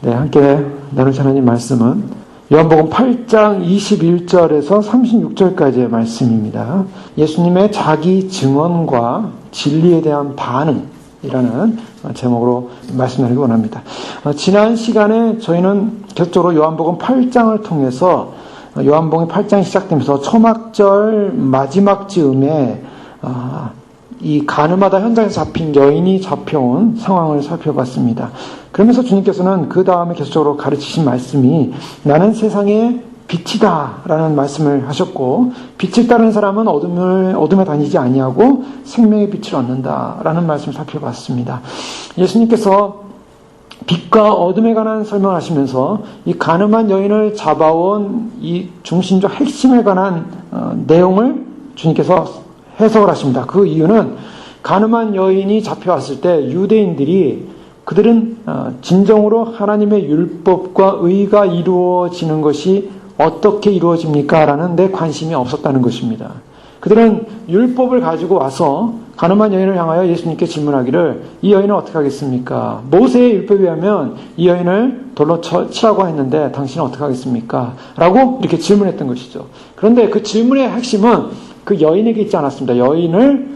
네, 함께 나눌 하나님 말씀은 요한복음 8장 21절에서 36절까지의 말씀입니다. 예수님의 자기 증언과 진리에 대한 반응이라는 제목으로 말씀 나누기 원합니다. 지난 시간에 저희는 계속적으로 요한복음 8장을 통해서 요한복음 8장이 시작되면서 초막절 마지막 즈음에 이 가늠하다 현장에서 잡힌 여인이 잡혀온 상황을 살펴봤습니다. 그러면서 주님께서는 그 다음에 계속적으로 가르치신 말씀이 나는 세상의 빛이다 라는 말씀을 하셨고, 빛을 따르는 사람은 어둠에 다니지 아니하고 생명의 빛을 얻는다 라는 말씀을 살펴봤습니다. 예수님께서 빛과 어둠에 관한 설명을 하시면서 이 가늠한 여인을 잡아온 이 중심적 핵심에 관한 내용을 주님께서 해석을 하십니다. 그 이유는 가늠한 여인이 잡혀왔을 때 유대인들이 그들은 진정으로 하나님의 율법과 의가 이루어지는 것이 어떻게 이루어집니까? 라는 데 관심이 없었다는 것입니다. 그들은 율법을 가지고 와서 가늠한 여인을 향하여 예수님께 질문하기를 이 여인은 어떻게 하겠습니까? 모세의 율법에 의하면 이 여인을 돌로 치라고 했는데 당신은 어떻게 하겠습니까? 라고 이렇게 질문했던 것이죠. 그런데 그 질문의 핵심은 그 여인에게 있지 않았습니다. 여인을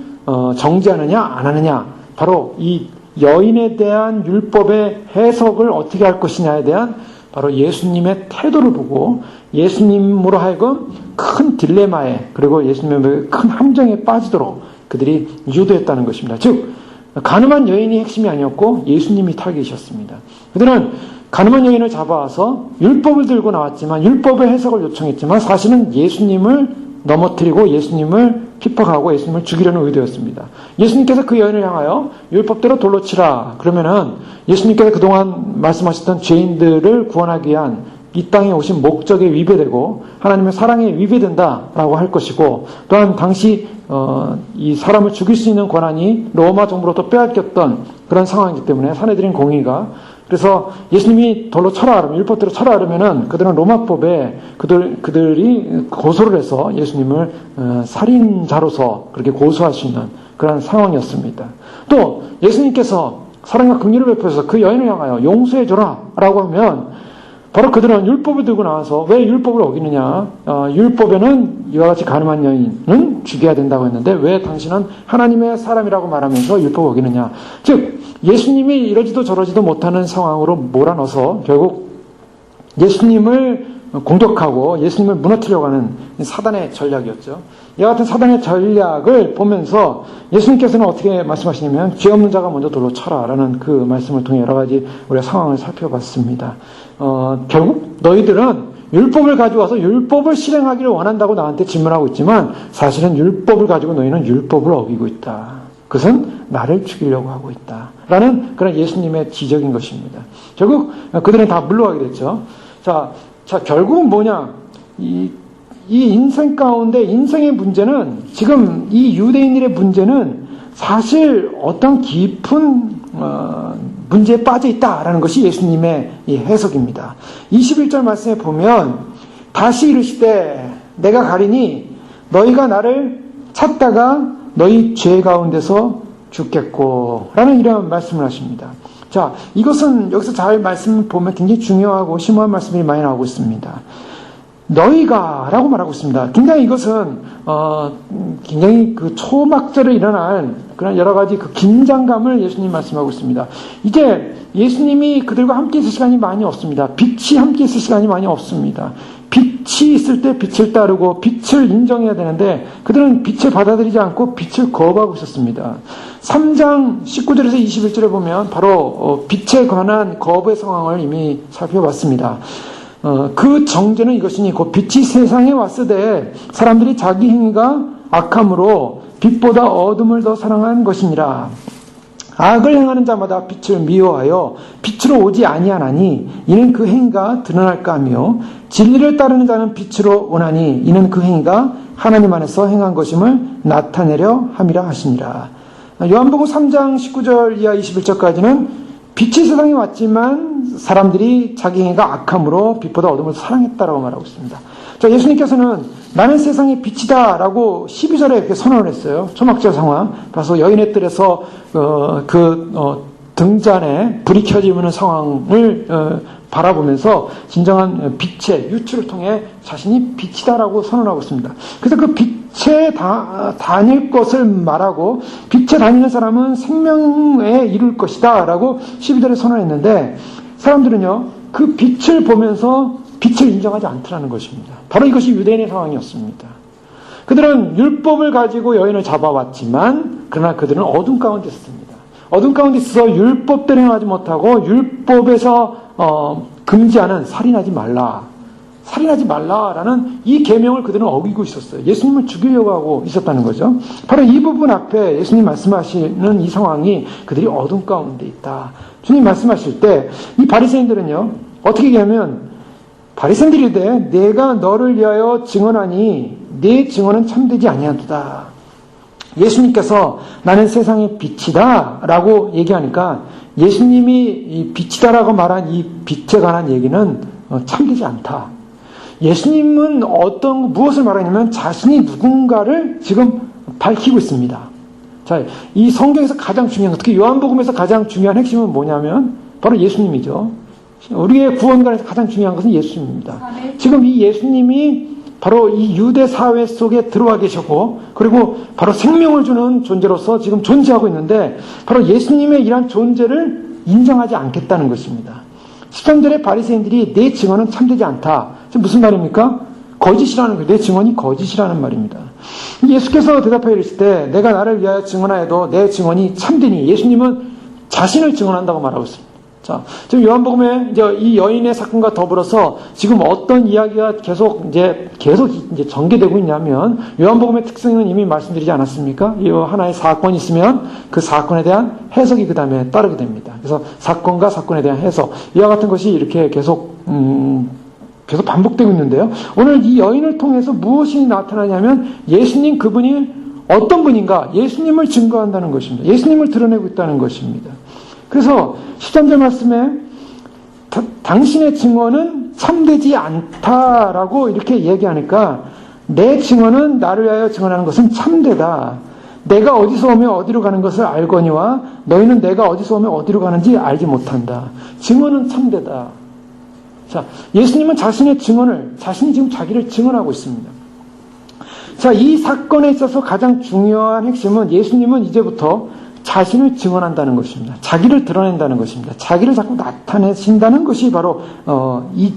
정죄하느냐 안 하느냐, 바로 이 여인에 대한 율법의 해석을 어떻게 할 것이냐에 대한 바로 예수님의 태도를 보고 예수님으로 하여금 큰 딜레마에, 그리고 예수님의 큰 함정에 빠지도록 그들이 유도했다는 것입니다. 즉 가늠한 여인이 핵심이 아니었고 예수님이 타깃이셨습니다. 그들은 가늠한 여인을 잡아와서 율법을 들고 나왔지만, 율법의 해석을 요청했지만 사실은 예수님을 넘어뜨리고 예수님을 핍박하고 예수님을 죽이려는 의도였습니다. 예수님께서 그 여인을 향하여 율법대로 돌로 치라 그러면은 예수님께서 그동안 말씀하셨던 죄인들을 구원하기 위한 이 땅에 오신 목적에 위배되고 하나님의 사랑에 위배된다라고 할 것이고, 또한 당시 이 사람을 죽일 수 있는 권한이 로마 정부로부터 빼앗겼던 그런 상황이기 때문에 사내들인 공의가, 그래서 예수님이 돌로 쳐라 그러면, 율법대로 쳐라 그러면은 그들은 로마법에 그들이 고소를 해서 예수님을 살인자로서 그렇게 고소할 수 있는 그런 상황이었습니다. 또 예수님께서 사랑과 긍휼을 베푸셔서 그 여인을 향하여 용서해줘라 라고 하면, 바로 그들은 율법을 들고 나와서 왜 율법을 어기느냐, 율법에는 이와 같이 가늠한 여인은 죽여야 된다고 했는데 왜 당신은 하나님의 사람이라고 말하면서 율법을 어기느냐. 즉 예수님이 이러지도 저러지도 못하는 상황으로 몰아넣어서 결국 예수님을 공격하고 예수님을 무너뜨리려고 하는 사단의 전략이었죠. 이와 같은 사단의 전략을 보면서 예수님께서는 어떻게 말씀하시냐면 죄 없는 자가 먼저 돌로 쳐라 라는 그 말씀을 통해 여러 가지 우리가 상황을 살펴봤습니다. 결국 너희들은 율법을 가져와서 율법을 실행하기를 원한다고 나한테 질문하고 있지만 사실은 율법을 가지고 너희는 율법을 어기고 있다. 그것은 나를 죽이려고 하고 있다 라는 그런 예수님의 지적인 것입니다. 결국 그들은 다 물러가게 됐죠. 자, 결국은 뭐냐, 이 인생 가운데 인생의 문제는, 지금 이 유대인들의 문제는 사실 어떤 깊은 문제에 빠져 있다라는 것이 예수님의 이 해석입니다. 21절 말씀에 보면 다시 이르시되 내가 가리니 너희가 나를 찾다가 너희 죄 가운데서 죽겠고 라는 이런 말씀을 하십니다. 자, 이것은 여기서 잘 말씀을 보면 굉장히 중요하고 심오한 말씀이 많이 나오고 있습니다. 너희가 라고 말하고 있습니다. 굉장히 이것은 굉장히 그 초막절에 일어날 그런 여러 가지 그 긴장감을 예수님 말씀하고 있습니다. 이제 예수님이 그들과 함께 있을 시간이 많이 없습니다. 빛이 함께 있을 시간이 많이 없습니다. 빛이 있을 때 빛을 따르고 빛을 인정해야 되는데 그들은 빛을 받아들이지 않고 빛을 거부하고 있었습니다. 3장 19절에서 21절에 보면 바로 빛에 관한 거부의 상황을 이미 살펴봤습니다. 그 정죄는 이것이니 곧 빛이 세상에 왔으되 사람들이 자기 행위가 악함으로 빛보다 어둠을 더 사랑한 것이니라. 악을 행하는 자마다 빛을 미워하여 빛으로 오지 아니하나니 이는 그 행위가 드러날까 하며 진리를 따르는 자는 빛으로 오나니 이는 그 행위가 하나님 안에서 행한 것임을 나타내려 함이라 하시니라. 요한복음 3장 19절 이하 21절까지는 빛이 세상에 왔지만 사람들이 자기 행위가 악함으로 빛보다 어둠을 사랑했다라고 말하고 있습니다. 자, 예수님께서는 나는 세상의 빛이다 라고 12절에 이렇게 선언을 했어요. 초막절 상황. 그래서 여인의 뜰에서 등잔에 불이 켜지고 있는 상황을 바라보면서 진정한 빛의 유추를 통해 자신이 빛이다라고 선언하고 있습니다. 그래서 그 빛에 다닐 것을 말하고 빛에 다니는 사람은 생명에 이룰 것이다 라고 12절에 선언했는데 사람들은요 그 빛을 보면서 빛을 인정하지 않더라는 것입니다. 바로 이것이 유대인의 상황이었습니다. 그들은 율법을 가지고 여인을 잡아왔지만 그러나 그들은 어둠 가운데 있었습니다. 어둠 가운데 있어서 율법대로 행하지 못하고 율법에서 금지하는 살인하지 말라라는 이 계명을 그들은 어기고 있었어요. 예수님을 죽이려고 하고 있었다는 거죠. 바로 이 부분 앞에 예수님 말씀하시는 이 상황이 그들이 어둠 가운데 있다. 주님 말씀하실 때 이 바리새인들은요 어떻게 얘기하면 바리새인들이 이르되 내가 너를 위하여 증언하니 네 증언은 참되지 아니하도다. 예수님께서 나는 세상의 빛이다 라고 얘기하니까 예수님이 이 빛이다라고 말한 이 빛에 관한 얘기는 참되지 않다. 예수님은 무엇을 말하냐면 자신이 누군가를 지금 밝히고 있습니다. 자, 이 성경에서 가장 중요한 것, 특히 요한복음에서 가장 중요한 핵심은 뭐냐면 바로 예수님이죠. 우리의 구원관에서 가장 중요한 것은 예수님입니다. 지금 이 예수님이 바로 이 유대 사회 속에 들어와 계셨고 그리고 바로 생명을 주는 존재로서 지금 존재하고 있는데 바로 예수님의 이러한 존재를 인정하지 않겠다는 것입니다. 13절에 바리새인들이 내 증언은 참되지 않다. 지금 무슨 말입니까? 거짓이라는 거예요. 내 증언이 거짓이라는 말입니다. 예수께서 대답하여 이르실 때 내가 나를 위하여 증언하여도 내 증언이 참되니 예수님은 자신을 증언한다고 말하고 있습니다. 자, 지금 요한복음에 이 여인의 사건과 더불어서 지금 어떤 이야기가 계속 전개되고 있냐면 요한복음의 특성은 이미 말씀드리지 않았습니까? 이 하나의 사건이 있으면 그 사건에 대한 해석이 그 다음에 따르게 됩니다. 그래서 사건과 사건에 대한 해석 이와 같은 것이 이렇게 계속 반복되고 있는데요. 오늘 이 여인을 통해서 무엇이 나타나냐면 예수님 그분이 어떤 분인가 예수님을 증거한다는 것입니다. 예수님을 드러내고 있다는 것입니다. 그래서 13절 말씀에 당신의 증언은 참되지 않다라고 이렇게 얘기하니까 내 증언은 나를 위하여 증언하는 것은 참되다. 내가 어디서 오며 어디로 가는 것을 알거니와 너희는 내가 어디서 오며 어디로 가는지 알지 못한다. 증언은 참되다. 자, 예수님은 자신의 증언을 자신이 지금 자기를 증언하고 있습니다. 자, 이 사건에 있어서 가장 중요한 핵심은 예수님은 이제부터 자신을 증언한다는 것입니다. 자기를 드러낸다는 것입니다. 자기를 자꾸 나타내신다는 것이 바로 이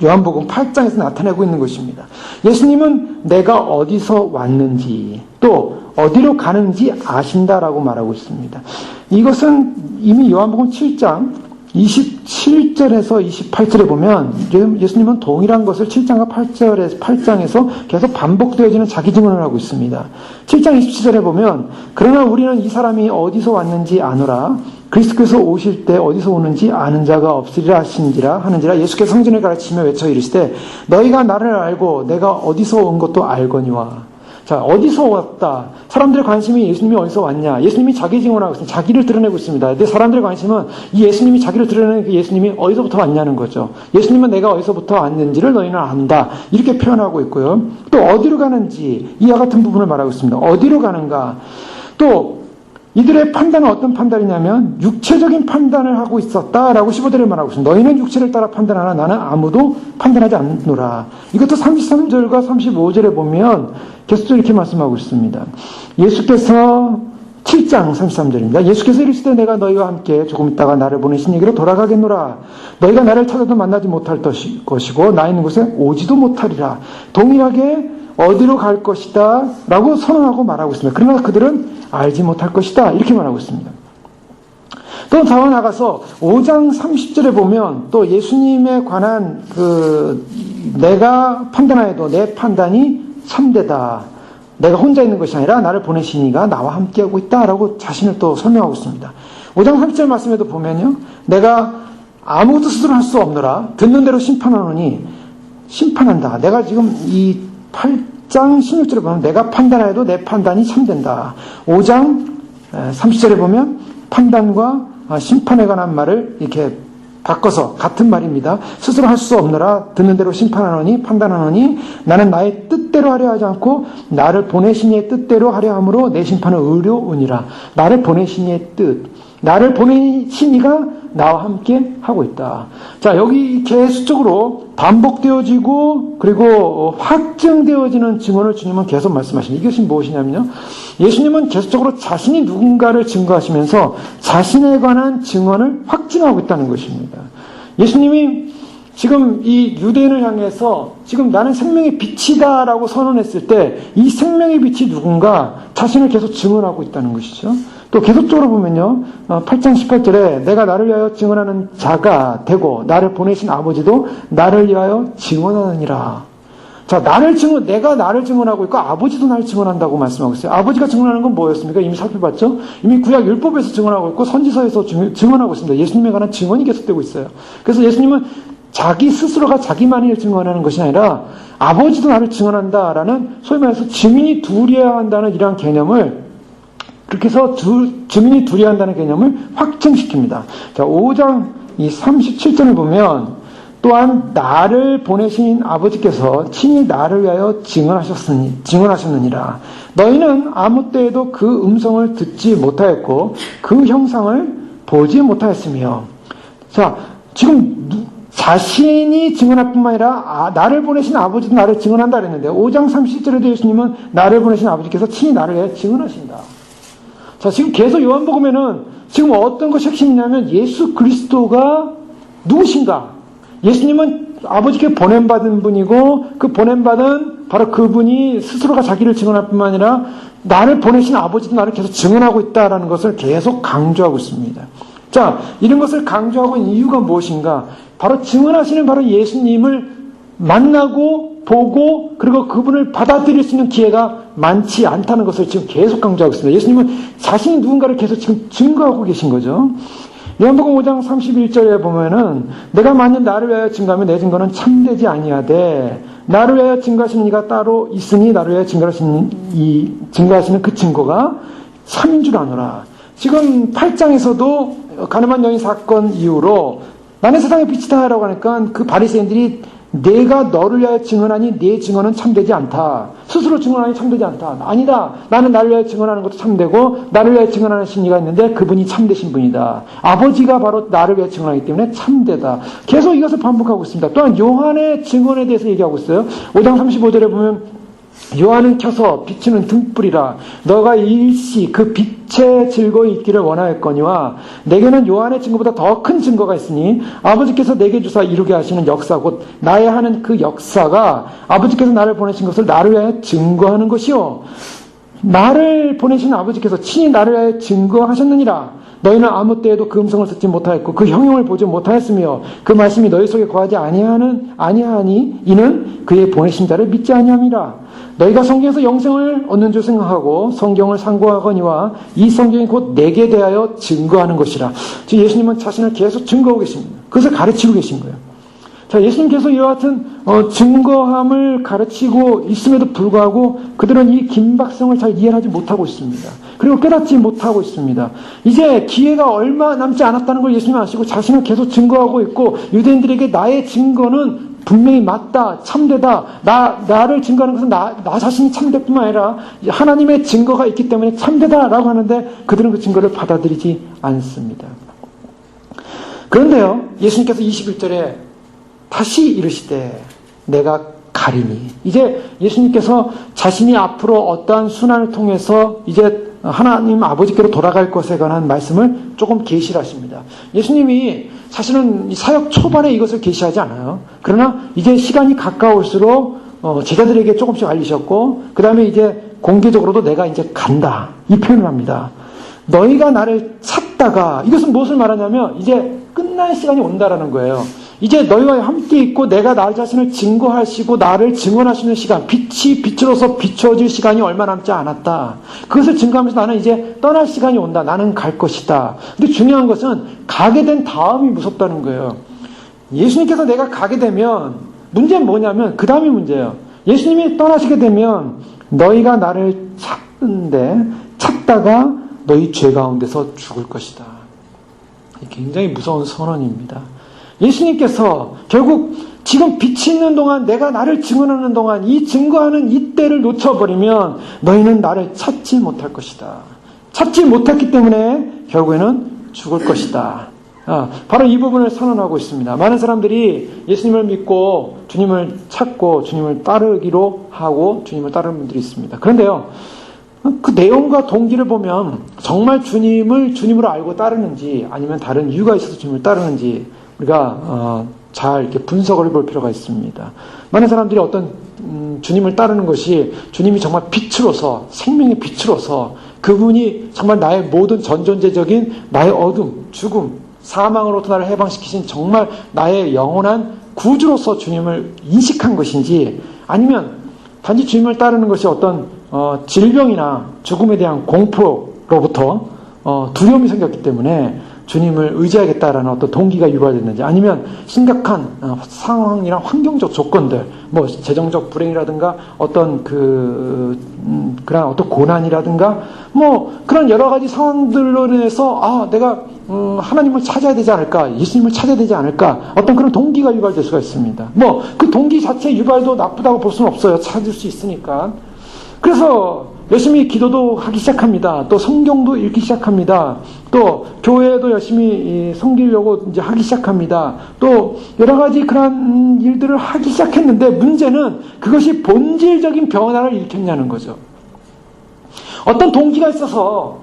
요한복음 8장에서 나타내고 있는 것입니다. 예수님은 내가 어디서 왔는지 또 어디로 가는지 아신다라고 말하고 있습니다. 이것은 이미 요한복음 7장 27절에서 28절에 보면 예수님은 동일한 것을 7장과 8장에서 계속 반복되어지는 자기 증언을 하고 있습니다. 7장 27절에 보면 그러나 우리는 이 사람이 어디서 왔는지 아노라 그리스도께서 오실 때 어디서 오는지 아는 자가 없으리라 하는지라 예수께서 성전을 가르치며 외쳐 이르시되 너희가 나를 알고 내가 어디서 온 것도 알거니와. 자, 어디서 왔다. 사람들의 관심이 예수님이 어디서 왔냐. 예수님이 자기 증언하고 있습니다. 자기를 드러내고 있습니다. 근데 사람들의 관심은 이 예수님이 자기를 드러내는 그 예수님이 어디서부터 왔냐는 거죠. 예수님은 내가 어디서부터 왔는지를 너희는 안다. 이렇게 표현하고 있고요. 또 어디로 가는지 이와 같은 부분을 말하고 있습니다. 어디로 가는가. 또 이들의 판단은 어떤 판단이냐면 육체적인 판단을 하고 있었다라고 15절에 말하고 있습니다. 너희는 육체를 따라 판단하나 나는 아무도 판단하지 않노라. 이것도 33절과 35절에 보면 계속 이렇게 말씀하고 있습니다. 예수께서 7장 33절입니다. 예수께서 이르시되 내가 너희와 함께 조금 있다가 나를 보내신 얘기로 돌아가겠노라. 너희가 나를 찾아도 만나지 못할 것이고 나 있는 곳에 오지도 못하리라. 동일하게 어디로 갈 것이다 라고 선언하고 말하고 있습니다. 그러나 그들은 알지 못할 것이다 이렇게 말하고 있습니다. 또 더 나아가서 5장 30절에 보면 또 예수님에 관한 내가 판단하여도 내 판단이 참되다. 내가 혼자 있는 것이 아니라 나를 보내신 이가 나와 함께하고 있다라고 자신을 또 설명하고 있습니다. 5장 30절 말씀에도 보면요. 내가 아무것도 스스로 할 수 없노라. 듣는 대로 심판하노니 심판한다. 내가 지금 이 8장 16절에 보면 내가 판단하여도 내 판단이 참된다. 5장 30절에 보면 판단과 심판에 관한 말을 이렇게 바꿔서 같은 말입니다. 스스로 할 수 없느라 듣는 대로 심판하노니 판단하노니 나는 나의 뜻대로 하려 하지 않고 나를 보내신 이의 뜻대로 하려 함으로 내 심판은 의로우니라. 나를 보내신 이의 뜻. 나를 보내신 이가 나와 함께 하고 있다. 자, 여기 계속적으로 반복되어지고 그리고 확증되어지는 증언을 주님은 계속 말씀하십니다. 이것이 무엇이냐면요. 예수님은 계속적으로 자신이 누군가를 증거하시면서 자신에 관한 증언을 확증하고 있다는 것입니다. 예수님이 지금 이 유대인을 향해서 지금 나는 생명의 빛이다라고 선언했을 때 이 생명의 빛이 누군가 자신을 계속 증언하고 있다는 것이죠. 또 계속적으로 보면요. 8장 18절에 내가 나를 위하여 증언하는 자가 되고 나를 보내신 아버지도 나를 위하여 증언하느니라. 자, 내가 나를 증언하고 있고 아버지도 나를 증언한다고 말씀하고 있어요. 아버지가 증언하는 건 뭐였습니까? 이미 살펴봤죠? 이미 구약 율법에서 증언하고 있고 선지서에서 증언하고 있습니다. 예수님에 관한 증언이 계속되고 있어요. 그래서 예수님은 자기 스스로가 자기만을 증언하는 것이 아니라 아버지도 나를 증언한다라는 소위 말해서 증인이 둘이어야 한다는 이러한 개념을 그렇게 해서 증인이 둘이어야 한다는 개념을 확증시킵니다. 자, 5장 이 37절을 보면 또한 나를 보내신 아버지께서 친히 나를 위하여 증언하셨느니라. 너희는 아무 때에도 그 음성을 듣지 못하였고 그 형상을 보지 못하였으며. 자, 지금 자신이 증언할 뿐만 아니라 나를 보내신 아버지도 나를 증언한다 그랬는데 5장 30절에도 예수님은 나를 보내신 아버지께서 친히 나를 위해 증언하신다. 자, 지금 계속 요한복음에는 지금 어떤 것이 핵심이냐면 예수 그리스도가 누구신가? 예수님은 아버지께 보냄받은 분이고 그 보냄받은 바로 그분이 스스로가 자기를 증언할 뿐만 아니라 나를 보내신 아버지도 나를 계속 증언하고 있다라는 것을 계속 강조하고 있습니다. 자, 이런 것을 강조하고 있는 이유가 무엇인가? 바로 증언하시는 바로 예수님을 만나고 보고 그리고 그분을 받아들일 수 있는 기회가 많지 않다는 것을 지금 계속 강조하고 있습니다. 예수님은 자신이 누군가를 계속 지금 증거하고 계신 거죠. 요한복음 5장 31절에 보면은 내가 만일 나를 위하여 증거하면 내 증거는 참되지 아니하되 나를 위하여 증거하시는 이가 따로 있으니 나를 위하여 증거하시는 그 증거가 참인 줄 아노라. 지금 8장에서도 가늠한 여인 사건 이후로 나는 세상의 빛이다라고 하니까 그 바리새인들이 내가 너를 위하여 증언하니 네 증언은 참되지 않다. 스스로 증언하니 참되지 않다. 아니다. 나는 나를 위하여 증언하는 것도 참되고 나를 위하여 증언하는 이가 있는데 그분이 참되신 분이다. 아버지가 바로 나를 위하여 증언하기 때문에 참되다. 계속 이것을 반복하고 있습니다. 또한 요한의 증언에 대해서 얘기하고 있어요. 5장 35절에 보면 요한은 켜서 비추는 등불이라 너가 일시 그 빛에 즐거이 있기를 원하였거니와 내게는 요한의 증거보다 더 큰 증거가 있으니 아버지께서 내게 주사 이루게 하시는 역사 곧 나의 하는 그 역사가 아버지께서 나를 보내신 것을 나를 위하여 증거하는 것이요 나를 보내신 아버지께서 친히 나를 위하여 증거하셨느니라. 너희는 아무 때에도 그 음성을 듣지 못하였고 그 형용을 보지 못하였으며 그 말씀이 너희 속에 거하지 아니하니 이는 그의 보내신 자를 믿지 아니함이라. 너희가 성경에서 영생을 얻는 줄 생각하고 성경을 상고하거니와 이 성경이 곧 내게 대하여 증거하는 것이라. 지금 예수님은 자신을 계속 증거하고 계십니다. 그것을 가르치고 계신 거예요. 자, 예수님께서 이와 같은 증거함을 가르치고 있음에도 불구하고 그들은 이 긴박성을 잘 이해하지 못하고 있습니다. 그리고 깨닫지 못하고 있습니다. 이제 기회가 얼마 남지 않았다는 걸 예수님은 아시고 자신을 계속 증거하고 있고 유대인들에게 나의 증거는 분명히 맞다, 참되다, 나를 증거하는 것은 나 자신이 참될 뿐만 아니라 하나님의 증거가 있기 때문에 참되다라고 하는데 그들은 그 증거를 받아들이지 않습니다. 그런데요, 예수님께서 21절에 다시 이르시되 내가 가리니. 이제 예수님께서 자신이 앞으로 어떠한 순환을 통해서 이제 하나님 아버지께로 돌아갈 것에 관한 말씀을 조금 계시를 하십니다. 예수님이 사실은 사역 초반에 이것을 계시하지 않아요. 그러나 이제 시간이 가까울수록 제자들에게 조금씩 알리셨고 그 다음에 이제 공개적으로도 내가 이제 간다. 이 표현을 합니다. 너희가 나를 찾다가 이것은 무엇을 말하냐면 이제 끝날 시간이 온다라는 거예요. 이제 너희와 함께 있고 내가 나 자신을 증거하시고 나를 증언하시는 시간, 빛이 빛으로서 비춰질 시간이 얼마 남지 않았다. 그것을 증거하면서 나는 이제 떠날 시간이 온다. 나는 갈 것이다. 근데 중요한 것은 가게 된 다음이 무섭다는 거예요. 예수님께서 내가 가게 되면 문제는 뭐냐면 그 다음이 문제예요. 예수님이 떠나시게 되면 너희가 나를 찾다가 너희 죄 가운데서 죽을 것이다. 굉장히 무서운 선언입니다. 예수님께서 결국 지금 빛이 있는 동안 내가 나를 증언하는 동안 이 증거하는 이 때를 놓쳐버리면 너희는 나를 찾지 못할 것이다. 찾지 못했기 때문에 결국에는 죽을 것이다. 바로 이 부분을 선언하고 있습니다. 많은 사람들이 예수님을 믿고 주님을 찾고 주님을 따르기로 하고 주님을 따르는 분들이 있습니다. 그런데요, 그 내용과 동기를 보면 정말 주님을 주님으로 알고 따르는지 아니면 다른 이유가 있어서 주님을 따르는지 우리가 잘 이렇게 분석을 해볼 필요가 있습니다. 많은 사람들이 어떤 주님을 따르는 것이 주님이 정말 빛으로서 생명의 빛으로서 그분이 정말 나의 모든 전존재적인 나의 어둠, 죽음, 사망으로부터 나를 해방시키신 정말 나의 영원한 구주로서 주님을 인식한 것인지 아니면 단지 주님을 따르는 것이 어떤 질병이나 죽음에 대한 공포로부터 두려움이 생겼기 때문에 주님을 의지하겠다라는 어떤 동기가 유발됐는지 아니면 심각한 상황이나 환경적 조건들, 뭐 재정적 불행이라든가 어떤 그런 어떤 고난이라든가 뭐 그런 여러 가지 상황들로 인해서 내가 하나님을 찾아야 되지 않을까, 예수님을 찾아야 되지 않을까, 어떤 그런 동기가 유발될 수가 있습니다. 뭐 그 동기 자체 유발도 나쁘다고 볼 수는 없어요. 찾을 수 있으니까. 그래서 열심히 기도도 하기 시작합니다. 또 성경도 읽기 시작합니다. 또 교회도 열심히 섬기려고 이제 하기 시작합니다. 또 여러 가지 그런 일들을 하기 시작했는데 문제는 그것이 본질적인 변화를 일으켰냐는 거죠. 어떤 동기가 있어서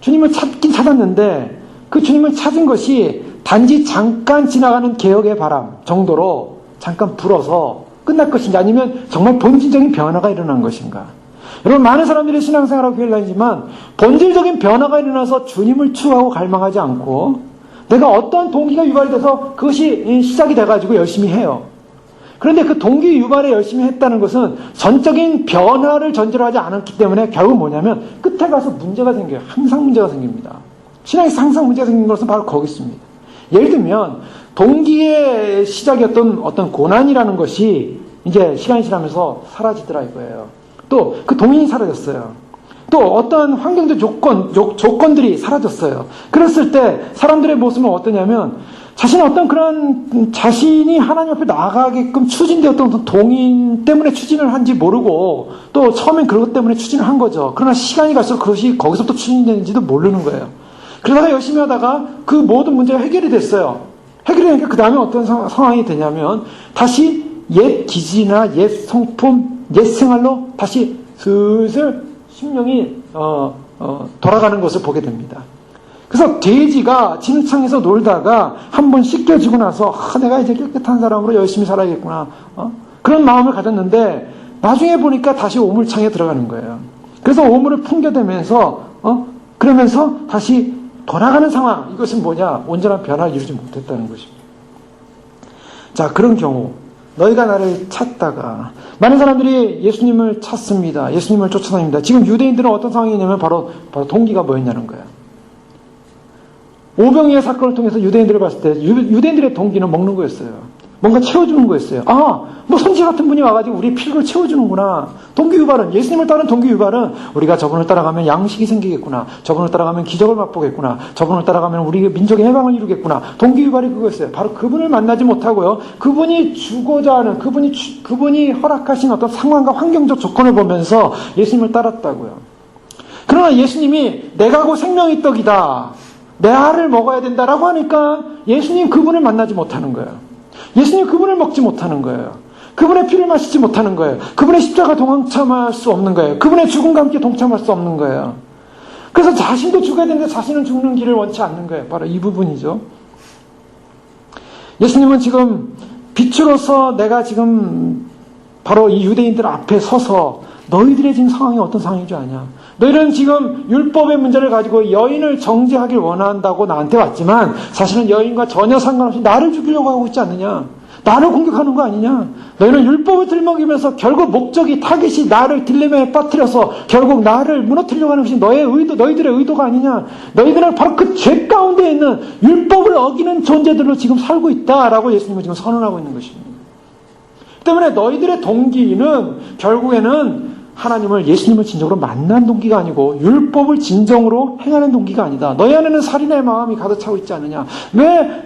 주님을 찾긴 찾았는데 그 주님을 찾은 것이 단지 잠깐 지나가는 개혁의 바람 정도로 잠깐 불어서 끝날 것인지 아니면 정말 본질적인 변화가 일어난 것인가. 여러분, 많은 사람들이 신앙생활하고 교회를 다니지만 본질적인 변화가 일어나서 주님을 추구하고 갈망하지 않고 내가 어떤 동기가 유발이 돼서 그것이 시작이 돼가지고 열심히 해요. 그런데 그 동기 유발에 열심히 했다는 것은 전적인 변화를 전제로 하지 않았기 때문에 결국 뭐냐면 끝에 가서 문제가 생겨요. 항상 문제가 생깁니다. 신앙에서 항상 문제가 생긴 것은 바로 거기 있습니다. 예를 들면 동기의 시작이었던 어떤 고난이라는 것이 이제 시간이 지나면서 사라지더라 이거예요. 또 그 동인이 사라졌어요. 또 어떤 환경적 조건들이 사라졌어요. 그랬을 때 사람들의 모습은 어떠냐면 자신이 하나님 앞에 나아가게끔 추진되었던 어떤 동인 때문에 추진을 한지 모르고 또 처음엔 그것 때문에 추진을 한 거죠. 그러나 시간이 갈수록 그것이 거기서부터 추진되는지도 모르는 거예요. 그러다가 열심히 하다가 그 모든 문제가 해결이 됐어요. 해결이 되니까 그 다음에 어떤 상황이 되냐면 다시 옛 기질이나 옛 성품, 옛 생활로 다시 슬슬 심령이 돌아가는 것을 보게 됩니다. 그래서 돼지가 진흙탕에서 놀다가 한번 씻겨지고 나서 내가 이제 깨끗한 사람으로 열심히 살아야겠구나 그런 마음을 가졌는데 나중에 보니까 다시 오물창에 들어가는 거예요. 그래서 오물을 풍겨대면서 그러면서 다시 돌아가는 상황. 이것은 뭐냐? 온전한 변화를 이루지 못했다는 것입니다. 자, 그런 경우 너희가 나를 찾다가 많은 사람들이 예수님을 찾습니다. 예수님을 쫓아다닙니다. 지금 유대인들은 어떤 상황이냐면 바로 동기가 뭐였냐는 거예요. 오병이의 사건을 통해서 유대인들을 봤을 때 유대인들의 동기는 먹는 거였어요. 뭔가 채워주는 거였어요. 뭐 선지 같은 분이 와가지고 우리 필요를 채워주는구나. 동기 유발은, 예수님을 따르는 동기 유발은 우리가 저분을 따라가면 양식이 생기겠구나. 저분을 따라가면 기적을 맛보겠구나. 저분을 따라가면 우리 민족의 해방을 이루겠구나. 동기 유발이 그거였어요. 바로 그분을 만나지 못하고요. 그분이 주고자 하는, 그분이 허락하신 어떤 상황과 환경적 조건을 보면서 예수님을 따랐다고요. 그러나 예수님이 내가 곧 생명의 떡이다. 내 알을 먹어야 된다라고 하니까 예수님 그분을 만나지 못하는 거예요. 예수님 그분을 먹지 못하는 거예요. 그분의 피를 마시지 못하는 거예요. 그분의 십자가 동참할 수 없는 거예요. 그분의 죽음과 함께 동참할 수 없는 거예요. 그래서 자신도 죽어야 되는데 자신은 죽는 길을 원치 않는 거예요. 바로 이 부분이죠. 예수님은 지금 빛으로서 내가 지금 바로 이 유대인들 앞에 서서 너희들의 지금 상황이 어떤 상황인 줄 아냐? 너희는 지금 율법의 문제를 가지고 여인을 정죄하길 원한다고 나한테 왔지만 사실은 여인과 전혀 상관없이 나를 죽이려고 하고 있지 않느냐? 나를 공격하는 거 아니냐? 너희는 율법을 들먹이면서 결국 목적이 타깃이 나를 딜레마에 빠뜨려서 결국 나를 무너뜨리려고 하는 것이 너희들의 의도가 아니냐? 너희들은 바로 그 죄 가운데 있는 율법을 어기는 존재들로 지금 살고 있다라고 예수님은 지금 선언하고 있는 것입니다. 때문에 너희들의 동기는 결국에는 하나님을, 예수님을 진정으로 만난 동기가 아니고 율법을 진정으로 행하는 동기가 아니다. 너희 안에는 살인의 마음이 가득 차고 있지 않느냐. 왜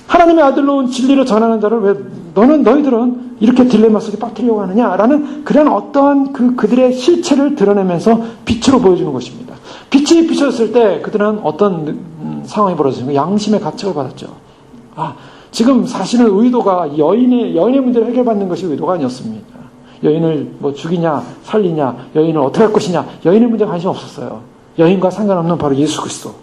하나님의 아들로 온 진리를 전하는 자를 왜 너희들은 이렇게 딜레마 속에 빠뜨리려고 하느냐라는 그런 어떠한 그들의 실체를 드러내면서 빛으로 보여주는 것입니다. 빛이 비춰졌을 때 그들은 어떤 상황이 벌어지고 양심의 가책을 받았죠. 지금 사실은 의도가 여인의 문제를 해결받는 것이 의도가 아니었습니다. 여인을 뭐 죽이냐 살리냐, 여인을 어떻게 할 것이냐, 여인의 문제에 관심 없었어요. 여인과 상관없는 바로 예수 그리스도.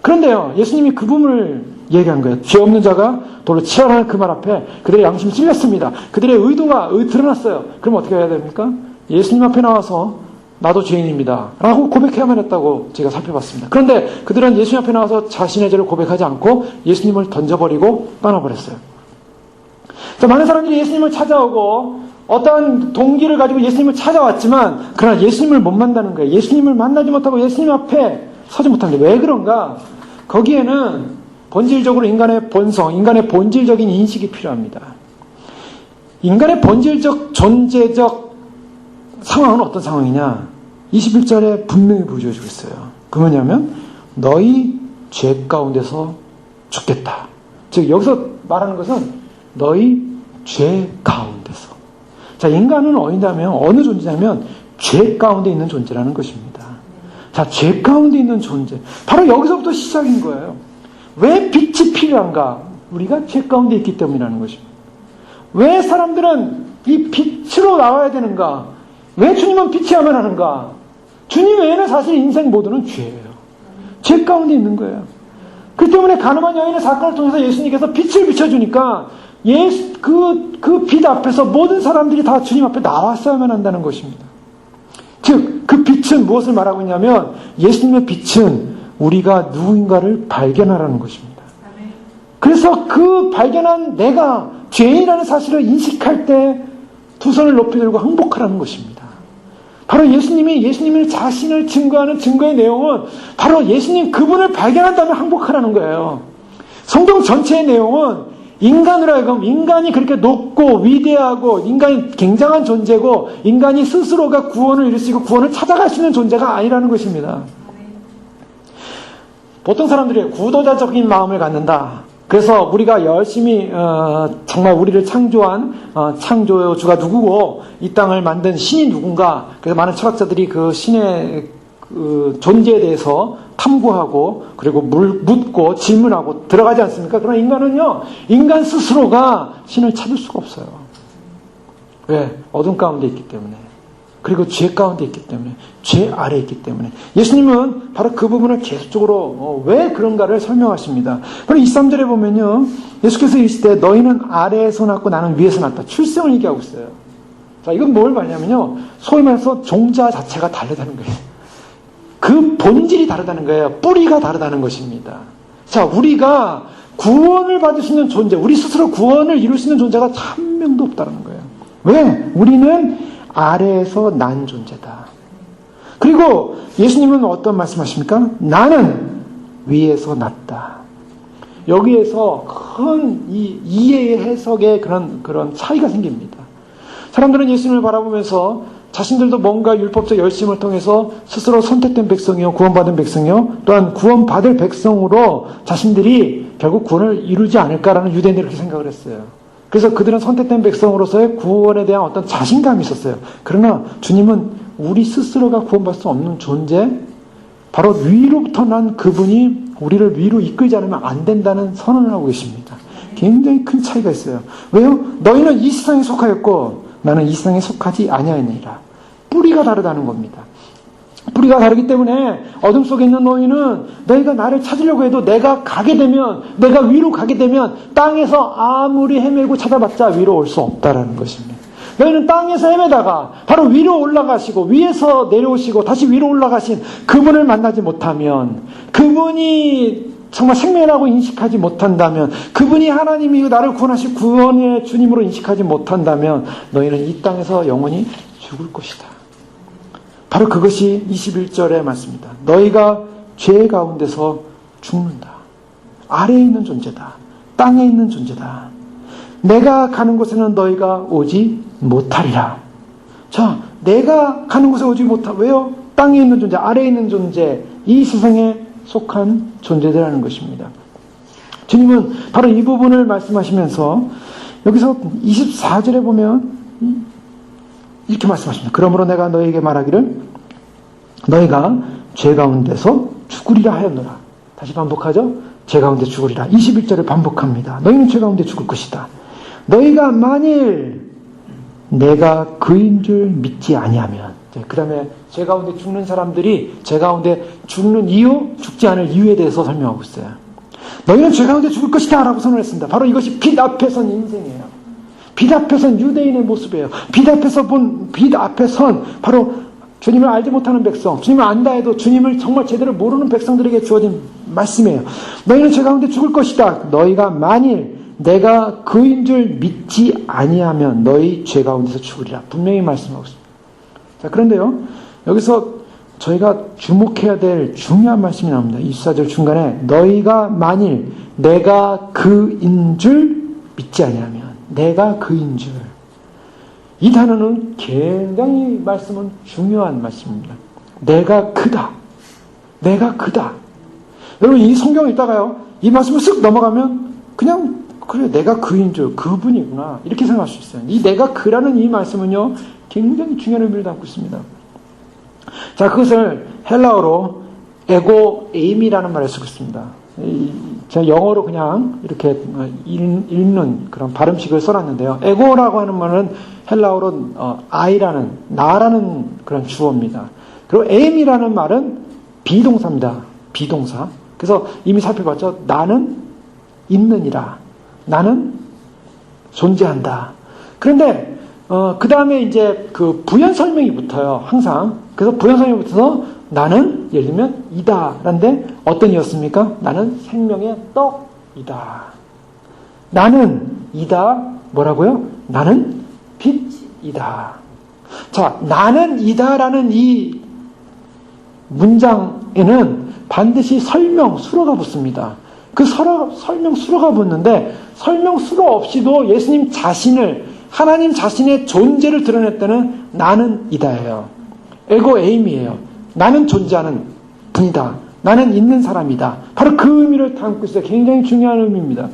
그런데요, 예수님이 그 부분을 얘기한 거예요. 죄 없는 자가 돌로 치라는 그 말 앞에 그들의 양심이 찔렸습니다. 그들의 의도가 드러났어요. 그럼 어떻게 해야 됩니까? 예수님 앞에 나와서 나도 죄인입니다 라고 고백해야만 했다고 제가 살펴봤습니다. 그런데 그들은 예수님 앞에 나와서 자신의 죄를 고백하지 않고 예수님을 던져버리고 떠나버렸어요. 자, 많은 사람들이 예수님을 찾아오고 어떠한 동기를 가지고 예수님을 찾아왔지만 그러나 예수님을 못 만나는 거예요. 예수님을 만나지 못하고 예수님 앞에 서지 못하는 게 왜 그런가? 거기에는 본질적으로 인간의 본성, 인간의 본질적인 인식이 필요합니다. 인간의 본질적 존재적 상황은 어떤 상황이냐? 21절에 분명히 보여주고 있어요. 그 뭐냐면 너희 죄 가운데서 죽겠다. 즉 여기서 말하는 것은 너희 죄 가운데서. 자, 인간은 어느 존재냐면 죄 가운데 있는 존재라는 것입니다. 자, 죄 가운데 있는 존재. 바로 여기서부터 시작인 거예요. 왜 빛이 필요한가? 우리가 죄 가운데 있기 때문이라는 것입니다. 왜 사람들은 이 빛으로 나와야 되는가? 왜 주님은 빛이야만 하는가? 주님 외에는 사실 인생 모두는 죄예요. 죄 가운데 있는 거예요. 그 때문에 가늠한 여인의 사건을 통해서 예수님께서 빛을 비춰주니까 그 빛 앞에서 모든 사람들이 다 주님 앞에 나왔어야만 한다는 것입니다. 즉, 그 빛은 무엇을 말하고 있냐면 예수님의 빛은 우리가 누군가를 발견하라는 것입니다. 그래서 그 발견한 내가 죄인이라는 사실을 인식할 때 두 손을 높이 들고 항복하라는 것입니다. 바로 예수님이 자신을 증거하는 증거의 내용은 바로 예수님 그분을 발견한다면 항복하라는 거예요. 성경 전체의 내용은 인간으로 하여금 인간이 그렇게 높고 위대하고 인간이 굉장한 존재고 인간이 스스로가 구원을 이룰 수 있고 구원을 찾아갈 수 있는 존재가 아니라는 것입니다. 보통 사람들이 구도자적인 마음을 갖는다. 그래서 우리가 열심히 정말 우리를 창조한 창조주가 누구고 이 땅을 만든 신이 누군가. 그래서 많은 철학자들이 그 신의 그 존재에 대해서 탐구하고 그리고 묻고 질문하고 들어가지 않습니까? 그러나 인간은요, 인간 스스로가 신을 찾을 수가 없어요. 왜? 어둠 가운데 있기 때문에. 그리고 죄 가운데 있기 때문에, 죄 아래에 있기 때문에. 예수님은 바로 그 부분을 계속적으로 왜 그런가를 설명하십니다. 바로 23절에 보면요, 예수께서 이르시되 너희는 아래에서 났고 나는 위에서 났다. 출생을 얘기하고 있어요. 자, 이건 뭘 말하냐면요, 소위 말해서 종자 자체가 다르다는 거예요. 그 본질이 다르다는 거예요. 뿌리가 다르다는 것입니다. 자, 우리가 구원을 받을 수 있는 존재, 우리 스스로 구원을 이룰 수 있는 존재가 한 명도 없다는 거예요. 왜? 우리는 아래에서 난 존재다. 그리고 예수님은 어떤 말씀하십니까? 나는 위에서 났다. 여기에서 큰 이해의 해석의 그런 차이가 생깁니다. 사람들은 예수님을 바라보면서 자신들도 뭔가 율법적 열심을 통해서 스스로 선택된 백성이요, 구원받은 백성이요, 또한 구원받을 백성으로 자신들이 결국 구원을 이루지 않을까라는 유대인들이 그렇게 생각을 했어요. 그래서 그들은 선택된 백성으로서의 구원에 대한 어떤 자신감이 있었어요. 그러나 주님은 우리 스스로가 구원받을 수 없는 존재, 바로 위로부터 난 그분이 우리를 위로 이끌지 않으면 안 된다는 선언을 하고 계십니다. 굉장히 큰 차이가 있어요. 왜요? 너희는 이 세상에 속하였고 나는 이 세상에 속하지 아니하니라. 뿌리가 다르다는 겁니다. 뿌리가 다르기 때문에 어둠 속에 있는 너희는 너희가 나를 찾으려고 해도 내가 위로 가게 되면 땅에서 아무리 헤매고 찾아봤자 위로 올 수 없다라는 것입니다. 너희는 땅에서 헤매다가 바로 위로 올라가시고 위에서 내려오시고 다시 위로 올라가신 그분을 만나지 못하면, 그분이 정말 생명이라고 인식하지 못한다면, 그분이 하나님이 나를 구원하실 구원의 주님으로 인식하지 못한다면 너희는 이 땅에서 영원히 죽을 것이다. 바로 그것이 21절의 말씀입니다. 너희가 죄 가운데서 죽는다. 아래에 있는 존재다. 땅에 있는 존재다. 내가 가는 곳에는 너희가 오지 못하리라. 자, 내가 가는 곳에 오지 왜요? 땅에 있는 존재, 아래에 있는 존재, 이 세상에 속한 존재들이라는 것입니다. 주님은 바로 이 부분을 말씀하시면서 여기서 24절에 보면 이렇게 말씀하십니다. 그러므로 내가 너희에게 말하기를 너희가 죄 가운데서 죽으리라 하였노라. 다시 반복하죠. 죄 가운데 죽으리라. 21절을 반복합니다. 너희는 죄 가운데 죽을 것이다. 너희가 만일 내가 그인 줄 믿지 아니하면, 그 다음에 죄 가운데 죽는 사람들이 죄 가운데 죽는 이유, 죽지 않을 이유에 대해서 설명하고 있어요. 너희는 죄 가운데 죽을 것이다 라고 선언했습니다. 바로 이것이 빛 앞에 선 인생이에요. 빛 앞에 선 유대인의 모습이에요. 빛 앞에 선 바로 주님을 알지 못하는 백성, 주님을 안다 해도 주님을 정말 제대로 모르는 백성들에게 주어진 말씀이에요. 너희는 죄 가운데 죽을 것이다. 너희가 만일 내가 그인 줄 믿지 아니하면 너희 죄 가운데서 죽으리라. 분명히 말씀하고 있습니다. 자, 그런데요, 여기서 저희가 주목해야 될 중요한 말씀이 나옵니다. 24절 중간에 너희가 만일 내가 그인 줄 믿지 아니하면, 내가 그인 줄. 이 단어는 굉장히 말씀은 중요한 말씀입니다. 내가 그다. 내가 그다. 여러분, 이 성경을 읽다가요, 이 말씀을 쓱 넘어가면 그냥 그래, 내가 그인 줄, 그분이구나, 이렇게 생각할 수 있어요. 이 내가 그라는 이 말씀은요, 굉장히 중요한 의미를 담고 있습니다. 자, 그것을 헬라어로 에고 에임이라는 말을 쓰고 있습니다. 제가 영어로 그냥 이렇게 읽는 그런 발음식을 써놨는데요. 에고라고 하는 말은 헬라어로 I라는, 나라는 그런 주어입니다. 그리고 에임이라는 말은 비동사입니다. 비동사. 그래서 이미 살펴봤죠. 나는 있느니라. 나는 존재한다. 그런데 그 다음에 이제 그 부연 설명이 붙어요. 항상. 그래서 부연 설명이 붙어서 나는 예를 들면 이다. 라는데 어떤 이였습니까? 나는 생명의 떡이다. 나는 이다. 뭐라고요? 나는 빛이다. 자, 나는 이다라는 이 문장에는 반드시 설명, 수로가 붙습니다. 그 설명 수로가 붙는데 설명 수로 없이도 예수님 자신을, 하나님 자신의 존재를 드러낼 때는 나는 이다예요. 에고 에임이에요. 나는 존재하는 분이다. 나는 있는 사람이다. 바로 그 의미를 담고 있어요. 굉장히 중요한 의미입니다.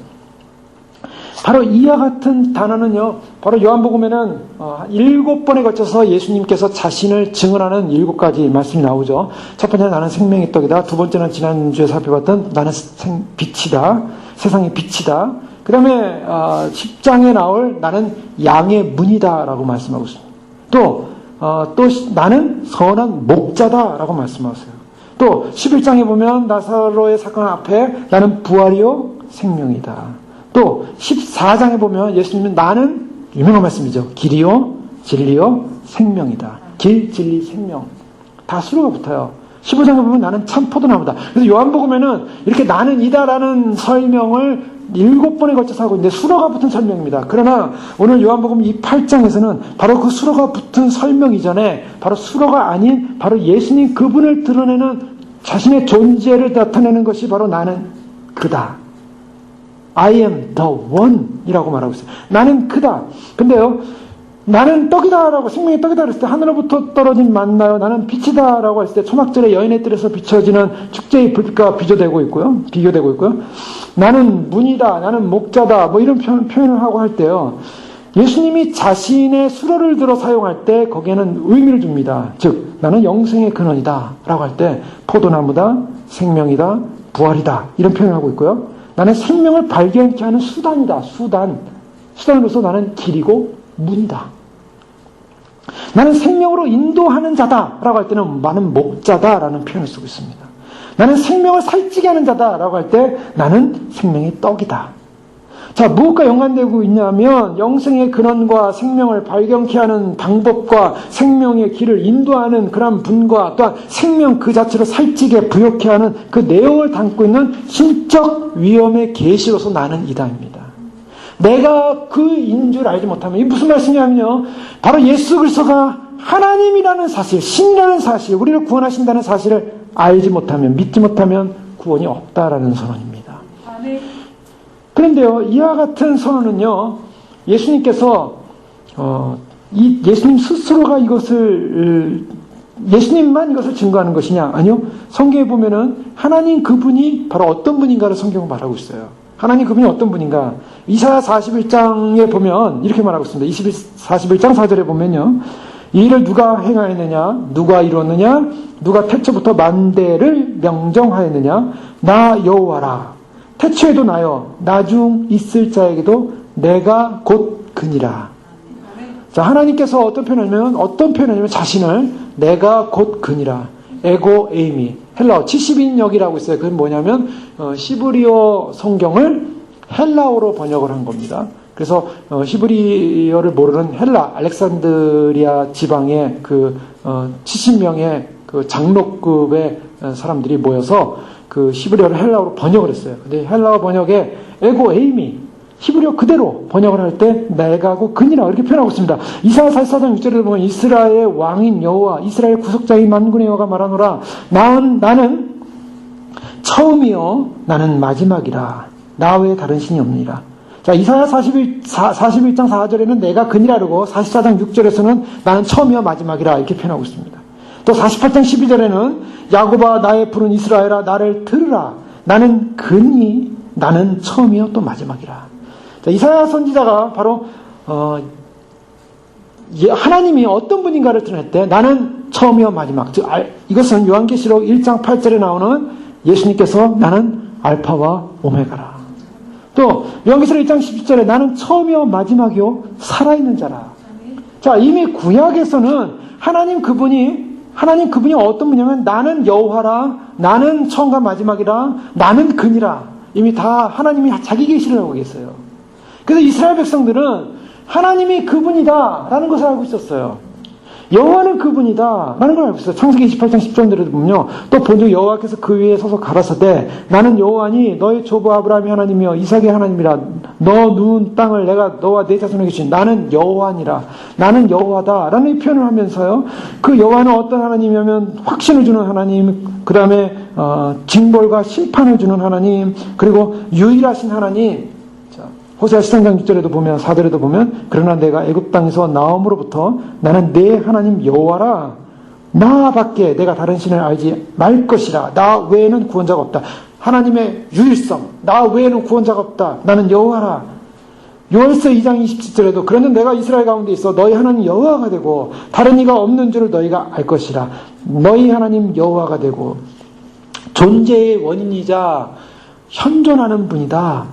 바로 이와 같은 단어는요, 바로 요한복음에는 7번에 거쳐서 예수님께서 자신을 증언하는 7가지 말씀이 나오죠. 첫 번째는 나는 생명의 떡이다. 두 번째는 지난주에 살펴봤던 나는 빛이다. 세상의 빛이다. 그 다음에 10장에 나올 나는 양의 문이다 라고 말씀하고 있습니다. 또 나는 선한 목자다 라고 말씀하세요. 또 11장에 보면 나사로의 사건 앞에 나는 부활이요 생명이다. 또 14장에 보면 예수님은 나는, 유명한 말씀이죠, 길이요 진리요 생명이다. 길, 진리, 생명 다 수로가 붙어요. 15장에 보면 나는 참 포도나무다. 그래서 요한복음에는 이렇게 나는 이다라는 설명을 7번에 걸쳐서 하고 있는데 수로가 붙은 설명입니다. 그러나 오늘 요한복음 이 8장에서는 바로 그 수로가 붙은 설명 이전에 바로 수로가 아닌 바로 예수님 그분을 드러내는 자신의 존재를 나타내는 것이 바로 나는 그다. I am the one 이라고 말하고 있어요. 나는 그다. 근데요, 나는 떡이다 라고, 생명의 떡이다 그랬을 때 하늘로부터 떨어진 만나요. 나는 빛이다 라고 했을 때 초막절의 여인의 뜰에서 비춰지는 축제의 불빛과 비교되고 있고요. 나는 문이다, 나는 목자다, 뭐 이런 표현을 하고 할 때요, 예수님이 자신의 수로를 들어 사용할 때 거기에는 의미를 줍니다. 즉 나는 영생의 근원이다 라고 할 때 포도나무다, 생명이다, 부활이다 이런 표현을 하고 있고요. 나는 생명을 발견케 하는 수단이다. 수단으로서 나는 길이고 문이다. 나는 생명으로 인도하는 자다라고 할 때는 나는 목자다라는 표현을 쓰고 있습니다. 나는 생명을 살찌게 하는 자다라고 할 때 나는 생명의 떡이다. 자, 무엇과 연관되고 있냐면 영생의 근원과 생명을 발견케 하는 방법과 생명의 길을 인도하는 그런 분과 또한 생명 그 자체로 살찌게 부욕케 하는 그 내용을 담고 있는 신적 위엄의 계시로서 나는 이다입니다. 내가 그인 줄 알지 못하면, 이게 무슨 말씀이냐면요, 바로 예수 그리스도가 하나님이라는 사실, 신이라는 사실, 우리를 구원하신다는 사실을 알지 못하면, 믿지 못하면 구원이 없다라는 선언입니다. 아멘. 그런데요, 이와 같은 선언은요, 예수님께서 예수님 스스로가 예수님만 이것을 증거하는 것이냐? 아니요. 성경에 보면은 하나님 그분이 바로 어떤 분인가를 성경은 말하고 있어요. 하나님 그분이 어떤 분인가? 이사야 41장에 보면 이렇게 말하고 있습니다. 41장 4절에 보면요, 이 일을 누가 행하였느냐? 누가 이뤘느냐? 누가 태초부터 만대를 명정하였느냐? 나 여호와라. 태초에도 나여 나중 있을 자에게도 내가 곧 그니라. 자, 하나님께서 어떤 표현을 자신을 내가 곧 그니라. 에고 에이미. 헬라어 70인역이라고 있어요. 그건 뭐냐면 시브리어 성경을 헬라어로 번역을 한 겁니다. 그래서 히브리어를 모르는 헬라 알렉산드리아 지방의 70명의 그 장로급의 사람들이 모여서 그 히브리어를 헬라어로 번역을 했어요. 근데 헬라어 번역에 에고 에이미 히브리어 그대로 번역을 할 때 내가 곧 그니라 이렇게 표현하고 있습니다. 이사야 44장 6절을 보면 이스라엘의 왕인 여호와 이스라엘 구속자인 만군의 여호와가 말하노라. 나는 처음이요 나는 마지막이라. 나 외에 다른 신이 없느니라. 자, 이사야 41장 4절에는 내가 그니라 그러고 44장 6절에서는 나는 처음이요 마지막이라 이렇게 표현하고 있습니다. 또 48장 12절에는 야곱아 나의 푸른 이스라엘아 나를 들으라. 나는 그니 나는 처음이요 또 마지막이라. 자, 이사야 선지자가 바로 하나님이 어떤 분인가를 드러낼 때 나는 처음이요 마지막. 즉 이것은 요한계시록 1장 8절에 나오는 예수님께서 나는 알파와 오메가라. 또 요한계시록 1장 17절에 나는 처음이요 마지막이요 살아있는 자라. 자, 이미 구약에서는 하나님 그분이 어떤 분이냐면 나는 여호와라. 나는 처음과 마지막이라. 나는 그니라. 이미 다 하나님이 자기 계시를 하고 계세요. 그래서 이스라엘 백성들은 하나님이 그분이다 라는 것을 알고 있었어요. 여호와는 그분이다 라는 걸 알고 있어요. 창세기 28장 10절에도 보면요. 또 본즉 여호와께서 그 위에 서서 가라사대 나는 여호와니 너의 조부 아브라함의 하나님이여 이삭의 하나님이라. 너 누운 땅을 내가 너와 네 자손에게 주신 나는 여호와니라. 나는 여호와다 라는 표현을 하면서요. 그 여호와는 어떤 하나님이냐면 확신을 주는 하나님, 그 다음에 징벌과 심판을 주는 하나님, 그리고 유일하신 하나님. 호세아 13장 6절에도 보면 4절에도 보면 그러나 내가 애굽 땅에서 나옴으로부터 나는 내 하나님 여호와라. 나밖에 내가 다른 신을 알지 말 것이라. 나 외에는 구원자가 없다. 하나님의 유일성. 나 외에는 구원자가 없다. 나는 여호와라. 요엘서 2장 27절에도 그러는 내가 이스라엘 가운데 있어 너희 하나님 여호와가 되고 다른 이가 없는 줄을 너희가 알 것이라. 너희 하나님 여호와가 되고 존재의 원인이자 현존하는 분이다.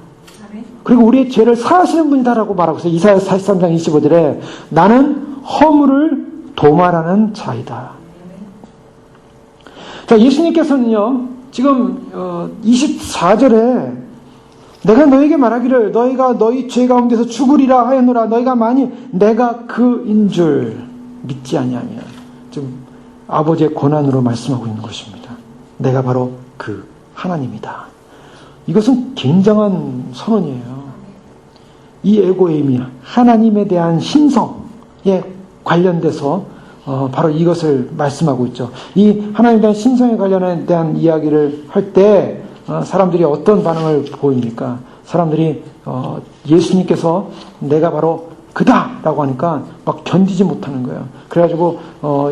그리고 우리의 죄를 사하시는 분이다라고 말하고 있어요. 이사야 43장 25절에 나는 허물을 도말하는 자이다. 자, 예수님께서는요 지금 24절에 내가 너에게 말하기를 너희가 너희 죄 가운데서 죽으리라 하였노라. 너희가 만일 내가 그인 줄 믿지 아니하면 지금 아버지의 권한으로 말씀하고 있는 것입니다. 내가 바로 그 하나님이다. 이것은 굉장한 선언이에요. 이 에고임이 하나님에 대한 신성에 관련돼서 바로 이것을 말씀하고 있죠. 이 하나님에 대한 신성에 대한 이야기를 할 때 사람들이 어떤 반응을 보입니까? 사람들이 예수님께서 내가 바로 그다라고 하니까 막 견디지 못하는 거예요. 그래가지고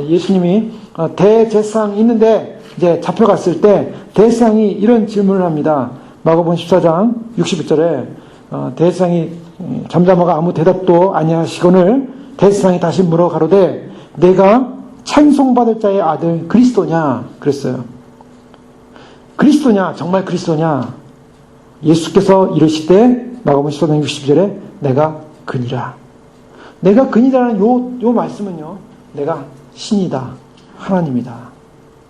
예수님이 대제사장이 있는데 이제 잡혀갔을 때 대제사장이 이런 질문을 합니다. 마가복음 14장 62절에 대제사장이 잠잠하고 아무 대답도 아니하시거늘 대제사장이 다시 물어 가로되 내가 찬송받을 자의 아들 그리스도냐 그랬어요. 그리스도냐 정말 그리스도냐. 예수께서 이르시되 마가복음 14장 62절에 내가 그니라. 내가 그니라는 요 말씀은요 내가 신이다 하나님이다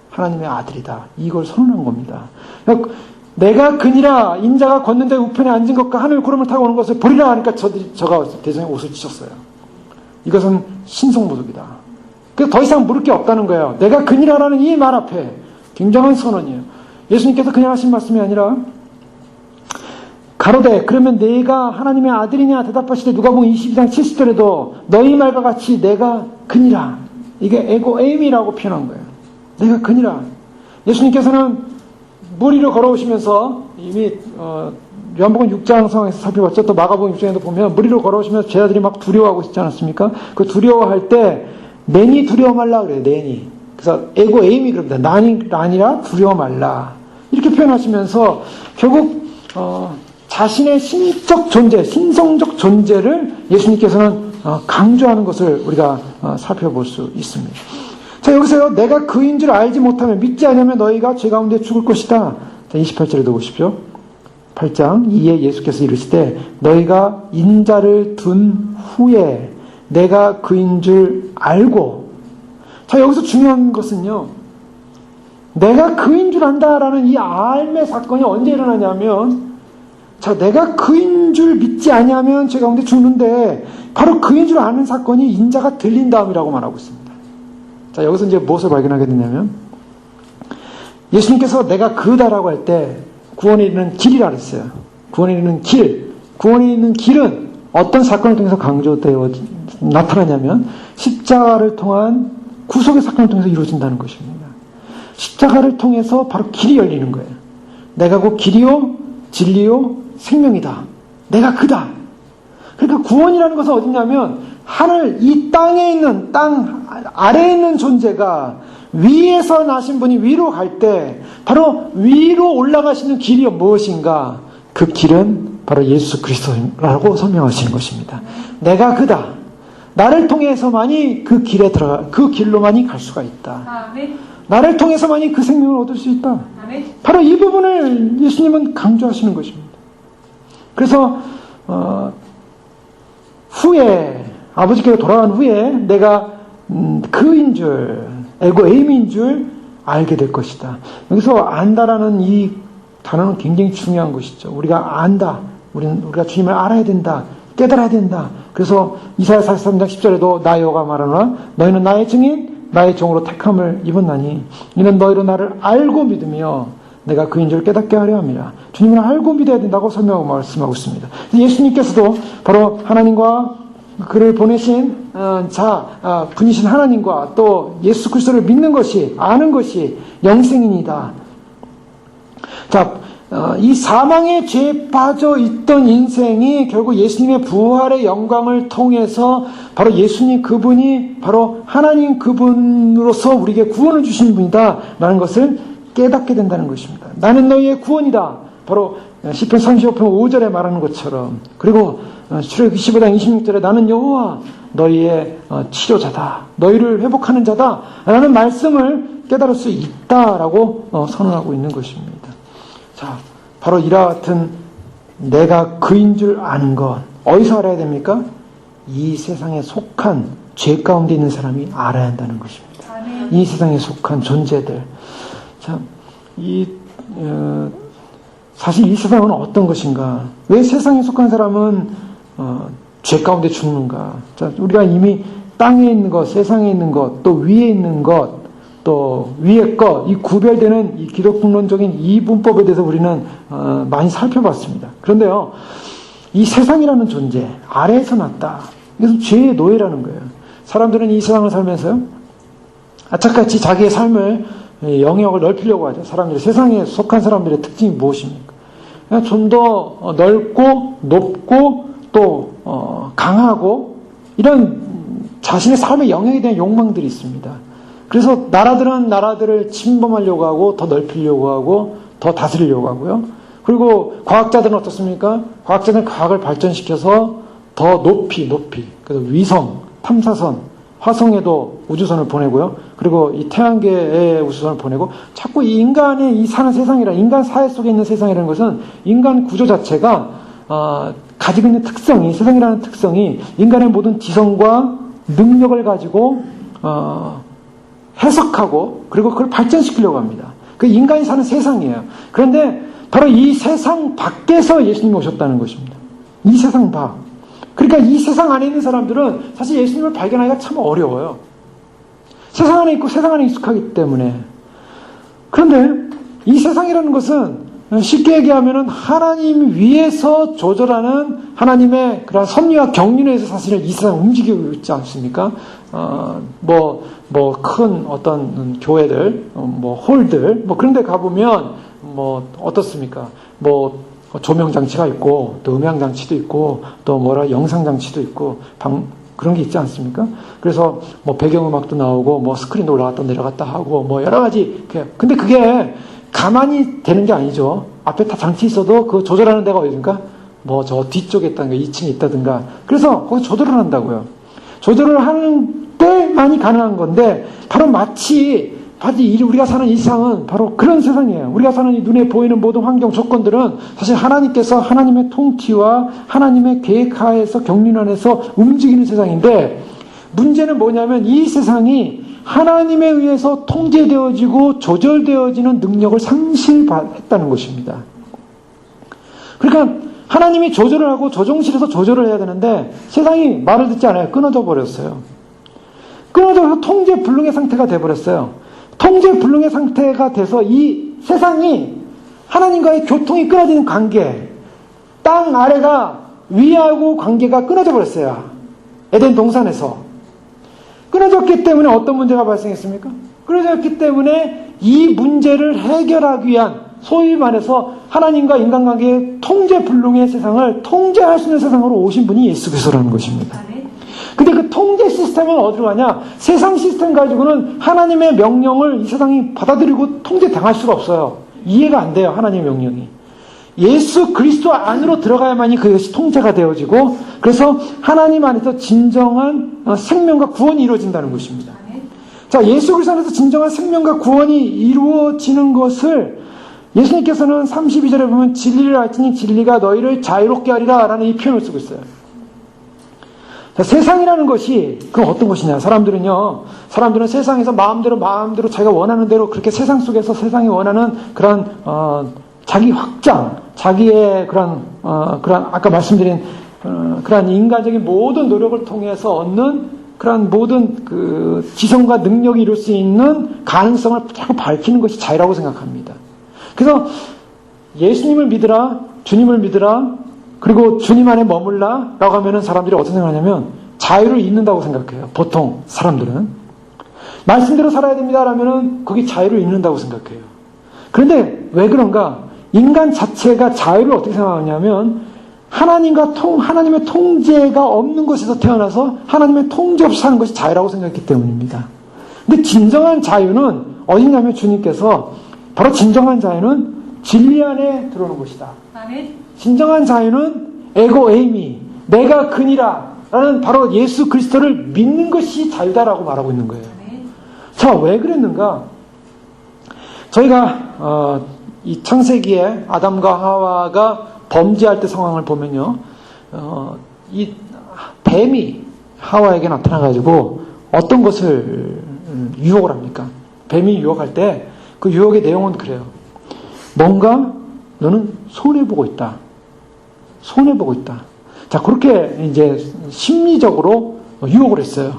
하나님의 아들이다 이걸 선언한 겁니다. 그러니까 내가 그니라. 인자가 걷는데 우편에 앉은 것과 하늘 구름을 타고 오는 것을 보리라 하니까 저가 대성에 옷을 찢었어요. 이것은 신성모독이다. 그래서 더 이상 물을 게 없다는 거예요. 내가 그니라라는 이 말 앞에 굉장한 선언이에요. 예수님께서 그냥 하신 말씀이 아니라 가로되 그러면 내가 하나님의 아들이냐 대답하시되 누가복음 22장 70절에도 너희 말과 같이 내가 그니라. 이게 에고에임이라고 표현한 거예요. 내가 그니라. 예수님께서는 물 위로 걸어오시면서 이미 요한복음 6장 상황에서 살펴봤죠. 또 마가복음 6장에도 보면 물 위로 걸어오시면서 제자들이 막 두려워하고 있지 않았습니까? 그 두려워할 때 내니 두려워 말라 그래요. 내니. 그래서 에고에임이 그럽니다. 난이라 두려워 말라. 이렇게 표현하시면서 결국 자신의 신적 존재, 신성적 존재를 예수님께서는 강조하는 것을 우리가 살펴볼 수 있습니다. 자, 여기서요, 내가 그인 줄 알지 못하면 믿지 않으면 너희가 죄 가운데 죽을 것이다. 자, 28절에도 보십시오. 8장 이에 예수께서 이르시되 너희가 인자를 둔 후에 내가 그인 줄 알고. 자, 여기서 중요한 것은요, 내가 그인 줄 안다라는 이 알매 사건이 언제 일어나냐면, 자, 내가 그인 줄 믿지 아니하면 죄 가운데 죽는데, 바로 그인 줄 아는 사건이 인자가 들린 다음이라고 말하고 있습니다. 자, 여기서 이제 무엇을 발견하게 되냐면, 예수님께서 내가 그다라고 할 때 구원에 이르는 길이라 그랬어요. 구원에 이르는 길. 구원에 이르는 길은 어떤 사건을 통해서 강조되어 나타나냐면 십자가를 통한 구속의 사건을 통해서 이루어진다는 것입니다. 십자가를 통해서 바로 길이 열리는 거예요. 내가 곧 길이요 진리요 생명이다. 내가 그다. 그러니까 구원이라는 것은 어디냐면 하늘 이 땅에 있는 땅 아래에 있는 존재가 위에서 나신 분이 위로 갈 때 바로 위로 올라가시는 길이 무엇인가? 그 길은 바로 예수 그리스도라고 설명하시는 것입니다. 내가 그다. 나를 통해서만이 그 길에 들어가, 그 길로만이 갈 수가 있다. 나를 통해서만이 그 생명을 얻을 수 있다. 바로 이 부분을 예수님은 강조하시는 것입니다. 그래서 후에 아버지께로 돌아간 후에 내가 그인 줄, 에고 에임인 줄 알게 될 것이다. 여기서 안다라는 이 단어는 굉장히 중요한 것이죠. 우리가 안다. 우리가 주님을 알아야 된다. 깨달아야 된다. 그래서 이사야 43장 10절에도 나 여호와가 말하노라 너희는 나의 증인 나의 종으로 택함을 입었나니 이는 너희로 나를 알고 믿으며 내가 그인 줄 깨닫게 하려 함이라. 주님을 알고 믿어야 된다고 설명하고 말씀하고 있습니다. 예수님께서도 바로 하나님과 그를 보내신 분이신 하나님과 또 예수 그리스도를 믿는 것이 아는 것이 영생이니다. 자, 이 사망의 죄에 빠져 있던 인생이 결국 예수님의 부활의 영광을 통해서 바로 예수님 그분이 바로 하나님 그분으로서 우리에게 구원을 주신 분이다 라는 것을 깨닫게 된다는 것입니다. 나는 너희의 구원이다. 바로 시편 35편 5절에 말하는 것처럼. 그리고 출애굽기 15장 26절에 나는 여호와 너희의 치료자다. 너희를 회복하는 자다. 라는 말씀을 깨달을 수 있다라고 선언하고 있는 것입니다. 자, 바로 이와 같은 내가 그인 줄 아는 것 어디서 알아야 됩니까? 이 세상에 속한 죄 가운데 있는 사람이 알아야 한다는 것입니다. 이 세상에 속한 존재들. 참, 사실 이 세상은 어떤 것인가? 왜 세상에 속한 사람은 죄 가운데 죽는가? 자, 우리가 이미 땅에 있는 것, 세상에 있는 것, 또 위에 있는 것, 또 위의 것, 이 구별되는 이 기독론적인 이 문법에 대해서 우리는 많이 살펴봤습니다. 그런데요, 이 세상이라는 존재, 아래에서 났다. 이것은 죄의 노예라는 거예요. 사람들은 이 세상을 살면서요, 악착같이 자기의 삶을 영역을 넓히려고 하죠. 사람들이 세상에 속한 사람들의 특징이 무엇입니까? 좀 더 넓고 높고 또 강하고 이런 자신의 삶의 영역에 대한 욕망들이 있습니다. 그래서 나라들은 나라들을 침범하려고 하고 더 넓히려고 하고 더 다스리려고 하고요. 그리고 과학자들은 어떻습니까? 과학자들은 과학을 발전시켜서 더 높이 그래서 위성, 탐사선, 화성에도 우주선을 보내고요. 그리고 이 태양계에 우주선을 보내고 자꾸 이 인간의 이 사는 세상이란 인간 사회 속에 있는 세상이라는 것은 인간 구조 자체가 가지고 있는 특성이 세상이라는 특성이 인간의 모든 지성과 능력을 가지고 해석하고 그리고 그걸 발전시키려고 합니다. 그 인간이 사는 세상이에요. 그런데 바로 이 세상 밖에서 예수님이 오셨다는 것입니다. 이 세상 밖. 그러니까 이 세상 안에 있는 사람들은 사실 예수님을 발견하기가 참 어려워요. 세상 안에 있고 세상 안에 익숙하기 때문에. 그런데 이 세상이라는 것은 쉽게 얘기하면 하나님 위에서 조절하는 하나님의 그런 섭리와 경륜에 의해서 사실은 이 세상을 움직이고 있지 않습니까? 큰 어떤 교회들, 홀들, 그런 데 가보면, 어떻습니까? 조명장치가 있고, 또 음향장치도 있고, 또 영상장치도 있고, 그런 게 있지 않습니까? 그래서 배경음악도 나오고, 스크린도 올라갔다 내려갔다 하고, 여러 가지, 근데 그게 가만히 되는 게 아니죠. 앞에 다 장치 있어도 그 조절하는 데가 어디든가? 저 뒤쪽에 있다든가, 2층에 있다든가. 그래서 거기 조절을 한다고요. 조절을 하는 때만이 가능한 건데, 바로 마치 우리가 사는 이 세상은 바로 그런 세상이에요. 우리가 사는 이 눈에 보이는 모든 환경 조건들은 사실 하나님께서 하나님의 통치와 하나님의 계획하에서 경륜 안에서 움직이는 세상인데, 문제는 뭐냐면 이 세상이 하나님에 의해서 통제되어지고 조절되어지는 능력을 상실했다는 것입니다. 그러니까 하나님이 조절을 하고 조정실에서 조절을 해야 되는데 세상이 말을 듣지 않아요. 끊어져 버렸어요. 끊어져서 통제불능의 상태가 돼버렸어요. 통제불능의 상태가 돼서 이 세상이 하나님과의 교통이 끊어지는 관계, 땅 아래가 위하고 관계가 끊어져 버렸어요. 에덴 동산에서. 끊어졌기 때문에 어떤 문제가 발생했습니까? 끊어졌기 때문에 이 문제를 해결하기 위한, 소위 말해서 하나님과 인간관계의 통제불능의 세상을 통제할 수 있는 세상으로 오신 분이 예수 그리스도라는 것입니다. 근데 그 통제 시스템은 어디로 가냐? 세상 시스템 가지고는 하나님의 명령을 이 세상이 받아들이고 통제당할 수가 없어요. 이해가 안 돼요, 하나님의 명령이. 예수 그리스도 안으로 들어가야만이 그것이 통제가 되어지고, 그래서 하나님 안에서 진정한 생명과 구원이 이루어진다는 것입니다. 자, 예수 그리스도 안에서 진정한 생명과 구원이 이루어지는 것을 예수님께서는 32절에 보면 진리를 알지니 진리가 너희를 자유롭게 하리라 라는 이 표현을 쓰고 있어요. 자, 세상이라는 것이 그건 어떤 것이냐? 사람들은 세상에서 마음대로 자기가 원하는 대로 그렇게 세상 속에서 세상이 원하는 그런 자기 확장, 자기의 그런 아까 말씀드린 그런 인간적인 모든 노력을 통해서 얻는 그런 모든 그 지성과 능력이 이룰 수 있는 가능성을 자꾸 밝히는 것이 자유라고 생각합니다. 그래서 예수님을 믿으라, 주님을 믿으라, 그리고 주님 안에 머물라 라고 하면은 사람들이 어떻게 생각하냐면 자유를 잃는다고 생각해요. 보통 사람들은. 말씀대로 살아야 됩니다 라면은 그게 자유를 잃는다고 생각해요. 그런데 왜 그런가? 인간 자체가 자유를 어떻게 생각하냐면 하나님의 통제가 없는 곳에서 태어나서 하나님의 통제 없이 사는 것이 자유라고 생각했기 때문입니다. 근데 진정한 자유는 어디냐면 주님께서 바로 진정한 자유는 진리 안에 들어오는 것이다. 아멘. 진정한 자유는 에고 에이미, 내가 그니라 라는 바로 예수 그리스도를 믿는 것이 자유다라고 말하고 있는 거예요. 아멘. 자, 왜 그랬는가? 저희가 이 창세기에 아담과 하와가 범죄할 때 상황을 보면요, 이 뱀이 하와에게 나타나가지고 어떤 것을 유혹을 합니까? 뱀이 유혹할 때 그 유혹의 내용은 그래요. 뭔가 너는 손해보고 있다. 손해보고 있다. 자, 그렇게 이제 심리적으로 유혹을 했어요.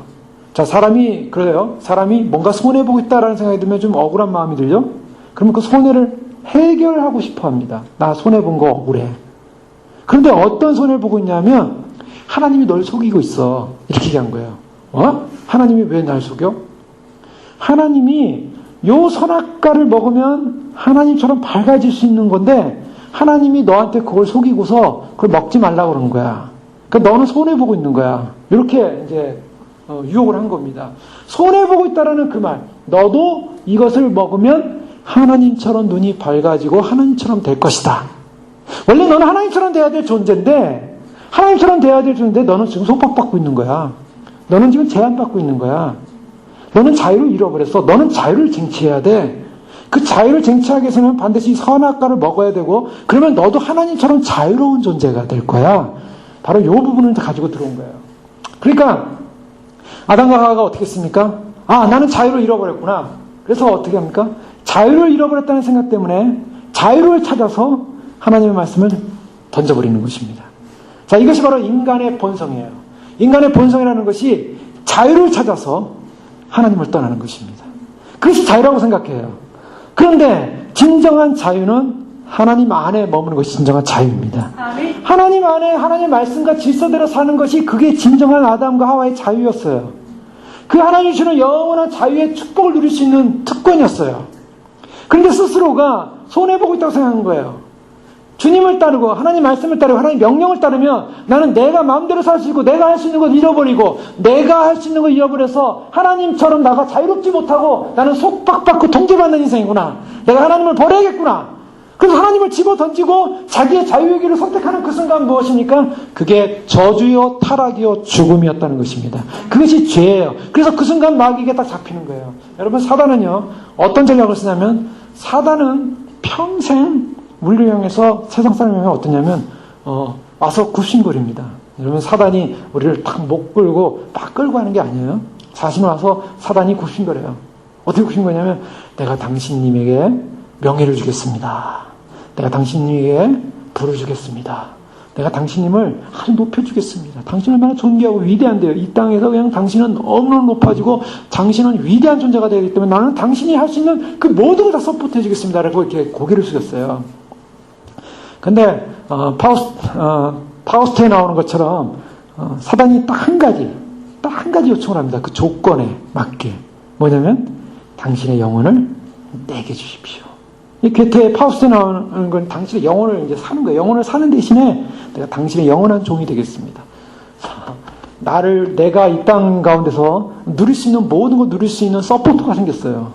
자, 사람이 그래요. 사람이 뭔가 손해보고 있다라는 생각이 들면 좀 억울한 마음이 들죠? 그러면 그 손해를 해결하고 싶어 합니다. 나 손해본 거 억울해. 그런데 어떤 손해를 보고 있냐면 하나님이 널 속이고 있어. 이렇게 얘기한 거예요. 하나님이 왜 날 속여? 하나님이 요 선악과를 먹으면 하나님처럼 밝아질 수 있는 건데 하나님이 너한테 그걸 속이고서 그걸 먹지 말라고 그러는 거야. 그러니까 너는 손해보고 있는 거야. 이렇게 이제 유혹을 한 겁니다. 손해보고 있다라는 그 말. 너도 이것을 먹으면 하나님처럼 눈이 밝아지고 하나님처럼 될 것이다. 원래 너는 하나님처럼 돼야 될 존재인데 너는 지금 속박받고 있는 거야. 너는 지금 제한받고 있는 거야. 너는 자유를 잃어버렸어. 너는 자유를 쟁취해야 돼. 그 자유를 쟁취하기 위해서는 반드시 선악과를 먹어야 되고, 그러면 너도 하나님처럼 자유로운 존재가 될 거야. 바로 이 부분을 가지고 들어온 거예요. 그러니까 아담과 하와가 어떻게 했습니까? 나는 자유를 잃어버렸구나. 그래서 어떻게 합니까? 자유를 잃어버렸다는 생각 때문에 자유를 찾아서 하나님의 말씀을 던져버리는 것입니다. 자, 이것이 바로 인간의 본성이에요. 인간의 본성이라는 것이 자유를 찾아서 하나님을 떠나는 것입니다. 그것이 자유라고 생각해요. 그런데 진정한 자유는 하나님 안에 머무는 것이 진정한 자유입니다. 하나님 안에 하나님의 말씀과 질서대로 사는 것이 그게 진정한 아담과 하와의 자유였어요. 그 하나님이 주는 영원한 자유의 축복을 누릴 수 있는 특권이었어요. 그런데 스스로가 손해보고 있다고 생각하는 거예요. 주님을 따르고 하나님 말씀을 따르고 하나님 명령을 따르면 나는 내가 마음대로 살 수 있고 내가 할 수 있는 걸 잃어버리고 내가 할 수 있는 걸 잃어버려서 하나님처럼 나가 자유롭지 못하고 나는 속박받고 통제받는 인생이구나. 내가 하나님을 버려야겠구나. 그래서 하나님을 집어 던지고 자기의 자유의 길을 선택하는 그 순간 무엇입니까? 그게 저주요, 타락이요, 죽음이었다는 것입니다. 그것이 죄예요. 그래서 그 순간 마귀에게 딱 잡히는 거예요. 여러분, 사단은요, 어떤 전략을 쓰냐면, 사단은 평생 우리를 향해서, 세상 사람을 향해 어떠냐면, 와서 굽신거립니다. 여러분, 사단이 우리를 딱 목 끌고 막 끌고 하는 게 아니에요. 자신은 와서 사단이 굽신거려요. 어떻게 굽신거냐면, 내가 당신님에게 명예를 주겠습니다. 내가 당신님에게 부를 주겠습니다. 내가 당신님을 아주 높여주겠습니다. 당신 얼마나 존귀하고 위대한데요. 이 땅에서 그냥 당신은 너무너무 높아지고 당신은 위대한 존재가 되기 때문에 나는 당신이 할 수 있는 그 모든 걸 다 서포트해 주겠습니다. 라고 이렇게 고개를 숙였어요. 근데 파우스트에 나오는 것처럼 사단이 딱 한 가지 요청을 합니다. 그 조건에 맞게. 뭐냐면 당신의 영혼을 내게 주십시오. 이 괴테의 파우스트에 나오는 건 당신의 영혼을 이제 사는 거예요. 영혼을 사는 대신에 내가 당신의 영원한 종이 되겠습니다. 내가 이 땅 가운데서 누릴 수 있는 모든 걸 누릴 수 있는 서포터가 생겼어요.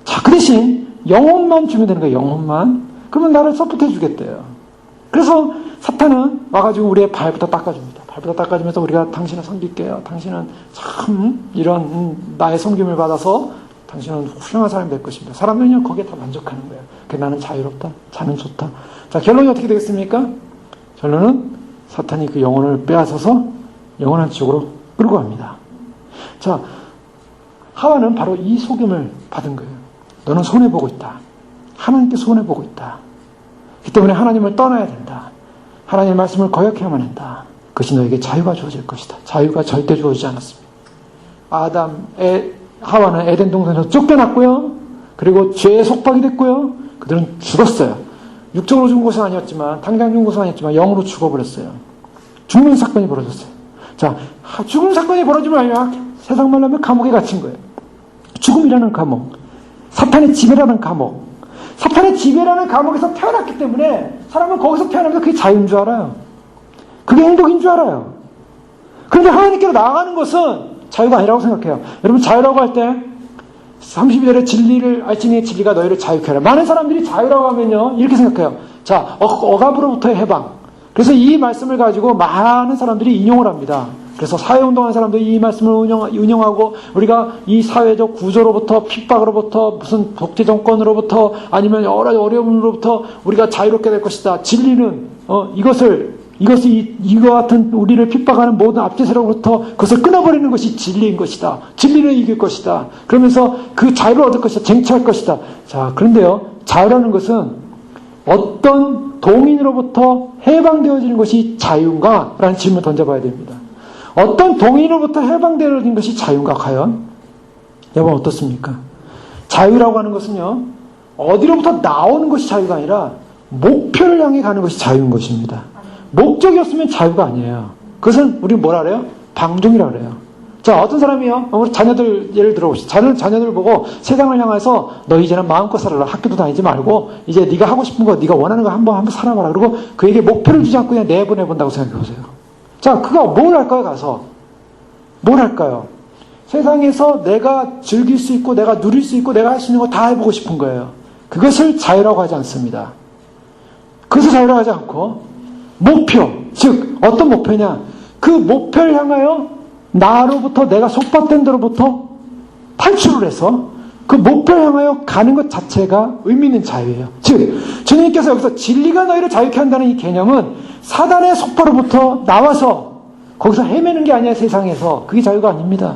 자, 그 대신 영혼만 주면 되는 거예요. 영혼만. 그러면 나를 서포트해 주겠대요. 그래서 사탄은 와가지고 우리의 발부터 닦아줍니다. 발부터 닦아주면서 우리가 당신을 섬길게요. 당신은 참 이런 나의 섬김을 받아서 당신은 훌륭한 사람이 될 것입니다. 사람들은 거기에 다 만족하는 거예요. 나는 자유롭다. 자는 좋다. 자, 결론이 어떻게 되겠습니까? 결론은 사탄이 그 영혼을 빼앗아서 영원한 지옥으로 끌고 갑니다. 자, 하와는 바로 이 속임을 받은 거예요. 너는 손해보고 있다. 하나님께 손해보고 있다. 그 때문에 하나님을 떠나야 된다. 하나님의 말씀을 거역해야만 한다. 그것이 너에게 자유가 주어질 것이다. 자유가 절대 주어지지 않았습니다. 하와는 에덴 동산에서 쫓겨났고요. 그리고 죄에 속박이 됐고요. 그들은 죽었어요. 육적으로 죽은 것은 아니었지만, 당장 죽은 것은 아니었지만 영으로 죽어버렸어요. 죽는 사건이 벌어졌어요. 자, 죽은 사건이 벌어지면 아니라 세상 말로 하면 감옥에 갇힌 거예요. 죽음이라는 감옥, 사탄의 지배라는 감옥, 사탄의 지배라는 감옥에서 태어났기 때문에 사람은 거기서 태어나면서 그게 자유인 줄 알아요. 그게 행복인 줄 알아요. 그런데 하나님께로 나아가는 것은 자유가 아니라고 생각해요. 여러분, 자유라고 할 때 32절에 진리를 알지니 진리가 너희를 자유케 하라. 많은 사람들이 자유라고 하면요 이렇게 생각해요. 자, 억압으로부터의 해방. 그래서 이 말씀을 가지고 많은 사람들이 인용을 합니다. 그래서 사회운동하는 사람들이 이 말씀을 운영하고 우리가 이 사회적 구조로부터 핍박으로부터 무슨 독재 정권으로부터 아니면 여러 어려움으로부터 우리가 자유롭게 될 것이다. 진리는 이것이 이와 같은 우리를 핍박하는 모든 압제 세력으로부터 그것을 끊어버리는 것이 진리인 것이다. 진리를 이길 것이다. 그러면서 그 자유를 얻을 것이다. 쟁취할 것이다. 자, 그런데요, 자유라는 것은 어떤 동인으로부터 해방되어지는 것이 자유인가? 라는 질문을 던져봐야 됩니다. 어떤 동인으로부터 해방되어지는 것이 자유인가? 과연? 여러분, 어떻습니까? 자유라고 하는 것은요, 어디로부터 나오는 것이 자유가 아니라 목표를 향해 가는 것이 자유인 것입니다. 목적이 없으면 자유가 아니에요. 그것은 우리 뭐라 그래요? 방종이라 그래요. 자, 어떤 사람이요? 우리 자녀들 예를 들어봅시다. 자녀들 보고 세상을 향해서 너 이제는 마음껏 살아라. 학교도 다니지 말고 이제 네가 하고 싶은 거, 네가 원하는 거 한번 살아봐라. 그리고 그에게 목표를 주지 않고 그냥 내보내본다고 생각해보세요. 자, 그가 뭘 할까요? 가서 뭘 할까요? 세상에서 내가 즐길 수 있고 내가 누릴 수 있고 내가 할 수 있는 거 다 해보고 싶은 거예요. 그것을 자유라고 하지 않습니다. 그것을 자유라고 하지 않고 목표, 즉 어떤 목표냐? 그 목표를 향하여 나로부터 내가 속박된 데로부터 탈출을 해서 그 목표를 향하여 가는 것 자체가 의미 있는 자유예요. 즉 주님께서 여기서 진리가 너희를 자유케 한다는 이 개념은 사단의 속박으로부터 나와서 거기서 헤매는 게 아니야. 세상에서 그게 자유가 아닙니다.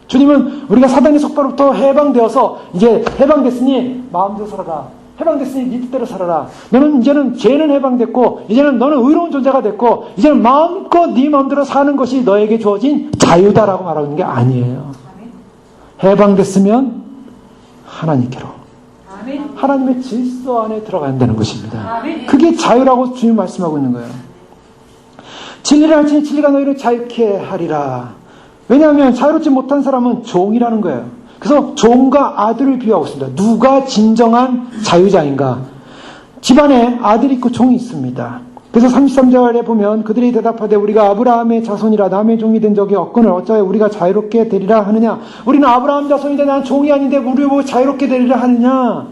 주님은 우리가 사단의 속박으로부터 해방되어서 이제 해방됐으니 마음대로 살아라. 해방됐으니 네 뜻대로 살아라. 너는 이제는 죄는 해방됐고 이제는 너는 의로운 존재가 됐고 이제는 마음껏 네 마음대로 사는 것이 너에게 주어진 자유다라고 말하는 게 아니에요. 해방됐으면 하나님께로 하나님의 질서 안에 들어간다는 것입니다. 그게 자유라고 주님 말씀하고 있는 거예요. 진리를 알지니 진리가 너희를 자유케 하리라. 왜냐하면 자유롭지 못한 사람은 종이라는 거예요. 그래서 종과 아들을 비유하고 있습니다. 누가 진정한 자유자인가? 집안에 아들이 있고 종이 있습니다. 그래서 33절에 보면 그들이 대답하되 우리가 아브라함의 자손이라 남의 종이 된 적이 없거늘 어찌하여 우리가 자유롭게 되리라 하느냐? 우리는 아브라함 자손인데 나는 종이 아닌데 우리 뭐 자유롭게 되리라 하느냐?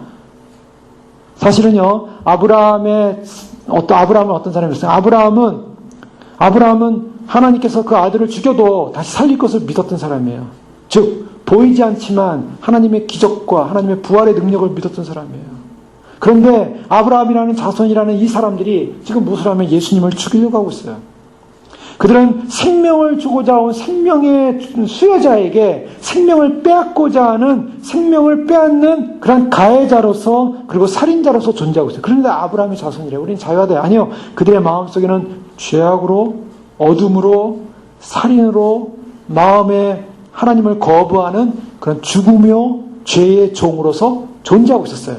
사실은요, 아브라함은 어떤 사람이었어요? 아브라함은 하나님께서 그 아들을 죽여도 다시 살릴 것을 믿었던 사람이에요. 즉, 보이지 않지만 하나님의 기적과 하나님의 부활의 능력을 믿었던 사람이에요. 그런데 아브라함이라는 자손이라는 이 사람들이 지금 무엇을 하면 예수님을 죽이려고 하고 있어요. 그들은 생명을 주고자 온 생명의 수혜자에게 생명을 빼앗고자 하는, 생명을 빼앗는 그런 가해자로서, 그리고 살인자로서 존재하고 있어요. 그런데 아브라함의 자손이래요. 우리는 자유하다. 아니요. 그들의 마음속에는 죄악으로, 어둠으로, 살인으로, 마음에 하나님을 거부하는 그런 죽으며 죄의 종으로서 존재하고 있었어요.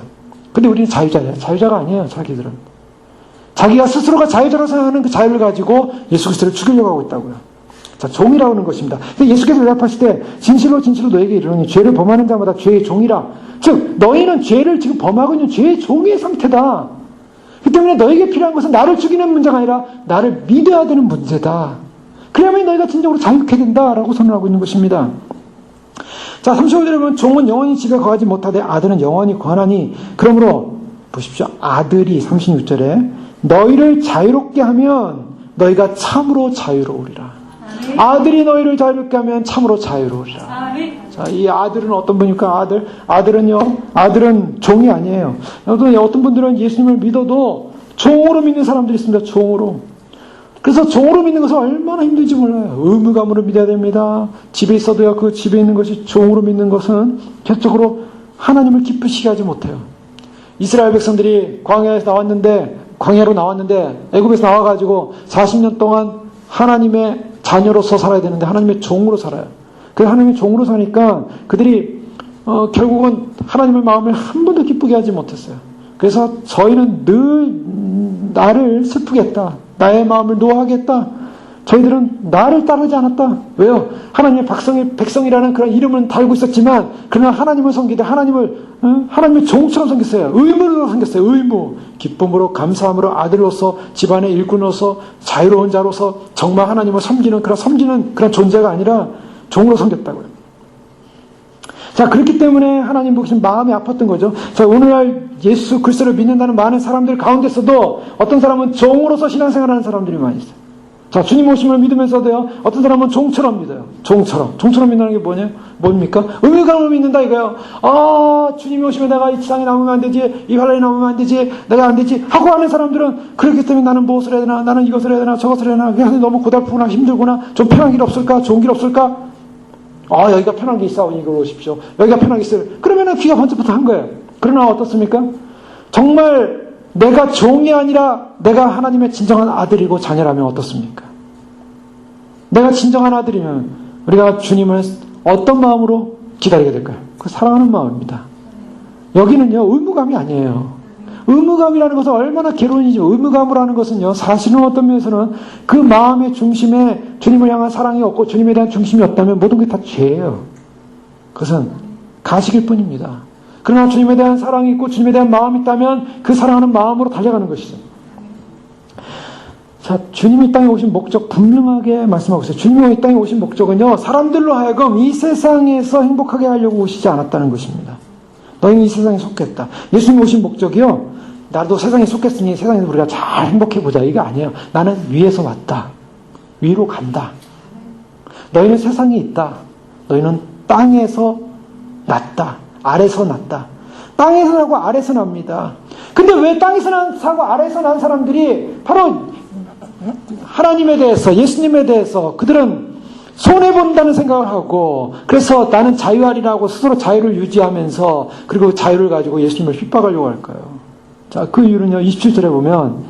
근데 우리는 자유자예요. 자유자가 아니에요. 자기들은. 자기가 스스로가 자유자라고 생각하는 그 자유를 가지고 예수 그리스도를 죽이려고 하고 있다고요. 자, 종이라고 하는 것입니다. 예수께서 대답하실 때 진실로 진실로 너에게 이르노니 죄를 범하는 자마다 죄의 종이라. 즉 너희는 죄를 지금 범하고 있는 죄의 종의 상태다. 그렇기 때문에 너에게 필요한 것은 나를 죽이는 문제가 아니라 나를 믿어야 되는 문제다. 그래야만 너희가 진정으로 자유케 된다라고 선언하고 있는 것입니다. 자, 35절에 보면 종은 영원히 집에 거하지 못하되 아들은 영원히 거하나니 그러므로 보십시오. 아들이 36절에 너희를 자유롭게 하면 너희가 참으로 자유로우리라. 아들이 너희를 자유롭게 하면 참으로 자유로우리라. 자, 이 아들은 어떤 분입니까? 아들은 종이 아니에요. 어떤 분들은 예수님을 믿어도 종으로 믿는 사람들이 있습니다. 종으로. 그래서 종으로 믿는 것은 얼마나 힘든지 몰라요. 의무감으로 믿어야 됩니다. 집에 있어도요, 그 집에 있는 것이 종으로 믿는 것은 결정적으로 하나님을 기쁘시게 하지 못해요. 이스라엘 백성들이 광야로 나왔는데 애굽에서 나와가지고 40년 동안 하나님의 자녀로서 살아야 되는데 하나님의 종으로 살아요. 그 하나님의 종으로 사니까 그들이 결국은 하나님의 마음을 한 번도 기쁘게 하지 못했어요. 그래서 저희는 늘 나를 슬프게 했다. 나의 마음을 노하겠다. 저희들은 나를 따르지 않았다. 왜요? 하나님의 백성이라는 그런 이름은 달고 있었지만 그러나 하나님을 섬기되 하나님의 종처럼 섬겼어요. 의무로 섬겼어요. 의무. 기쁨으로 감사함으로 아들로서 집안의 일꾼으로서 자유로운 자로서 정말 하나님을 섬기는 그런 존재가 아니라 종으로 섬겼다고요. 자, 그렇기 때문에 하나님 보시면 마음이 아팠던 거죠. 자, 오늘날 예수 그리스도를 믿는다는 많은 사람들 가운데서도 어떤 사람은 종으로서 신앙생활하는 사람들이 많이 있어요. 자, 주님 오심을 믿으면서도요, 어떤 사람은 종처럼 믿어요. 종처럼 믿는다는 게 뭡니까? 의무감을 믿는다 이거예요. 주님이 오시면 내가 이 지상에 남으면 안 되지, 이 환란에 남으면 안 되지, 내가 안 되지 하고 하는 사람들은 그렇기 때문에 나는 무엇을 해야 되나, 나는 이것을 해야 되나, 저것을 해야 되나, 그냥 너무 고달프구나, 힘들구나, 좀 편한 길 없을까, 좋은 길 없을까? 여기가 편한 게 있어, 이걸 오십시오. 여기가 편한 게 있어요. 그러면은 귀가 번쩍부터 한 거예요. 그러나 어떻습니까? 정말 내가 종이 아니라 내가 하나님의 진정한 아들이고 자녀라면 어떻습니까? 내가 진정한 아들이면 우리가 주님을 어떤 마음으로 기다리게 될까요? 그 사랑하는 마음입니다. 여기는요, 의무감이 아니에요. 의무감이라는 것은 얼마나 괴로운 일이죠. 의무감으로 하는 것은요, 사실은 어떤 면에서는 그 마음의 중심에 주님을 향한 사랑이 없고 주님에 대한 중심이 없다면 모든 게 다 죄예요. 그것은 가식일 뿐입니다. 그러나 주님에 대한 사랑이 있고 주님에 대한 마음이 있다면 그 사랑하는 마음으로 달려가는 것이죠. 자, 주님이 이 땅에 오신 목적 분명하게 말씀하고 있어요. 주님이 이 땅에 오신 목적은요, 사람들로 하여금 이 세상에서 행복하게 하려고 오시지 않았다는 것입니다. 너희는 이 세상에 속했다. 예수님 오신 목적이요, 나도 세상에 속했으니 세상에서 우리가 잘 행복해보자. 이게 아니에요. 나는 위에서 왔다. 위로 간다. 너희는 세상에 있다. 너희는 땅에서 났다. 아래서 났다. 땅에서 나고 아래서 납니다. 근데 왜 땅에서 나고 아래서 난 사람들이 바로 하나님에 대해서, 예수님에 대해서 그들은 손해본다는 생각을 하고, 그래서 나는 자유하리라고 스스로 자유를 유지하면서, 그리고 자유를 가지고 예수님을 핍박하려고 할까요? 자, 그 이유는요, 27절에 보면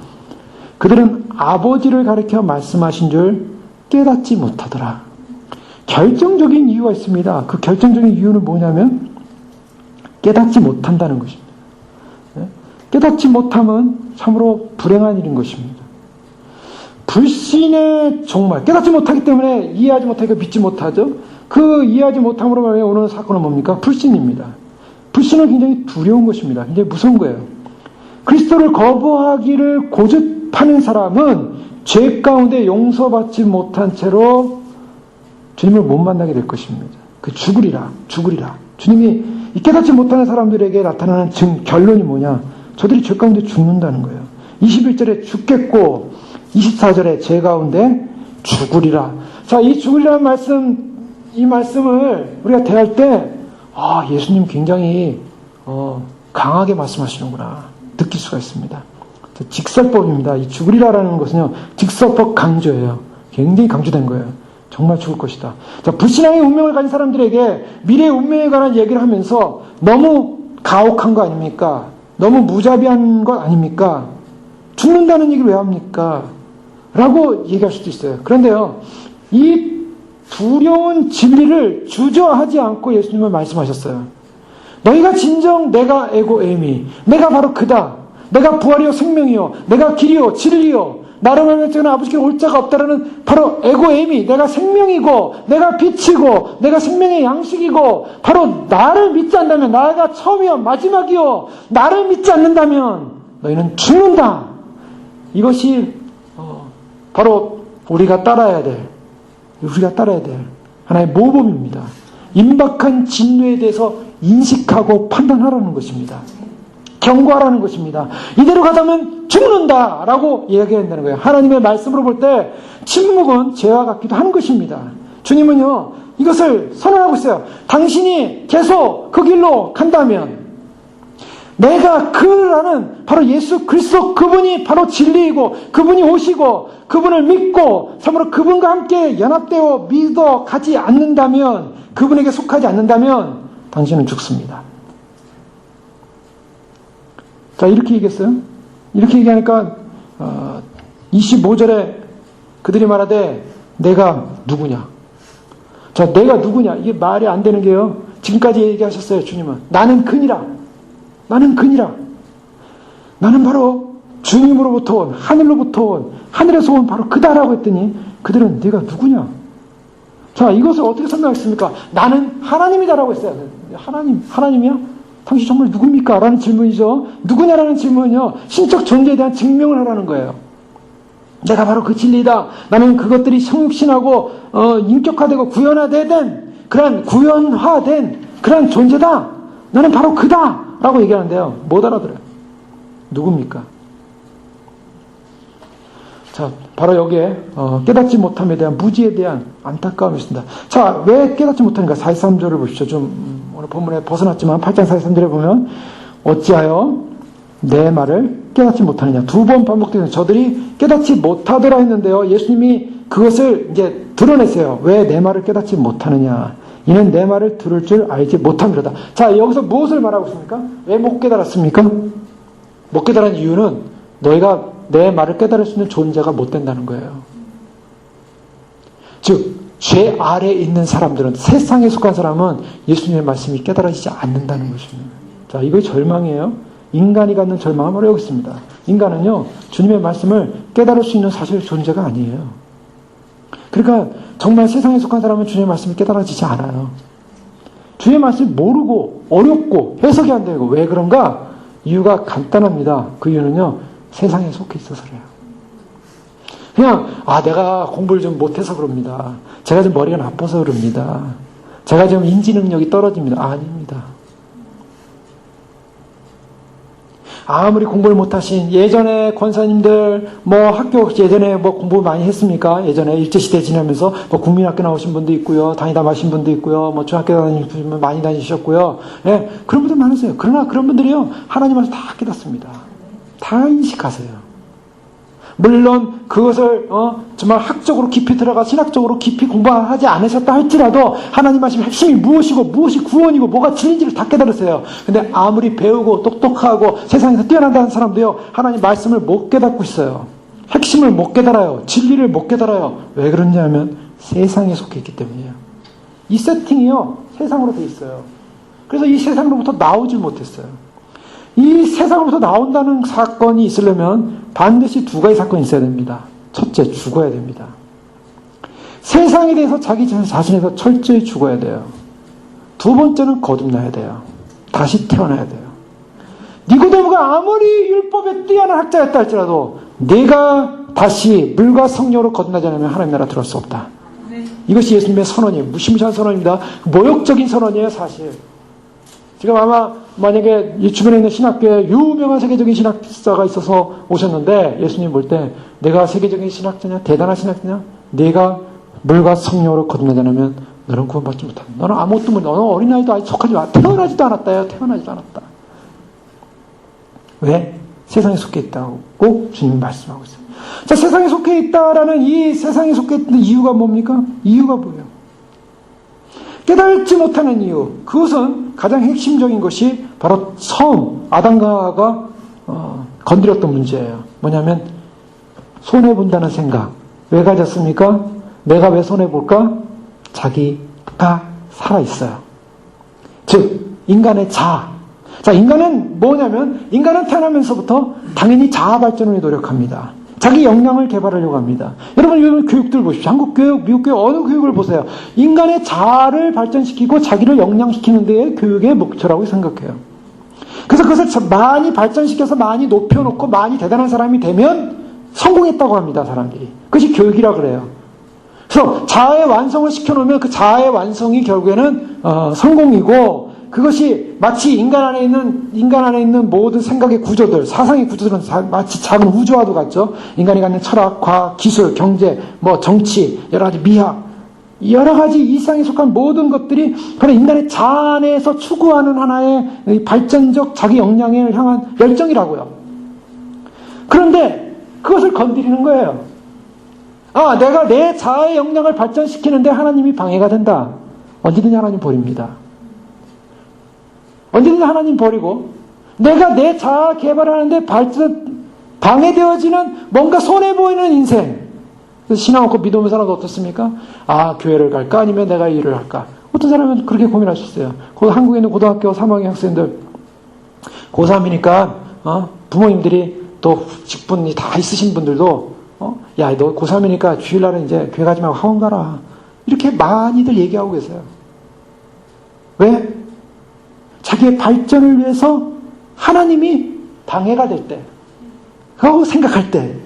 그들은 아버지를 가리켜 말씀하신 줄 깨닫지 못하더라. 결정적인 이유가 있습니다. 그 결정적인 이유는 뭐냐면 깨닫지 못한다는 것입니다. 깨닫지 못함은 참으로 불행한 일인 것입니다. 불신의 종말, 깨닫지 못하기 때문에 이해하지 못하니까 믿지 못하죠. 그 이해하지 못함으로 말해 오는 사건은 뭡니까? 불신입니다. 불신은 굉장히 두려운 것입니다. 굉장히 무서운 거예요. 그리스도를 거부하기를 고집하는 사람은 죄 가운데 용서받지 못한 채로 주님을 못 만나게 될 것입니다. 그 죽으리라. 주님이 깨닫지 못하는 사람들에게 나타나는 결론이 뭐냐? 저들이 죄 가운데 죽는다는 거예요. 21절에 죽겠고 24절에 죄 가운데 죽으리라. 자, 이 죽으리라는 말씀, 이 말씀을 우리가 대할 때 예수님 굉장히 강하게 말씀하시는구나 느낄 수가 있습니다. 직설법입니다. 이 죽으리라라는 것은요, 직설법 강조예요. 굉장히 강조된 거예요. 정말 죽을 것이다. 자, 불신앙의 운명을 가진 사람들에게 미래의 운명에 관한 얘기를 하면서 너무 가혹한 거 아닙니까? 너무 무자비한 것 아닙니까? 죽는다는 얘기를 왜 합니까? 라고 얘기할 수도 있어요. 그런데요, 이 두려운 진리를 주저하지 않고 예수님은 말씀하셨어요. 너희가 진정 내가 에고 에이미, 내가 바로 그다. 내가 부활이요 생명이요, 내가 길이요 진리요, 나를 말미암아 아버지께 올 자가 없다라는 바로 에고 에이미, 내가 생명이고 내가 빛이고 내가 생명의 양식이고, 바로 나를 믿지 않는다면, 나가 처음이요 마지막이요, 나를 믿지 않는다면 너희는 죽는다. 이것이 바로 우리가 따라야 될 하나의 모범입니다. 임박한 진노에 대해서 인식하고 판단하라는 것입니다. 경고하라는 것입니다. 이대로 가다면 죽는다라고 이야기한다는 거예요. 하나님의 말씀으로 볼 때 침묵은 죄와 같기도 하는 것입니다. 주님은요, 이것을 선언하고 있어요. 당신이 계속 그 길로 간다면, 내가 그라는 바로 예수 그리스도, 그분이 바로 진리이고 그분이 오시고 그분을 믿고 참으로 그분과 함께 연합되어 믿어 가지 않는다면, 그분에게 속하지 않는다면 당신은 죽습니다. 자, 이렇게 얘기했어요. 이렇게 얘기하니까 25절에 그들이 말하되 내가 누구냐. 자, 내가 누구냐, 이게 말이 안 되는 게요, 지금까지 얘기하셨어요. 주님은 나는 그니라, 나는 그니라, 나는 바로 주님으로부터 온, 하늘로부터 온, 하늘에서 온 바로 그다라고 했더니 그들은 네가 누구냐. 자, 이것을 어떻게 설명했습니까? 나는 하나님이다라고 했어요. 하나님이야? 당신 정말 누굽니까? 라는 질문이죠. 누구냐라는 질문은요, 신적 존재에 대한 증명을 하라는 거예요. 내가 바로 그 진리다. 나는 그것들이 성육신하고 인격화되고 구현화된 그런 존재다. 나는 바로 그다 라고 얘기하는데요, 못 알아들어요. 누굽니까? 자, 바로 여기에 깨닫지 못함에 대한 무지에 대한 안타까움이 있습니다. 자, 왜 깨닫지 못하는가? 43절을 보십시오. 좀 오늘 본문에 벗어났지만 8장 43절에 보면 어찌하여 내 말을 깨닫지 못하느냐. 두 번 반복되는, 저들이 깨닫지 못하더라 했는데요, 예수님이 그것을 이제 드러냈어요. 왜 내 말을 깨닫지 못하느냐. 이는 내 말을 들을 줄 알지 못함이로다. 자, 여기서 무엇을 말하고 있습니까? 왜 못 깨달았습니까? 못 깨달은 이유는 너희가 내 말을 깨달을 수 있는 존재가 못 된다는 거예요. 즉, 죄 아래에 있는 사람들은, 세상에 속한 사람은 예수님의 말씀이 깨달아지지 않는다는 것입니다. 자, 이거 절망이에요. 인간이 갖는 절망은 바로 여기 있습니다. 인간은요, 주님의 말씀을 깨달을 수 있는 사실 존재가 아니에요. 그러니까 정말 세상에 속한 사람은 주님의 말씀이 깨달아지지 않아요. 주님의 말씀을 모르고 어렵고 해석이 안 되고. 왜 그런가? 이유가 간단합니다. 그 이유는요, 세상에 속해 있어서 그래요. 그냥 내가 공부를 좀 못해서 그럽니다. 제가 좀 머리가 나빠서 그럽니다. 제가 좀 인지 능력이 떨어집니다. 아닙니다. 아무리 공부를 못하신 예전에 권사님들, 학교 예전에 공부 많이 했습니까? 예전에 일제시대 지나면서 국민학교 나오신 분도 있고요, 다니다 마신 분도 있고요, 중학교 다니신 분 많이 다니셨고요. 예, 그런 분들 많으세요. 그러나 그런 분들이요, 하나님 말씀 다 깨닫습니다. 다 인식하세요. 물론 그것을 정말 학적으로 깊이 들어가 신학적으로 깊이 공부하지 않으셨다 할지라도 하나님 말씀의 핵심이 무엇이고 무엇이 구원이고 뭐가 진리인지를 다 깨달으세요. 근데 아무리 배우고 똑똑하고 세상에서 뛰어난다는 사람도요, 하나님 말씀을 못 깨닫고 있어요. 핵심을 못 깨달아요. 진리를 못 깨달아요. 왜 그러냐면 세상에 속해 있기 때문이에요. 이 세팅이요, 세상으로 돼 있어요. 그래서 이 세상으로부터 나오질 못했어요. 이 세상으로부터 나온다는 사건이 있으려면 반드시 두 가지 사건이 있어야 됩니다. 첫째, 죽어야 됩니다. 세상에 대해서 자기 자신에서 철저히 죽어야 돼요. 두 번째는 거듭나야 돼요. 다시 태어나야 돼요. 니고데모가 아무리 율법에 뛰어난 학자였다 할지라도 내가 다시 물과 성령으로 거듭나지 않으면 하나님 나라 들어올 수 없다. 이것이 예수님의 선언이에요. 무시무시한 선언입니다. 모욕적인 선언이에요, 사실. 지금 아마 만약에 이 주변에 있는 신학교에 유명한 세계적인 신학자가 있어서 오셨는데 예수님 볼 때 내가 세계적인 신학자냐? 대단한 신학자냐? 내가 물과 성령으로 거듭나지 않으면 너는 구원받지 못한다. 너는 아무것도 모르는, 너는 어린아이도 아직 속하지 마. 태어나지도 않았다요. 태어나지도 않았다. 왜? 세상에 속해 있다고 주님이 말씀하고 있어요. 자, 세상에 속해 있다라는 이 세상에 속해 있는 이유가 뭡니까? 이유가 뭐예요? 깨달지 못하는 이유. 그것은 가장 핵심적인 것이 바로 처음 아담과 하와가 건드렸던 문제예요. 뭐냐면 손해본다는 생각. 왜 가졌습니까? 내가 왜 손해볼까? 자기가 살아있어요. 즉 인간의 자아. 자, 인간은 뭐냐면 인간은 태어나면서부터 당연히 자아 발전을 노력합니다. 자기 역량을 개발하려고 합니다. 여러분 교육들 보십시오. 한국 교육, 미국 교육, 어느 교육을 보세요. 인간의 자아를 발전시키고 자기를 역량시키는 데에 교육의 목표라고 생각해요. 그래서 그것을 많이 발전시켜서 많이 높여놓고 많이 대단한 사람이 되면 성공했다고 합니다. 사람들이. 그것이 교육이라 그래요. 그래서 자아의 완성을 시켜놓으면 그 자아의 완성이 결국에는 성공이고, 그것이 마치 인간 안에 있는 모든 생각의 구조들, 사상의 구조들은 마치 작은 우주와도 같죠. 인간이 갖는 철학, 과학, 기술, 경제, 정치, 여러 가지 미학, 여러 가지 이 세상에 속한 모든 것들이 바로 인간의 자아 안에서 추구하는 하나의 발전적 자기 역량을 향한 열정이라고요. 그런데 그것을 건드리는 거예요. 아, 내가 내 자아의 역량을 발전시키는데 하나님이 방해가 된다. 언제든지 하나님 버립니다. 언제든지 하나님 버리고, 내가 내 자아 개발하는데 방해되어지는 뭔가 손해보이는 인생. 신앙 없고 믿음의 사람도 어떻습니까? 아, 교회를 갈까? 아니면 내가 일을 할까? 어떤 사람은 그렇게 고민할 수 있어요. 한국에 있는 고등학교 3학년 학생들, 고3이니까, 부모님들이 또 직분이 다 있으신 분들도, 야, 너 고3이니까 주일날은 이제 교회 가지 말고 학원 가라. 이렇게 많이들 얘기하고 계세요. 왜? 자기의 발전을 위해서 하나님이 방해가 될 때, 그거 생각할 때,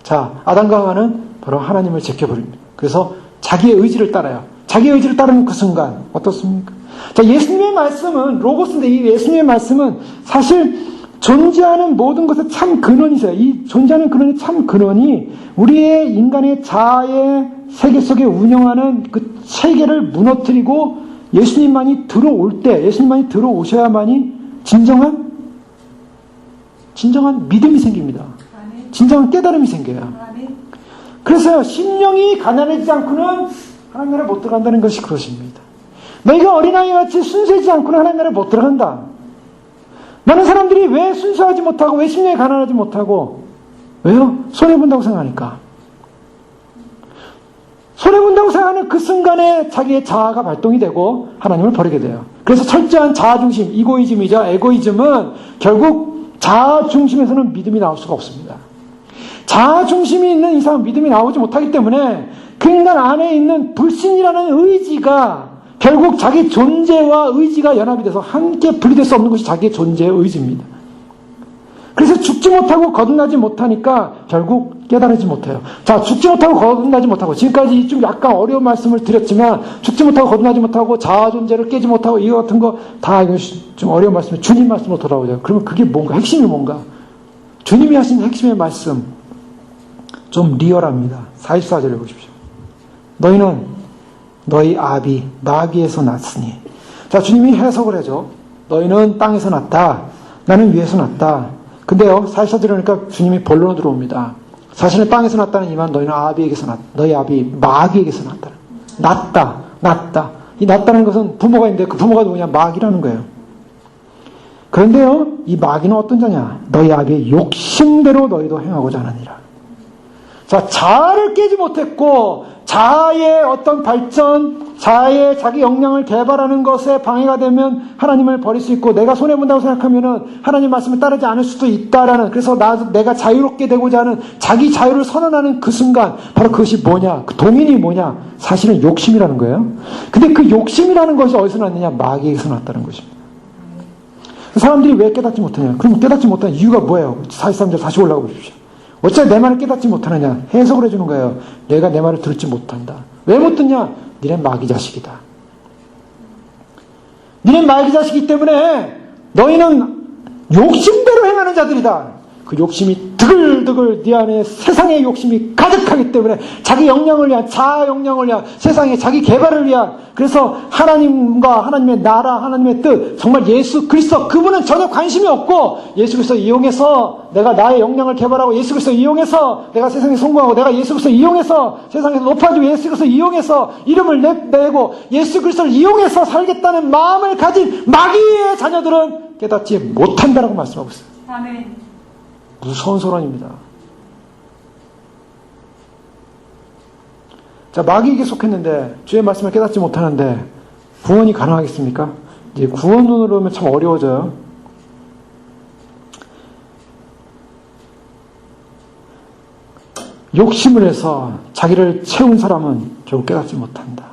자, 아담과 하와는 바로 하나님을 제껴버립니다. 그래서 자기의 의지를 따라요. 자기의 의지를 따르는 그 순간 어떻습니까? 자, 예수님의 말씀은 로고스인데, 이 예수님의 말씀은 사실 존재하는 모든 것의 참 근원이세요. 이 존재하는 근원의 참 근원이 우리의 인간의 자아의 세계 속에 운영하는 그 세계를 무너뜨리고 예수님만이 들어올 때, 예수님만이 들어오셔야만이 진정한 믿음이 생깁니다. 진정한 깨달음이 생겨요. 그래서 심령이 가난해지지 않고는 하나님 나라에 못 들어간다는 것이 그것입니다. 너희가 어린아이같이 순수하지 않고는 하나님 나라에 못 들어간다. 많은 사람들이 왜 순수하지 못하고 왜 심령이 가난하지 못하고, 왜요? 손해본다고 생각하니까. 손해본다고 생각하는 그 순간에 자기의 자아가 발동이 되고 하나님을 버리게 돼요. 그래서 철저한 자아중심, 이고이즘이죠. 에고이즘은 결국 자아중심에서는 믿음이 나올 수가 없습니다. 자아중심이 있는 이상 믿음이 나오지 못하기 때문에 그 인간 안에 있는 불신이라는 의지가 결국 자기 존재와 의지가 연합이 돼서 함께 분리될 수 없는 것이 자기의 존재의 의지입니다. 그래서 죽지 못하고 거듭나지 못하니까 결국 깨달지 못해요. 자, 죽지 못하고 거듭나지 못하고, 지금까지 좀 약간 어려운 말씀을 드렸지만, 죽지 못하고 거듭나지 못하고 자아 존재를 깨지 못하고 이거 같은 거 다 이거 좀 어려운 말씀이 주님 말씀으로 돌아오죠. 그러면 그게 뭔가, 핵심이 뭔가? 주님이 하신 핵심의 말씀 좀 리얼합니다. 44절에 보십시오. 너희는 너희 아비 나비에서 났으니. 자, 주님이 해석을 해줘. 너희는 땅에서 났다. 나는 위에서 났다. 근데요, 44절에 그러니까 주님이 본론으로 들어옵니다. 사실은 땅에서 났다는 이만 너희는 아비에게서 났다. 너희 아비 마귀에게서 났다. 났다. 이 났다는 것은 부모가 있는데 그 부모가 누구냐? 마귀라는 거예요. 그런데요, 이 마귀는 어떤 자냐? 너희 아비의 욕심대로 너희도 행하고자 하느니라. 자, 자아를 깨지 못했고 자아의 어떤 발전, 자아의 자기 역량을 개발하는 것에 방해가 되면 하나님을 버릴 수 있고, 내가 손해본다고 생각하면은 하나님 말씀을 따르지 않을 수도 있다라는, 그래서 내가 자유롭게 되고자 하는 자기 자유를 선언하는 그 순간, 바로 그것이 뭐냐? 그 동인이 뭐냐? 사실은 욕심이라는 거예요. 근데 그 욕심이라는 것이 어디서 났느냐? 마귀에게서 났다는 것입니다. 사람들이 왜 깨닫지 못하냐? 그럼 깨닫지 못하는 이유가 뭐예요? 43절 다시 올라가 보십시오. 어차피 내 말을 깨닫지 못하느냐? 해석을 해주는 거예요. 내가 내 말을 들지 못한다. 왜 못 듣냐? 니네 마귀 자식이다. 니네 마귀 자식이기 때문에 너희는 욕심대로 행하는 자들이다. 그 욕심이 드글드글 네 안에 세상의 욕심이 가득하기 때문에 자기 역량을 위한, 자아 역량을 위한, 세상의 자기 개발을 위한, 그래서 하나님과 하나님의 나라, 하나님의 뜻, 정말 예수 그리스도, 그분은 전혀 관심이 없고 예수 그리스도 이용해서 내가 나의 역량을 개발하고, 예수 그리스도 이용해서 내가 세상에 성공하고, 내가 예수 그리스도 이용해서 세상에서 높아지고, 예수 그리스도 이용해서 이름을 내고 예수 그리스도를 이용해서 살겠다는 마음을 가진 마귀의 자녀들은 깨닫지 못한다라고 말씀하고 있어요. 아멘. 무서운 선언입니다. 자, 마귀에게 속했는데 주의 말씀을 깨닫지 못하는데 구원이 가능하겠습니까? 이제 구원론으로 하면 참 어려워져요. 욕심을 해서 자기를 채운 사람은 결국 깨닫지 못한다.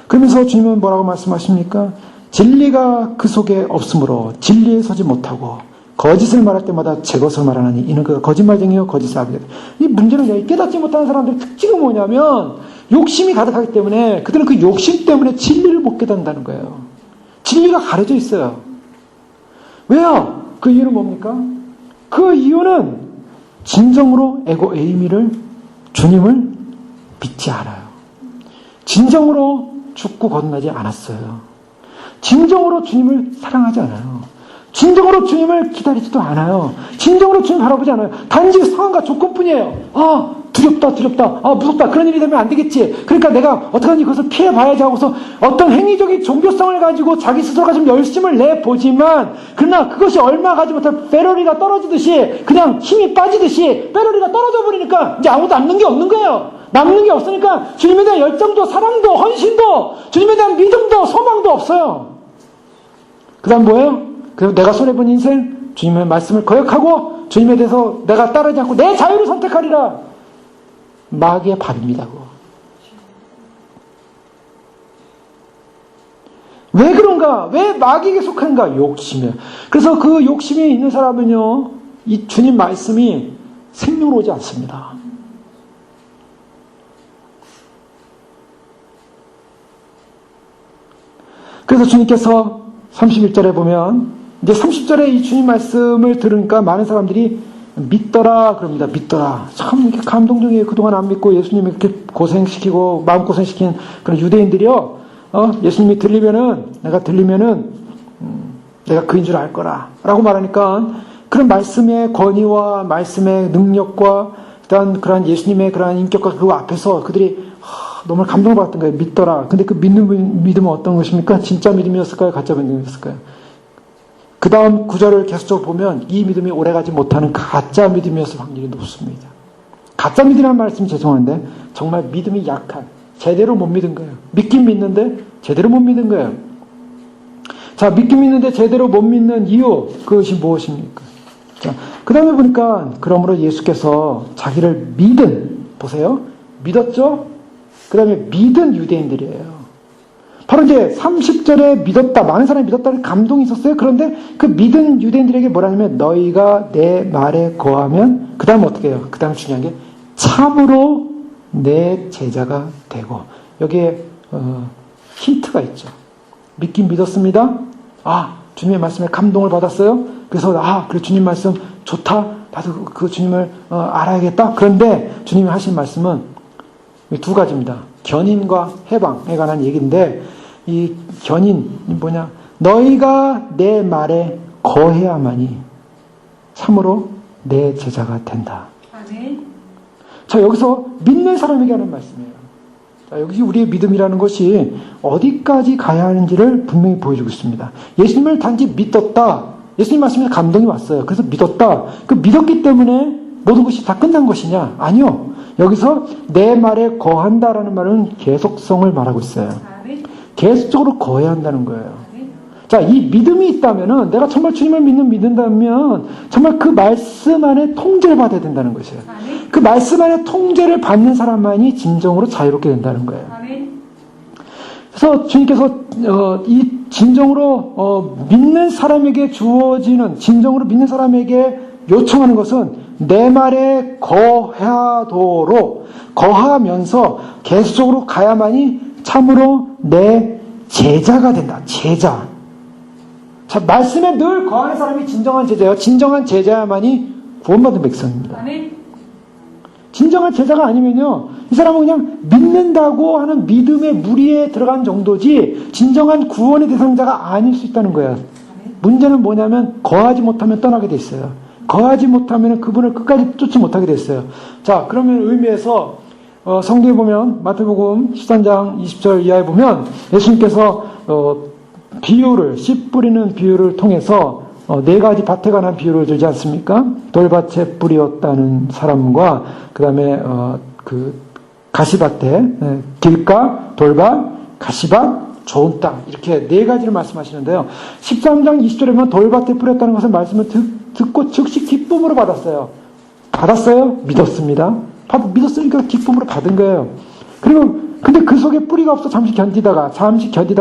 그러면서 주님은 뭐라고 말씀하십니까? 진리가 그 속에 없으므로 진리에 서지 못하고 거짓을 말할 때마다 제 것을 말하나니 이는 그가 거짓말쟁이요 거짓을 하게 돼. 이 문제는 깨닫지 못하는 사람들의 특징은 뭐냐면 욕심이 가득하기 때문에 그들은 그 욕심 때문에 진리를 못 깨닫는다는 거예요. 진리가 가려져 있어요. 왜요? 그 이유는 뭡니까? 그 이유는 진정으로 에고 에이미를, 주님을 믿지 않아요. 진정으로 죽고 거듭나지 않았어요. 진정으로 주님을 사랑하지 않아요. 진정으로 주님을 기다리지도 않아요. 진정으로 주님 바라보지 않아요. 단지 상황과 조건뿐이에요. 아, 두렵다. 아, 무섭다. 그런 일이 되면 안 되겠지. 그러니까 내가 어떡하니 그것을 피해봐야지 하고서 어떤 행위적인 종교성을 가지고 자기 스스로가 좀 열심을 내보지만, 그러나 그것이 얼마 가지 못할 배럴리가 떨어지듯이, 그냥 힘이 빠지듯이 배럴리가 떨어져 버리니까 이제 아무도 남는 게 없는 거예요. 남는 게 없으니까 주님에 대한 열정도, 사랑도, 헌신도, 주님에 대한 믿음도, 소망도 없어요. 그 다음 뭐예요? 그리고 내가 손해본 인생, 주님의 말씀을 거역하고 주님에 대해서 내가 따르지 않고 내 자유를 선택하리라. 마귀의 밥입니다. 왜 그런가? 왜 마귀에게 속한가? 욕심이에요. 그래서 그 욕심이 있는 사람은요, 이 주님 말씀이 생명으로 오지 않습니다. 그래서 주님께서 31절에 보면, 이제 30절에 이 주님 말씀을 들으니까 많은 사람들이 믿더라 그럽니다. 믿더라. 참 이렇게 감동적이에요. 그동안 안 믿고 예수님이 이렇게 고생시키고 마음고생시킨 그런 유대인들이요. 예수님이 내가 들리면은 내가 그인 줄 알 거라 라고 말하니까 그런 말씀의 권위와 말씀의 능력과 그런 예수님의 그런 인격과 그 앞에서 그들이 너무 감동을 받았던 거예요. 믿더라. 근데 그 믿음은 어떤 것입니까? 진짜 믿음이었을까요? 가짜 믿음이었을까요? 그 다음 구절을 계속적으로 보면 이 믿음이 오래가지 못하는 가짜 믿음이었을 확률이 높습니다. 가짜 믿음이라는 말씀이 죄송한데 정말 믿음이 약한, 제대로 못 믿은 거예요. 믿긴 믿는데 제대로 못 믿은 거예요. 자, 믿긴 믿는데 제대로 못 믿는 이유, 그것이 무엇입니까? 자, 그 다음에 보니까 그러므로 예수께서 자기를 보세요. 믿었죠? 그 다음에 믿은 유대인들이에요. 바로 이제 30절에 믿었다, 많은 사람이 믿었다는 감동이 있었어요. 그런데 그 믿은 유대인들에게 뭐라냐면 너희가 내 말에 거하면, 그 다음 어떻게 해요? 그 다음 중요한 게 참으로 내 제자가 되고, 여기에 힌트가 있죠. 믿긴 믿었습니다. 아, 주님의 말씀에 감동을 받았어요. 그래서 그래 주님 말씀 좋다. 나도 그 주님을 알아야겠다. 그런데 주님이 하신 말씀은 두 가지입니다. 견인과 해방에 관한 얘기인데, 이 견인이 뭐냐? 너희가 내 말에 거해야만이 참으로 내 제자가 된다. 아멘. 자, 여기서 믿는 사람에게 하는 말씀이에요. 자, 여기 우리의 믿음이라는 것이 어디까지 가야 하는지를 분명히 보여주고 있습니다. 예수님을 단지 믿었다. 예수님 말씀에 감동이 왔어요. 그래서 믿었다. 그 믿었기 때문에 모든 것이 다 끝난 것이냐? 아니요. 여기서 내 말에 거한다라는 말은 계속성을 말하고 있어요. 계속적으로 거해야 한다는 거예요. 자, 이 믿음이 있다면은 내가 정말 주님을 믿는다면 정말 그 말씀 안에 통제를 받아야 된다는 것이에요. 그 말씀 안에 통제를 받는 사람만이 진정으로 자유롭게 된다는 거예요. 그래서 주님께서 이 진정으로 믿는 사람에게 주어지는, 진정으로 믿는 사람에게 요청하는 것은 내 말에 거하면서 계속적으로 가야만이 참으로 내 제자가 된다. 제자. 자, 말씀에 늘 거하는 사람이 진정한 제자예요. 진정한 제자야만이 구원받은 백성입니다. 진정한 제자가 아니면요, 이 사람은 그냥 믿는다고 하는 믿음의 무리에 들어간 정도지 진정한 구원의 대상자가 아닐 수 있다는 거예요. 문제는 뭐냐면 거하지 못하면 떠나게 돼 있어요. 거하지 못하면 그분을 끝까지 쫓지 못하게 돼 있어요. 자, 그러면 의미에서 성경에 보면 마태복음 13장 20절 이하에 보면 예수님께서 비유를, 씨 뿌리는 비유를 통해서 네 가지 밭에 관한 비유를 들지 않습니까? 돌밭에 뿌리었다는 사람과 그 다음에 그 가시밭에, 길가, 돌밭, 가시밭, 좋은 땅, 이렇게 네 가지를 말씀하시는데요. 13장 20절에 보면 돌밭에 뿌렸다는 것은 말씀을 듣고 즉시 기쁨으로 받았어요. 받았어요? 믿었습니다. 믿었으니까 기쁨으로 받은 거예요. 그리고 근데 그 속에 뿌리가 없어 잠시 견디다가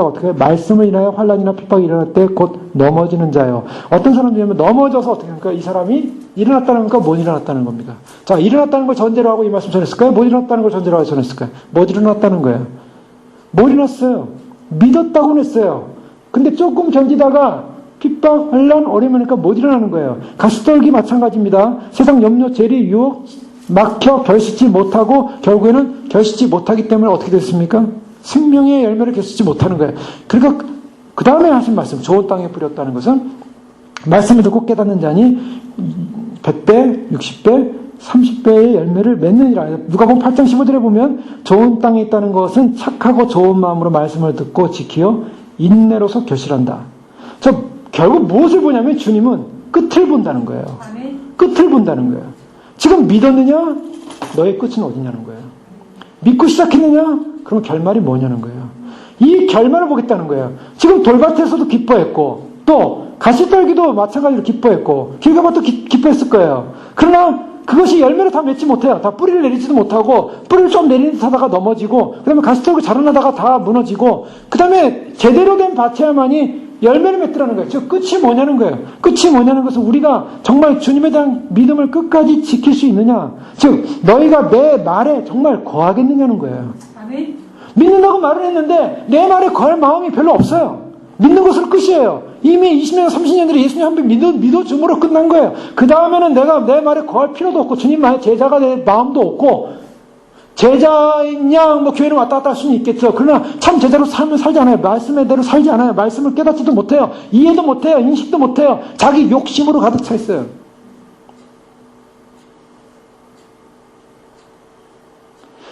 어떻게 해요? 말씀을 인하여 환난이나 핍박이 일어날 때 곧 넘어지는 자예요. 어떤 사람들이면 넘어져서 어떻게 합니까? 이 사람이 일어났다는 겁니까? 못 일어났다는 겁니까? 자, 일어났다는 걸 전제로 하고 이 말씀 전했을까요? 못 일어났다는 걸 전제로 하고 전했을까요? 못 일어났다는 거예요. 못 일어났어요. 믿었다고는 했어요. 근데 조금 견디다가 핍박, 환난, 어려우니까 못 일어나는 거예요. 가시떨기 마찬가지입니다. 세상 염려, 재리, 유혹 막혀 결실치 못하고 결국에는 결실치 못하기 때문에 어떻게 됐습니까? 생명의 열매를 결실치 못하는 거예요. 그러니까 그 다음에 하신 말씀, 좋은 땅에 뿌렸다는 것은 말씀을 듣고 깨닫는 자니 100배, 60배, 30배의 열매를 맺느니라. 누가복음 8장 15절에 보면 좋은 땅에 있다는 것은 착하고 좋은 마음으로 말씀을 듣고 지키어 인내로서 결실한다. 결국 무엇을 보냐면 주님은 끝을 본다는 거예요. 끝을 본다는 거예요. 지금 믿었느냐? 너의 끝은 어디냐는 거예요. 믿고 시작했느냐? 그럼 결말이 뭐냐는 거예요. 이 결말을 보겠다는 거예요. 지금 돌밭에서도 기뻐했고 또 가시떨기도 마찬가지로 기뻐했고 길가밭도 기뻐했을 거예요. 그러나 그것이 열매를 다 맺지 못해요. 다 뿌리를 내리지도 못하고 뿌리를 좀 내리는 듯 하다가 넘어지고 그 다음에 가시떨기 자라나다가 다 무너지고 그 다음에 제대로 된 밭에야만이 열매를 맺더라는 거예요. 즉 끝이 뭐냐는 거예요. 끝이 뭐냐는 것은 우리가 정말 주님에 대한 믿음을 끝까지 지킬 수 있느냐. 즉 너희가 내 말에 정말 거하겠느냐는 거예요. 아멘. 믿는다고 말을 했는데 내 말에 거할 마음이 별로 없어요. 믿는 것으로 끝이에요. 이미 20년, 30년들이 예수님 한 번 믿어줌으로 끝난 거예요. 그 다음에는 내가 내 말에 거할 필요도 없고 주님 말에 제자가 될 마음도 없고 제자인 양 교회는 왔다 갔다 할 수는 있겠죠. 그러나 참 제자로 삶을 살지 않아요. 말씀의 대로 살지 않아요. 말씀을 깨닫지도 못해요. 이해도 못해요. 인식도 못해요. 자기 욕심으로 가득 차 있어요.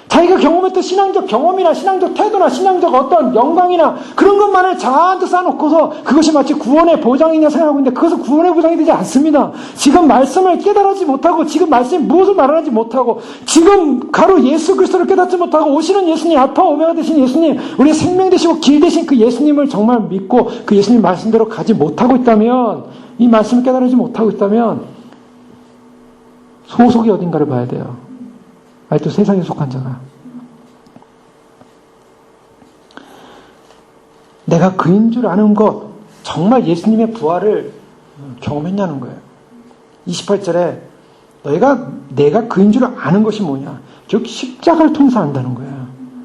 자기가 경험했던 신앙적 경험이나 신앙적 태도나 신앙적 어떤 영광이나 그런 것만을 잔뜩 쌓아놓고서 그것이 마치 구원의 보장이냐 생각하고 있는데 그것은 구원의 보장이 되지 않습니다. 지금 말씀을 깨달지 못하고 지금 말씀이 무엇을 말하지 못하고 지금 가로 예수 그리스도를 깨닫지 못하고 오시는 예수님, 알파 오메가 되신 예수님, 우리의 생명 되시고 길 되신 그 예수님을 정말 믿고 그 예수님 말씀대로 가지 못하고 있다면, 이 말씀을 깨달지 못하고 있다면 소속이 어딘가를 봐야 돼요. 아직도 세상에 속한 자가. 내가 그인 줄 아는 것, 정말 예수님의 부활을 경험했냐는 거예요. 28절에 내가 그인 줄 아는 것이 뭐냐. 즉 십자가를 통해서 안다는 거예요.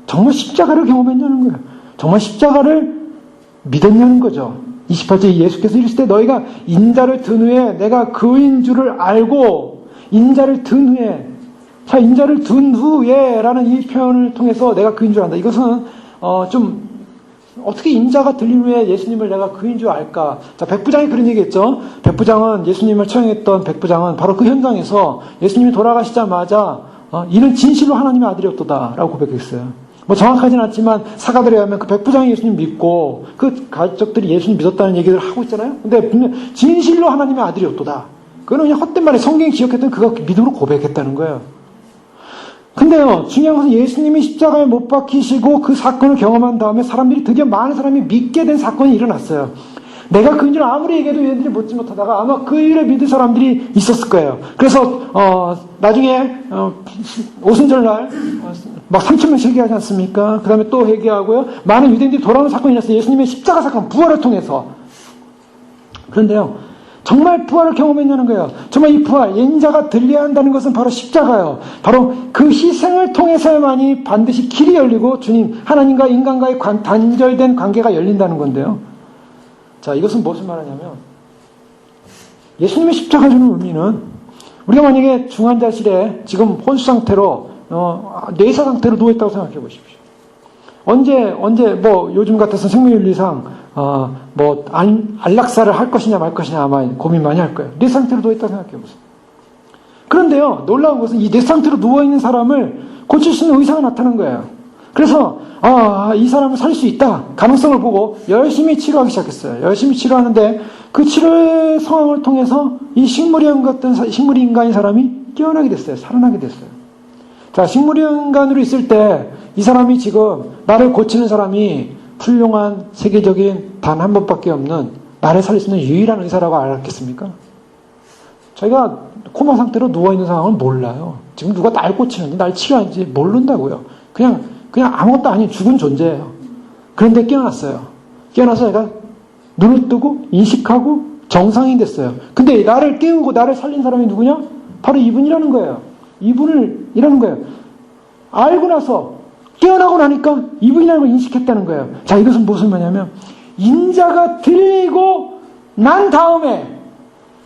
정말 십자가를 경험했냐는 거예요. 정말 십자가를 믿었냐는 거죠. 28절에 예수께서 이르시되 너희가 인자를 든 후에 내가 그인 줄을 알고, 인자를 든 후에, 자, 인자를 든 후에 라는 이 표현을 통해서 내가 그인 줄 안다. 이것은 좀 어떻게 인자가 들린 후에 예수님을 내가 그인 줄 알까? 자, 백부장이 그런 얘기했죠. 백부장은, 예수님을 처형했던 백부장은 바로 그 현장에서 예수님이 돌아가시자마자 이는 진실로 하나님의 아들이었도다 라고 고백했어요. 정확하지는 않지만 사가들에 의하면 그 백부장이 예수님 믿고 그 가족들이 예수님 믿었다는 얘기를 하고 있잖아요. 근데 분명 진실로 하나님의 아들이었도다. 그거는 그냥 헛된 말에 성경이 기억했던 그거 믿음으로 고백했다는 거예요. 근데요, 중요한 것은 예수님이 십자가에 못 박히시고 그 사건을 경험한 다음에 사람들이 드디어 많은 사람이 믿게 된 사건이 일어났어요. 내가 그인 줄 아무리 얘기해도 얘네들이 묻지 못하다가 아마 그 일을 믿을 사람들이 있었을 거예요. 그래서 나중에 오순절날 막 3,000명씩 회개하지 않습니까? 그 다음에 또 회개하고요. 많은 유대인들이 돌아오는 사건이 일어났어요. 예수님의 십자가 사건, 부활을 통해서. 그런데요, 정말 부활을 경험했냐는 거예요. 정말 이 부활, 인자가 들려야 한다는 것은 바로 십자가예요. 바로 그 희생을 통해서만이 반드시 길이 열리고 주님, 하나님과 인간과의 단절된 관계가 열린다는 건데요. 자, 이것은 무엇을 말하냐면 예수님의 십자가 주는 의미는 우리가 만약에 중환자실에 지금 혼수 상태로 뇌사 상태로 누워있다고 생각해 보십시오. 언제 요즘 같아서 생명윤리상 안락사를 할 것이냐 말 것이냐 아마 고민 많이 할 거예요. 뇌사 상태로 누워있다고 생각해 보세요. 그런데요, 놀라운 것은 이 뇌사 상태로 누워있는 사람을 고칠 수 있는 의사가 나타난 거예요. 그래서 이 사람을 살릴 수 있다 가능성을 보고 열심히 치료하기 시작했어요. 열심히 치료하는데 그 치료의 상황을 통해서 이 식물형 같은 식물인간인 사람이 깨어나게 됐어요. 살아나게 됐어요. 자, 식물인간으로 있을 때 이 사람이 지금 나를 고치는 사람이 훌륭한 세계적인 단 한 번밖에 없는 나를 살릴 수 있는 유일한 의사라고 알았겠습니까? 저희가 코마 상태로 누워있는 상황을 몰라요. 지금 누가 날 고치는지 날 치료하는지 모른다고요. 그냥 아무것도 아닌 죽은 존재예요. 그런데 깨어났어요. 깨어나서 얘가 눈을 뜨고 인식하고 정상이 됐어요. 근데 나를 깨우고 나를 살린 사람이 누구냐? 바로 이분이라는 거예요. 이분이라는 거예요. 알고 나서 깨어나고 나니까 이분이라는 걸 인식했다는 거예요. 자, 이것은 무슨 말이냐면 인자가 들리고 난 다음에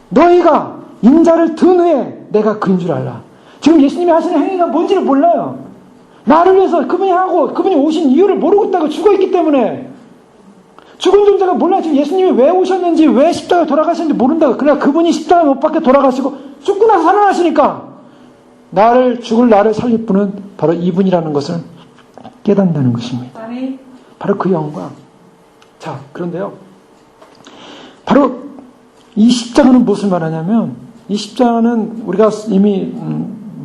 너희가 인자를 든 후에 내가 그인 줄 알라. 지금 예수님이 하시는 행위가 뭔지를 몰라요. 나를 위해서 그분이 오신 이유를 모르고 있다고 죽어있기 때문에 죽은 존재가 몰라요. 지금 예수님이 왜 오셨는지 왜 십자가에 돌아가셨는지 모른다고. 그러나 그분이 십자가 못 박혀 돌아가시고 죽고 나서 살아나시니까 죽을 나를 살릴 분은 바로 이분이라는 것을 깨닫는다는 것입니다. 바로 그 영광. 자, 그런데요. 바로 이 십자가는 무엇을 말하냐면 이 십자가는 우리가 이미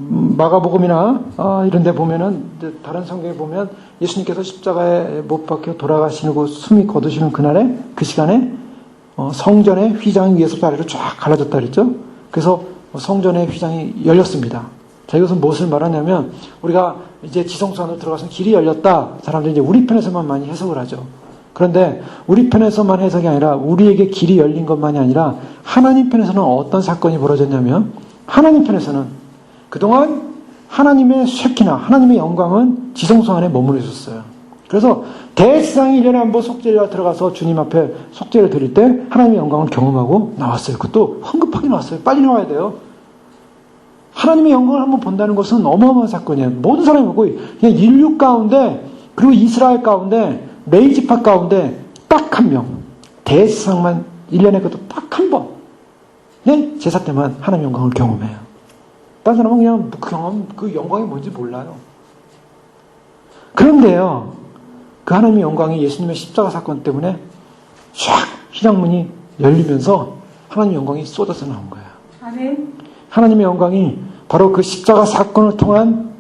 마가복음이나 이런 데 보면은 다른 성경에 보면 예수님께서 십자가에 못 박혀 돌아가시고 숨이 거두시는 그날에 그 시간에 성전의 휘장이 위에서부터 아래로 쫙 갈라졌다 그랬죠. 그래서 성전의 휘장이 열렸습니다. 자, 이것은 무엇을 말하냐면 우리가 이제 지성소 안으로 들어가서 길이 열렸다. 사람들이 이제 우리 편에서만 많이 해석을 하죠. 그런데 우리 편에서만 해석이 아니라 우리에게 길이 열린 것만이 아니라 하나님 편에서는 어떤 사건이 벌어졌냐면 하나님 편에서는 그동안 하나님의 쉐키나 하나님의 영광은 지성소 안에 머물러 있었어요. 그래서 대지상이 1년에 한 번 속죄가 들어가서 주님 앞에 속죄를 드릴 때 하나님의 영광을 경험하고 나왔어요. 그것도 황급하게 나왔어요. 빨리 나와야 돼요. 하나님의 영광을 한번 본다는 것은 어마어마한 사건이에요. 모든 사람이 보고 그냥 인류 가운데 그리고 이스라엘 가운데 레이지파 가운데 딱 한 명 대지상만 1년에 그것도 딱 한 번 그냥 제사 때만 하나님의 영광을 경험해요. 다른 사람은 그냥 그 영광이 뭔지 몰라요. 그런데요, 그 하나님의 영광이 예수님의 십자가 사건 때문에 쫙 휘장문이 열리면서 하나님의 영광이 쏟아져 나온 거예요. 아멘. 하나님의 영광이 바로 그 십자가 사건을 통한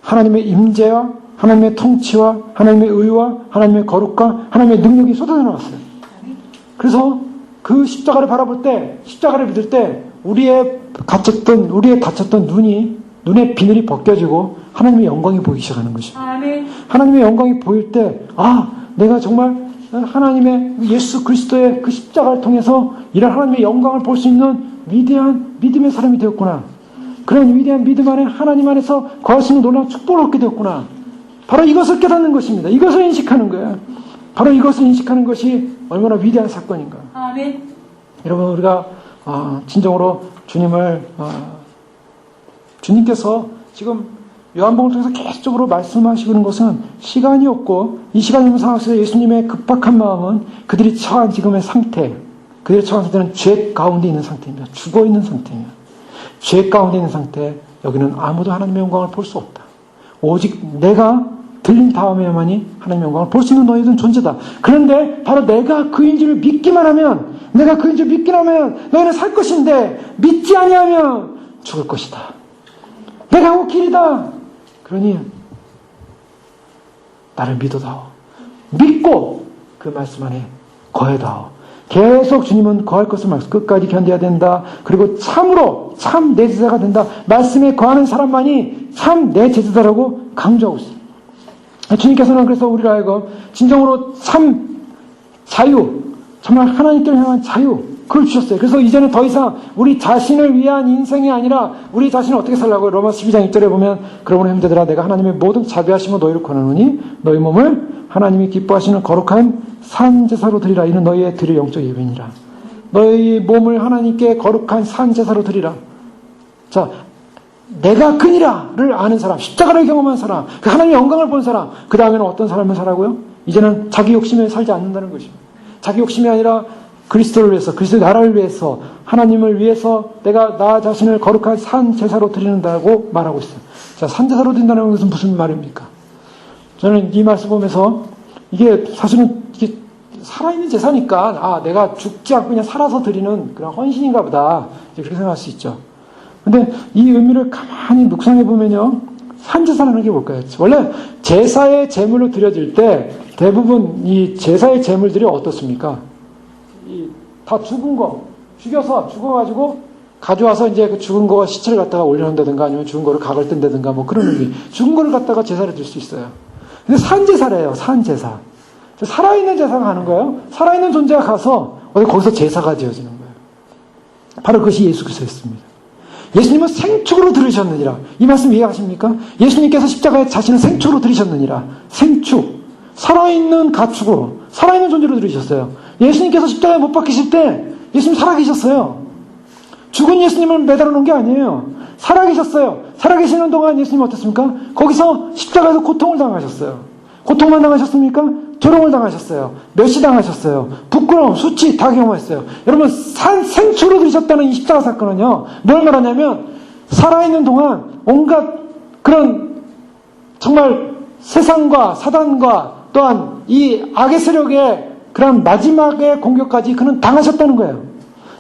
하나님의 임재와 하나님의 통치와 하나님의 의와 하나님의 거룩과 하나님의 능력이 쏟아져 나왔어요. 그래서 그 십자가를 바라볼 때, 십자가를 믿을 때 우리의 다쳤던 눈의 비늘이 벗겨지고 하나님의 영광이 보이기 시작하는 것입니다. 하나님의 영광이 보일 때, 내가 정말 하나님의 예수 그리스도의 그 십자가를 통해서 이런 하나님의 영광을 볼 수 있는 위대한 믿음의 사람이 되었구나. 그런 위대한 믿음 안에 하나님 안에서 거할 수 있는 놀라운 축복을 얻게 되었구나. 바로 이것을 깨닫는 것입니다. 이것을 인식하는 거예요. 바로 이것을 인식하는 것이 얼마나 위대한 사건인가. 아멘. 여러분, 우리가 진정으로 주님께서 지금 요한복음을 통해서 계속적으로 말씀하시는 것은 시간이 없고 이 시간이 없는 상황에서 예수님의 급박한 마음은 그들이 처한 지금의 상태, 그들이 처한 상태는 죄 가운데 있는 상태입니다. 죽어 있는 상태입니다. 죄 가운데 있는 상태, 여기는 아무도 하나님의 영광을 볼 수 없다. 오직 내가 들린 다음에만이 하나님의 영광을 볼 수 있는 너희들은 존재다. 그런데 바로 내가 그인 줄 믿기만 하면, 내가 그인 줄 믿기만 하면 너희는 살 것인데 믿지 아니하면 죽을 것이다. 내가 곧 길이다. 그러니 나를 믿어다오. 믿고 그 말씀 안에 거해다오. 계속 주님은 거할 것을 말씀 끝까지 견뎌야 된다. 그리고 참으로 참 내 제자가 된다. 말씀에 거하는 사람만이 참 내 제자다라고 강조하고 있습니다. 주님께서는 그래서 우리를 하여금 진정으로 참 자유, 정말 하나님께로 향한 자유, 그걸 주셨어요. 그래서 이제는 더 이상 우리 자신을 위한 인생이 아니라 우리 자신을 어떻게 살라고요? 로마서 12장 1절에 보면 그러므로 형제들아 내가 하나님의 모든 자비하심으로 너희를 권하노니 너희 몸을 하나님이 기뻐하시는 거룩한 산 제사로 드리라. 이는 너희의 드릴 영적 예배니라. 너희 몸을 하나님께 거룩한 산 제사로 드리라. 자, 내가 그니라를 아는 사람, 십자가를 경험한 사람, 그 하나님의 영광을 본 사람, 그 다음에는 어떤 삶을 살아고요? 이제는 자기 욕심에 살지 않는다는 것입니다. 자기 욕심이 아니라 그리스도를 위해서, 그리스도의 나라를 위해서, 하나님을 위해서 내가 나 자신을 거룩한 산 제사로 드리는다고 말하고 있어요. 자, 산 제사로 드린다는 것은 무슨 말입니까? 저는 이 말씀 보면서 이게 사실은 이게 살아있는 제사니까 내가 죽지 않고 그냥 살아서 드리는 그런 헌신인가 보다 그렇게 생각할 수 있죠. 근데 이 의미를 가만히 묵상해 보면요, 산제사라는 게 뭘까요? 원래 제사의 제물로 드려질 때 대부분 이 제사의 제물들이 어떻습니까? 다 죽은 거 죽여서 죽어가지고 가져와서 이제 그 죽은 거 시체를 갖다가 올려놓는다든가 아니면 죽은 거를 각을 뜬다든가 뭐 그런 의미. 죽은 거를 갖다가 제사를 드릴 수 있어요. 근데 산제사래요. 산제사. 살아있는 제사가 가는 거예요. 살아있는 존재가 가서 거기서 제사가 되어지는 거예요. 바로 그것이 예수 그리스도였습니다. 예수님은 생축으로 들으셨느니라. 이 말씀 이해하십니까? 예수님께서 십자가에 자신을 생축으로 들으셨느니라. 생축. 살아있는 가축으로, 살아있는 존재로 들으셨어요. 예수님께서 십자가에 못 박히실 때 예수님 살아계셨어요. 죽은 예수님을 매달아 놓은 게 아니에요. 살아계셨어요. 살아계시는 동안 예수님 어땠습니까? 거기서 십자가에서 고통을 당하셨어요. 고통만 당하셨습니까? 조롱을 당하셨어요. 멸시 당하셨어요. 부끄러움, 수치 다 경험했어요. 여러분, 생축으로 들으셨다는 이 십자가 사건은요, 뭘 말하냐면 살아있는 동안 온갖 그런 정말 세상과 사단과 또한 이 악의 세력의 그런 마지막의 공격까지 그는 당하셨다는 거예요.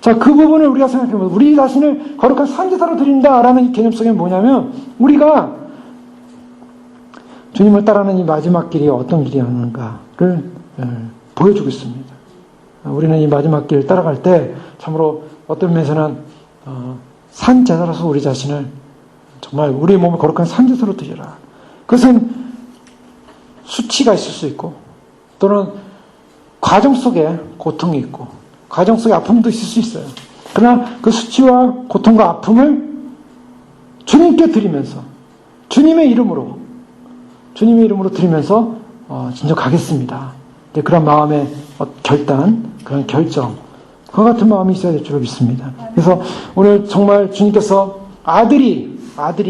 자, 그 부분을 우리가 생각해보면 우리 자신을 거룩한 산제사로 드린다라는 이 개념 속에 뭐냐면 우리가 주님을 따르는 이 마지막 길이 어떤 길이었는가를 보여주고 있습니다. 우리는 이 마지막 길을 따라갈 때 참으로 어떤 면에서는 산제사로서 우리 자신을 정말 우리의 몸을 거룩한 산제사로 드리라. 그것은 수치가 있을 수 있고 또는 과정 속에 고통이 있고 과정 속에 아픔도 있을 수 있어요. 그러나 그 수치와 고통과 아픔을 주님께 드리면서 주님의 이름으로 드리면서 진정 가겠습니다. 그런 마음의 결단, 그런 결정, 그와 같은 마음이 있어야 될 줄 믿습니다. 그래서 오늘 정말 주님께서 아들이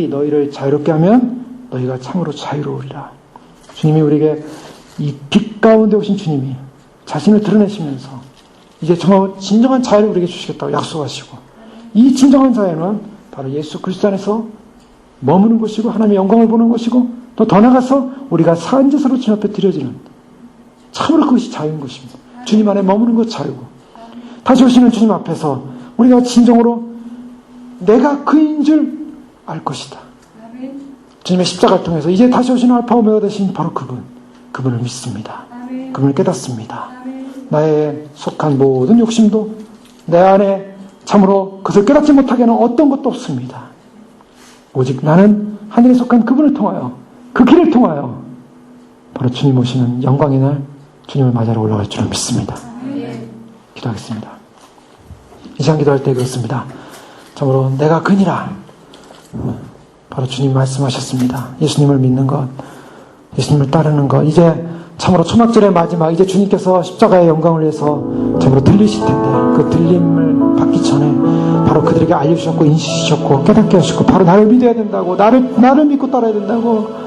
너희를 자유롭게 하면 너희가 참으로 자유로우리라. 주님이 우리에게 이 빛 가운데 오신 주님이 자신을 드러내시면서 이제 정말 진정한 자유를 우리에게 주시겠다고 약속하시고 이 진정한 자유는 바로 예수 그리스도 안에서 머무는 것이고 하나님의 영광을 보는 것이고 또 더 나아가서 우리가 산제사로 주님 앞에 드려지는 참으로 그것이 자유인 것입니다. 주님 안에 머무는 것 자유고 다시 오시는 주님 앞에서 우리가 진정으로 내가 그인 줄 알 것이다. 주님의 십자가를 통해서 이제 다시 오시는 알파 오메가 되신 바로 그분을 믿습니다. 그분을 깨닫습니다. 나의 속한 모든 욕심도 내 안에 참으로 그것을 깨닫지 못하게 하는 어떤 것도 없습니다. 오직 나는 하늘에 속한 그분을 통하여 그 길을 통하여 바로 주님 오시는 영광의 날 주님을 맞이하러 올라갈 줄 믿습니다. 기도하겠습니다. 이 시간 기도할 때 그렇습니다. 참으로 내가 그니라 바로 주님 말씀하셨습니다. 예수님을 믿는 것, 예수님을 따르는 것, 이제 참으로 초막절의 마지막, 이제 주님께서 십자가의 영광을 위해서 참으로 들리실 텐데 그 들림을 받기 전에 바로 그들에게 알려주셨고 인식하셨고 깨닫게 하셨고 바로 나를 믿어야 된다고 나를 믿고 따라야 된다고.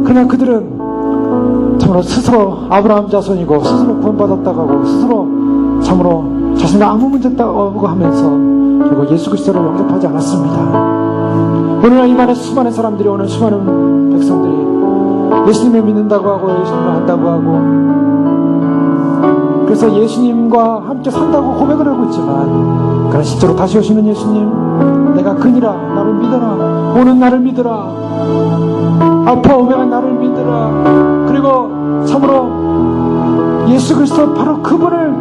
그러나 그들은 참으로 스스로 아브라함 자손이고 스스로 구원받았다고 하고 스스로 참으로 자신이 아무 문제 없다고 하면서 그리고 예수 그리스도를 영접하지 않았습니다. 오늘날 이 많은 수많은 사람들이 오늘 수많은 백성들이 예수님을 믿는다고 하고 예수님을 안다고 하고 그래서 예수님과 함께 산다고 고백을 하고 있지만 그러나 실제로 다시 오시는 예수님 내가 그니라 나를 믿어라 오는 나를 믿어라 알파 오메가 나를 믿어라 그리고 참으로 예수 그리스도 바로 그분을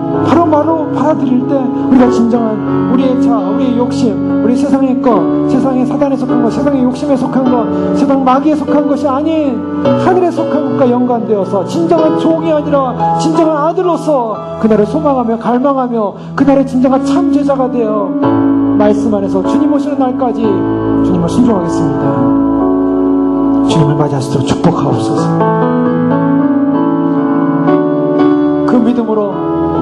바로 받아들일 때 우리가 진정한 우리의 자아, 우리의 욕심, 우리 세상의 것, 세상의 사단에 속한 것, 세상의 욕심에 속한 것, 세상 마귀에 속한 것이 아닌 하늘에 속한 것과 연관되어서 진정한 종이 아니라 진정한 아들로서 그날을 소망하며 갈망하며 그날의 진정한 참 제자가 되어 말씀 안에서 주님 오시는 날까지 주님을 순종하겠습니다. 주님을 맞이할 수 있도록 축복하옵소서. 그 믿음으로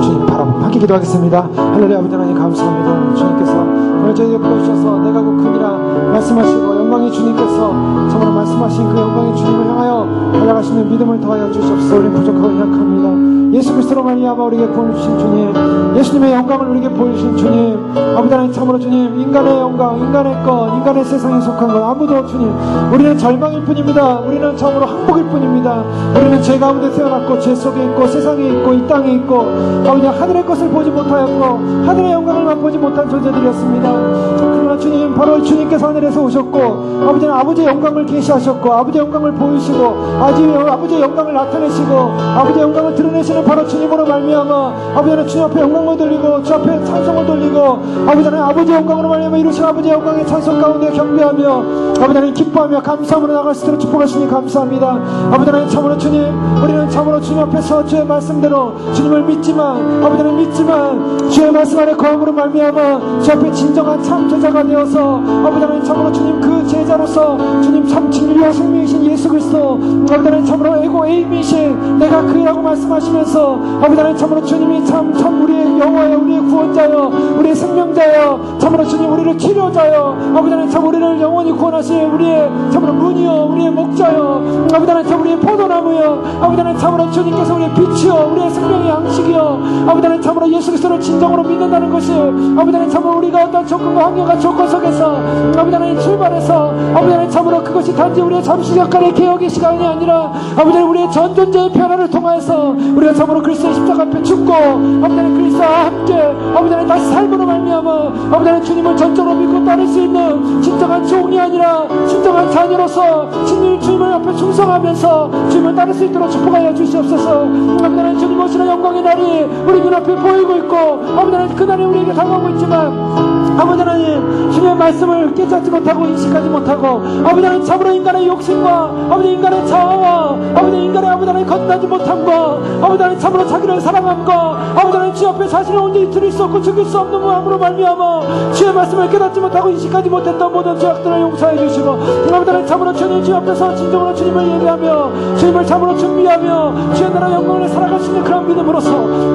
주님 바라보며 함께 기도하겠습니다. 할렐루야. 아버지 하나님 감사합니다. 주님께서 오늘 저희 옆에 오셔서 내가 곧 크니라 말씀하시고 영광의 주님께서 참으로 말씀하신 그 영광의 주님을 향하여 달려가시는 믿음을 더하여 주시옵소서. 우리는 부족하고 약합니다. 예수 그리스도로 말미암아 우리에게 구원을 주신 주님, 예수님의 영광을 우리에게 보여주신 주님, 아버지 하나님 참으로 주님, 인간의 영광, 인간의 것, 인간의 세상에 속한 것 아무도 주님, 우리는 절망일 뿐입니다. 우리는 참으로 항복일 뿐입니다. 우리는 죄 가운데 태어났고 죄 속에 있고 세상에 있고 이 땅에 있고 아버지 하늘의 것을 보지 못하였고 하늘의 영광을 맛보지 못한 존재들이었습니다. 그러나 주님, 바로 주님께서 하늘에서 오셨고 아버지는 아버지의 영광을 계시하셨고 아버지의 영광을 보이시고 아버지의 영광을 나타내시고 아버지의 영광을 드러내시는 바로 주님으로 말미암아 아버지는 주님 앞에 영광을 돌리고 주 앞에 찬송을 돌리고 아버지는 아버지의 영광으로 말미암아 이루신 아버지의 영광의 찬송 가운데 경배하며 아버지는 기뻐하며 감사함으로 나갈 수 있도록 축복하시니 감사합니다. 아버지는 참으로 주님, 우리는 참으로 주님 앞에서 주의 말씀대로 주님을 믿지만 아버지는 믿지만 주의 말씀 안에 거함으로 말미암아 주 앞에 진정한 참 제자가 되어서 아버지는 참으로 주님 그 제자로서 주님 참 진리와 생명이신 예수 그리스도 아버지는 참으로 에이미신 내가 그이라고 말씀하시면서 아버지는 참으로 주님이 참 우리의 영화여 우리의 구원자여 우리의 생명자여 참으로 주님 우리를 치료자여 아버지는 참 우리를 영원히 구원하실 우리의 참으로 문이여 우리의 목자여 아버지는 참 우리의 포도나무여 아버지는 참으로 주님께서 우리의 빛이여 우리의 생명의 양식이여 아버지는 참으로 예수 그리스도를 진정으로 믿는다는 것이 아버지는 참으로 우리가 어떤 조건과 환경과 조건 속에서 아버지는 출발해서 아버지는 참으로 그것이 단지 우리의 잠시적간의 개혁의 시간이 아니라 아버지는 우리의 전존재의 변화를 통하여서 우리가 참으로 그리스도의 십자가 앞에 죽고 아버지는 그리스도와 함께 아버지는 다시 삶으로 말미암아 아버지는 주님을 전적으로 믿고 따를 수 있는 진정한 종이 아니라 진정한 자녀로서 주님을 앞에 충성하면서 주님을 따를 수 있도록 축복하여 주시옵소서. 아버지는 주님 오시는 영광의 날이 우리 눈앞에 보이고 있고 아버지는 그날이 우리에게 다가오고 있지만 아버지 하나님 주님의 말씀을 깨닫지 못하고 인식하지 못하고 아버지 하나님 참으로 인간의 욕심과 아버지 인간의 자아와 아버지 인간의 아버지 하나님 건너지 못함과 아버지 하나님 참으로 자기를 사랑함과 아버지 하나님 주 앞에 자신을 온전히 드릴 수 없고 죽일 수 없는 마음으로 말미암아 주의 말씀을 깨닫지 못하고 인식하지 못했던 모든 죄악들을 용서해 주시고 아버지 하나님 참으로 주님 주 앞에서 진정으로 주님을 예배하며 주님을 참으로 준비하며 주의 나라 영광을 살아갈 수 있는 그런 믿음으로서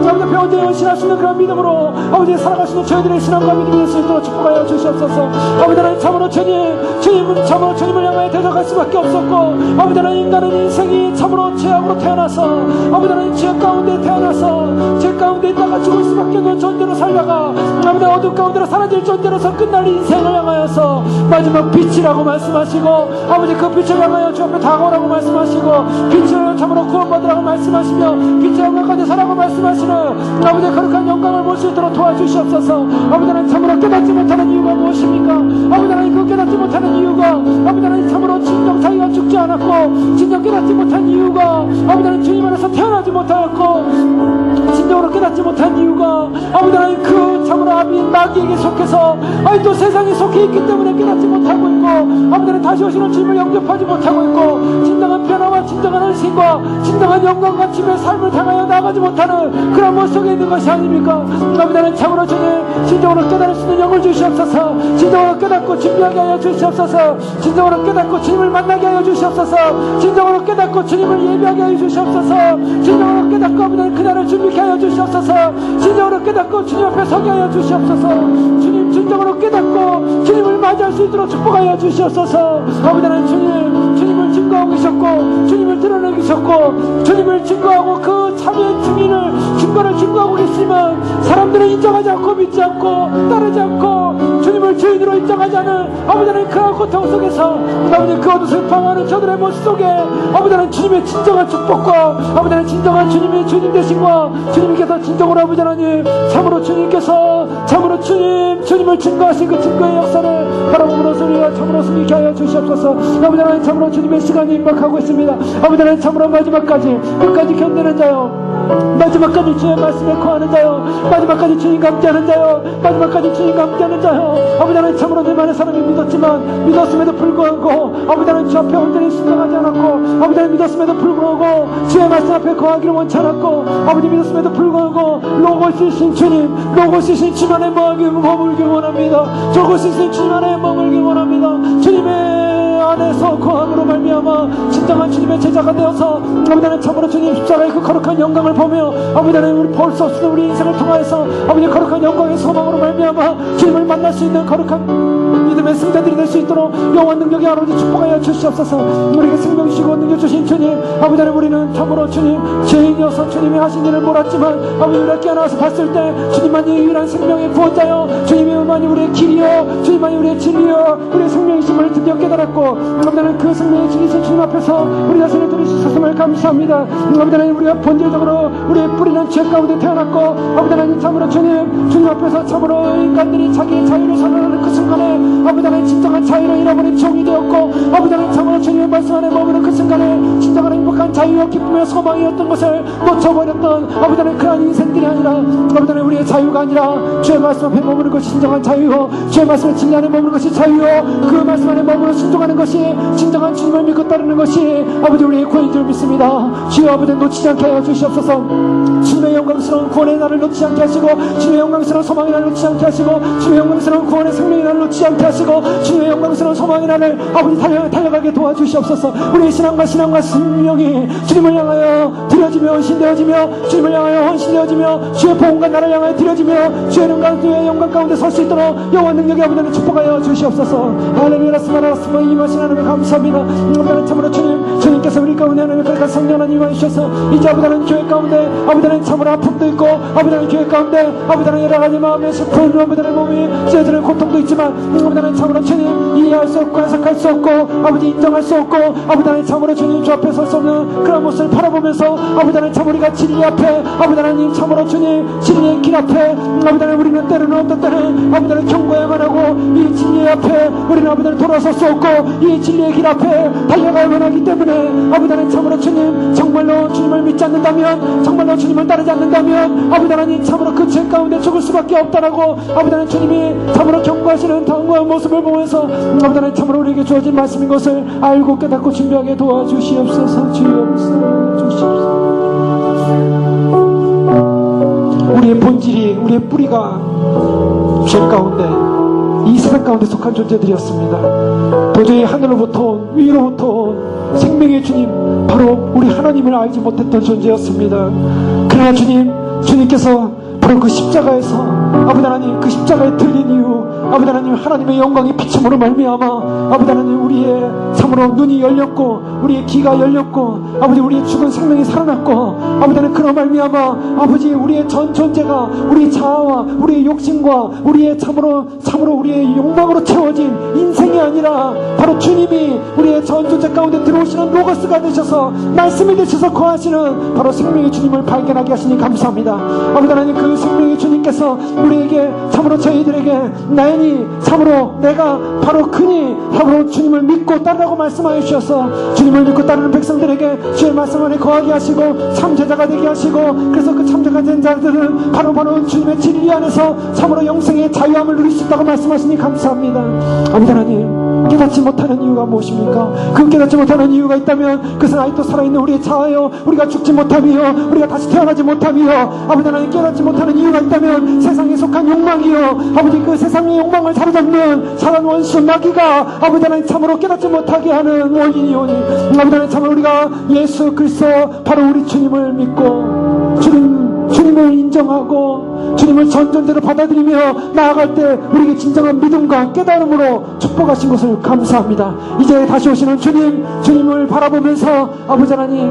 아버지 앞에 온전히 헌신할 수 있는 그런 믿음으로 아버지 살아갈 수 있는 저희들의 신앙과 믿음이 될 수 있도록 축복하여 주시옵소서. 아버지 하나님 참으로 주님은 참으로 주님을 향하여 대적할 수밖에 없었고 아버지 하나님 인간은 인생이 참으로 죄악으로 태어나서 아버지 하나님 죄 가운데 태어나서 죄 가운데 있다가 죽을 수밖에 없는 존재로 살다가 아버지 어둠 가운데로 사라질 존재로서 끝날 인생을 향하여서 마지막 빛이라고 말씀하시고 아버지 그 빛을 향하여 주 앞에 다가오라고 말씀하시고 빛을 참으로 구원받으라고 말씀하시며 빛의 영광까지 살라고 말씀하시는 아버지의 거룩한 영광을 볼 수 있도록 도와주시옵소서. 아버지 하나님 참으로 깨닫지 못하는 이유가 무엇입니까? 아버지 하나님 그 깨닫지 못하는 이유가 아버지 하나님 참으로 진정 자기가 죽지 않았고 진정 깨닫지 못한 이유가 아버지 하나님 주님 안에서 태어나지 못하였고 진정으로 깨닫지 못한 이유가 아버지 하나님 그 참으로 아비인 마귀에게 속해서 또 세상에 속해 있기 때문에 깨닫지 못하고 있고 아버지 하나님 다시 오시는 주님을 영접하지 못하고 있고 진정한 변화와 진정한 헌신과 진정한 영광과 주님의 삶을 향하여 나가지 못하는 그런 모습 속에 있는 것이 아닙니까? 아버지 하나님 참으로 주님 진정으로 깨달을 수 있는 영을 주시옵소서. 진정으로 깨닫고 준비하게 하여 주시옵소서. 진정으로 깨닫고 주님을 만나게 하여 주시옵소서. 진정으로 깨닫고 주님을 예배하게 하여 주시옵소서. 진정으로 깨닫고 아버지 그날을 준비케 하여 주시옵소서. 진정으로 깨닫고 주님 앞에 서게 하여 주시옵소서. 주님 진정으로 깨닫고 주님을 맞이할 수 있도록 축복하여 주시옵소서. 아버지 하나님 주님을 증거하고 계셨고 주님을 드러내셨고 주님을 증거하고 그 참여의 증인을 증거를 증거하고 계시지만 사람들은 인정하지 않고 믿지 않고 따르지 않고 주님을 주인으로 인정하지 않은 아버지 하나님 그 고통 속에서 아버지 그 어둠을 방황하는 저들의 모습 속에 아버지 하나님 주님의 진정한 축복과 아버지 하나님 진정한 주님의 주님 되신과 주님께서 진정으로 아버지 하나님 참으로 주님께서 참으로 주님을 증거하신 그 증거의 역사를 바라보면서 우리가 참으로 승리케 하여 주시옵소서. 아버지 하나님 참으로 주님의 시간이 임박하고 있습니다. 아버지 하나님 참으로 마지막까지 끝까지 견디는 자요 마지막까지 주의 말씀에 거하는 자요, 마지막까지 주님과 함께하는 자요, 마지막까지 주님과 함께하는 자요. 아버지 하나님, 참으로 내 많은 사람이 믿었음에도 불구하고 아버지 하나님 주 앞에 온전히 순종하지 않았고, 아버지 하나님 믿었음에도 불구하고 주의 말씀 앞에 거하기를 원치 않았고, 아버지 믿었음에도 불구하고 로고스이신 주님, 로고스이신 주님 안에 머물기를 원합니다. 로고스이신 주님 안에 머물기를 원합니다. 주님의 안에서 거함으로 말미암아 진정한 주님의 제자가 되어서 아버지 하나님 참으로 주님 십자가의 그 거룩한 영광을 보며 아버지 하나님 우리 볼 수 없는 우리 인생을 통하여서 아버지 거룩한 영광의 소망으로 말미암아 주님을 만날 수 있는 거룩한 믿음의 승자들이 될 수 있도록 영원 능력의 아버지 축복하여 주시옵소서. 우리에게 생명 주시고 능력 주신 주님, 아버지 하나님 우리는 참으로 주님 죄인이어서 주님이 하신 일을 몰랐지만 아버지 우리가 깨어나서 봤을 때 주님만이 유일한 생명의 구원자여, 주님만이 우리의 길이여, 주님만이 우리의 진리여, 우리의 생명이심을 드디어 깨달았고 아버지 하나님 그 생명의 진리신 주님 앞에서 우리 자신을 들으셨음을 감사합니다. 아버지 하나님 우리가 본질적으로 우리의 뿌리는 죄 가운데 태어났고 아버지 하나님 참으로 주님 앞에서 참으로 인간들이 자기의 자유를 선언하는 그 순간에 아버지 하나님 진정한 자유를 잃어버린 종이 되었고 아버지 하나님 참으로 주님의 말씀 안에 머무는 그 순간에 진정한 행복한 자유와 기쁨의 소망이었던 것을 놓쳐버렸던 아버지 하나님 그러한 인생들이 아니라 아버지 하나님 우리의 자유가 아니라 주의 말씀 앞에 머무는 것이 진정한 자유요, 주의 말씀의 진리 안에 머무는 것이 자유요, 그 말씀 안에 머무는 순종하는 것이 진정한 주님을 믿고 따르는 것이 아버지 우리의 구원인 줄 믿습니다. 주여 아버지 놓치지 않게 하여 주시옵소서. 주님의 영광스러운 구원의 날을 놓치지 않게 하시고, 주님의 영광스러운 소망의 날을 놓치지 않게 하시고, 주님의 영광스러운 구원의 생명의 날을 놓치지 않게 하시고, 주님의 영광스러운 소망의 날을 아버지 달려가게 도와주시옵소서. 우리의 신앙과 생명이 주님을 향하여 드려지며 헌신되어지며, 주님을 향하여 헌신되어지며, 주의 보험과 나를 향하여 드려지며, 주의 영광 가운데 설 수 있도록 영원 능력의 아버지를 축복하여 주시옵소서. 할렐루야. 라스마 임하신 하나님 감사합니다. 아버지 참으로 주님께서 우리 가운데 하나님의 거룩한 성령 하나님 임하셔서 이제 아버지 하나님 교회 가운데 아버지 하나님 참으로 아픔도 있고 아버지 하나님 교회 가운데 아버지 하나님 여러 가지 마음의 슬픈 아버지 하나님 몸이 찢어지는 고통도 있지만 아버지 하나님 참으로 주님 이해할 수 없고 해석할 수 없고 아버지 인정할 수 없고 아버지 하나님 참으로 주님 주 앞에 설 수 없는 그런 모습을 바라보면서 아버지 하나님 참 우리가 진리 앞에 아버지 하나님 참으로 주님 진리의 길 앞에 아버지 하나님 우리는 때로는 어떤 때는 아버지 하나님 경고해야만 하고 이 진리 앞에 우리는 아버지 하나님 돌아설 수 없고 이 진리의 길 앞에 달려가야만 하기 때문에 아버지 하나님 참으로 주님 정말로 주님을 믿지 않는다면, 정말로 주님을 따르지 않는다면 아버지 하나님 참으로 그 죄 가운데 죽을 수밖에 없다라고 아버지 하나님 주님이 참으로 경고하시는 당부한 모습을 보면서 아버지 하나님 참으로 우리에게 주어진 말씀인 것을 알고 깨닫고 준비하게 도와주시옵소서. 주여 주시옵소서. 우리의 본질이, 우리의 뿌리가 죄 가운데 이 세상 가운데 속한 존재들이었습니다. 도저히 하늘로부터 온, 위로부터 온 생명의 주님, 바로 우리 하나님을 알지 못했던 존재였습니다. 그러나 주님께서 바로 그 십자가에서 아버지 하나님 그 십자가에 들린 이유 아버지 하나님 하나님의 영광이 비침으로 말미암아 아버지 하나님 우리의 참으로 눈이 열렸고 우리의 귀가 열렸고 아버지 우리의 죽은 생명이 살아났고 아버지 하나님 그런 말미암아 아버지 우리의 전 존재가 우리의 자아와 우리의 욕심과 우리의 참으로 우리의 욕망으로 채워진 인생이 아니라 바로 주님이 우리의 전 존재 가운데 들어오시는 로고스가 되셔서 말씀이 되셔서 거하시는 바로 생명의 주님을 발견하게 하시니 감사합니다. 아버지 하나님 그 생명의 주님께서 우리에게 참으로 저희들에게 나연히 참으로 내가 바로 그니 참으로 주님을 믿고 따르라고 말씀하여 주셔서 주님을 믿고 따르는 백성들에게 주의 말씀 안에 거하게 하시고 참제자가 되게 하시고 그래서 그 참제가 된 자들은 바로 주님의 진리 안에서 참으로 영생의 자유함을 누릴 수 있다고 말씀하시니 감사합니다. 아버지 하나님 깨닫지 못하는 이유가 무엇입니까? 그 깨닫지 못하는 이유가 있다면 그것은 아직도 살아있는 우리의 자아요, 우리가 죽지 못함이요, 우리가 다시 태어나지 못함이요, 아버지 하나님 깨닫지 못하는 이유가 있다면 세상에 속한 욕망이요, 아버지 그 세상의 욕망을 사로잡는 사단 원수 마귀가 아버지 하나님 참으로 깨닫지 못하게 하는 원인이오니 아버지 하나님 참으로 우리가 예수 그리스도 바로 우리 주님을 믿고 주님을 인정하고 주님을 전존재로 받아들이며 나아갈 때 우리에게 진정한 믿음과 깨달음으로 축복하신 것을 감사합니다. 이제 다시 오시는 주님을 바라보면서 아버지 하나님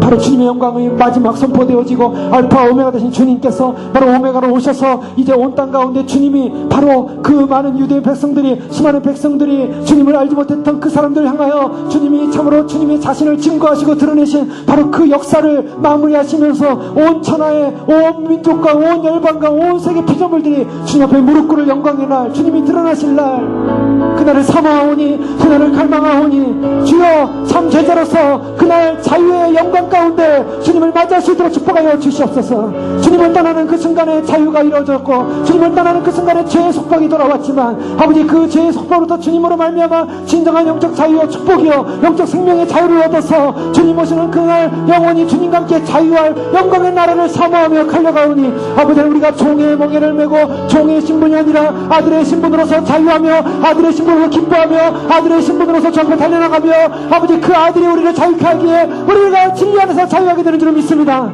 바로 주님의 영광이 마지막 선포되어지고 알파 오메가 되신 주님께서 바로 오메가로 오셔서 이제 온 땅 가운데 주님이 바로 그 많은 유대인 백성들이 수많은 백성들이 주님을 알지 못했던 그 사람들을 향하여 주님이 참으로 주님의 자신을 증거하시고 드러내신 바로 그 역사를 마무리하시면서 온 천하의 온 민족과 온 열방과 온 세계 피조물들이 주님 앞에 무릎 꿇을 영광의 날 주님이 드러나실 날 그날을 사모하오니 그날을 갈망하오니 주여 참 제자로서 그날 자유의 영광 가운데 가운데 주님을 맞이할 수 있도록 축복하여 주시옵소서. 주님을 떠나는 그 순간에 자유가 이루어졌고 주님을 떠나는 그 순간에 죄의 속박이 돌아왔지만 아버지 그 죄의 속박으로부터 주님으로 말미암아 진정한 영적 자유와 축복이요 영적 생명의 자유를 얻어서 주님 오시는 그날 영원히 주님과 함께 자유할 영광의 나라를 사모하며 달려가오니 아버지 우리가 종의 멍에를 메고 종의 신분이 아니라 아들의 신분으로서 자유하며 아들의 신분으로 기뻐하며 아들의 신분으로서 주 앞에 달려나가며 아버지 그 아들이 우리를 자유케 하기에 우리가 진리 안에서 자유하게 되는 줄 믿습니다.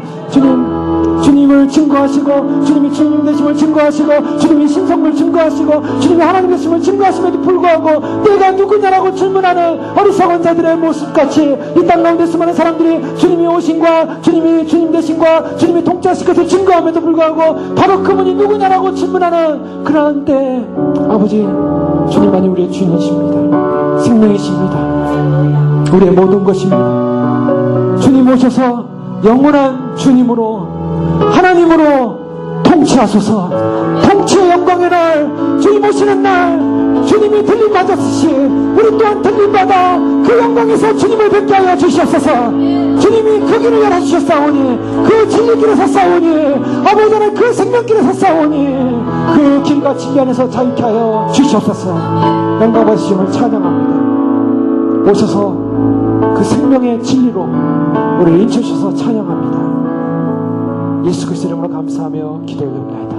주님을 증거하시고 주님이 주님 되심을 증거하시고 주님이 신성을 증거하시고 주님이 하나님 되심을 증거하심에도 불구하고 내가 누구냐라고 질문하는 어리석은 자들의 모습같이 이 땅 가운데 수많은 사람들이 주님이 오신과 주님이 주님 되심과 주님이 통치하실 것을 증거함에도 불구하고 바로 그분이 누구냐라고 질문하는 그러한 때 아버지 주님만이 우리의 주님이십니다. 생명이십니다. 우리의 모든 것입니다. 주님 오셔서 영원한 주님으로 하나님으로 통치하소서. 통치의 영광의 날 주님 오시는 날 주님이 들림받았듯이 우리 또한 들림받아 그 영광에서 주님을 뵙게 하여 주시옵소서. 주님이 그 길을 열어주셨사오니 그 진리길에 섰사오니 아버지는 그 생명길에 섰사오니 그 길과 진리 안에서 자유케 하여 주시옵소서. 영광 받으심을 찬양합니다. 오셔서 그 생명의 진리로 우리를 인쳐주셔서 찬양합니다. 예수 그리스도 이름으로 감사하며 기도드립니다.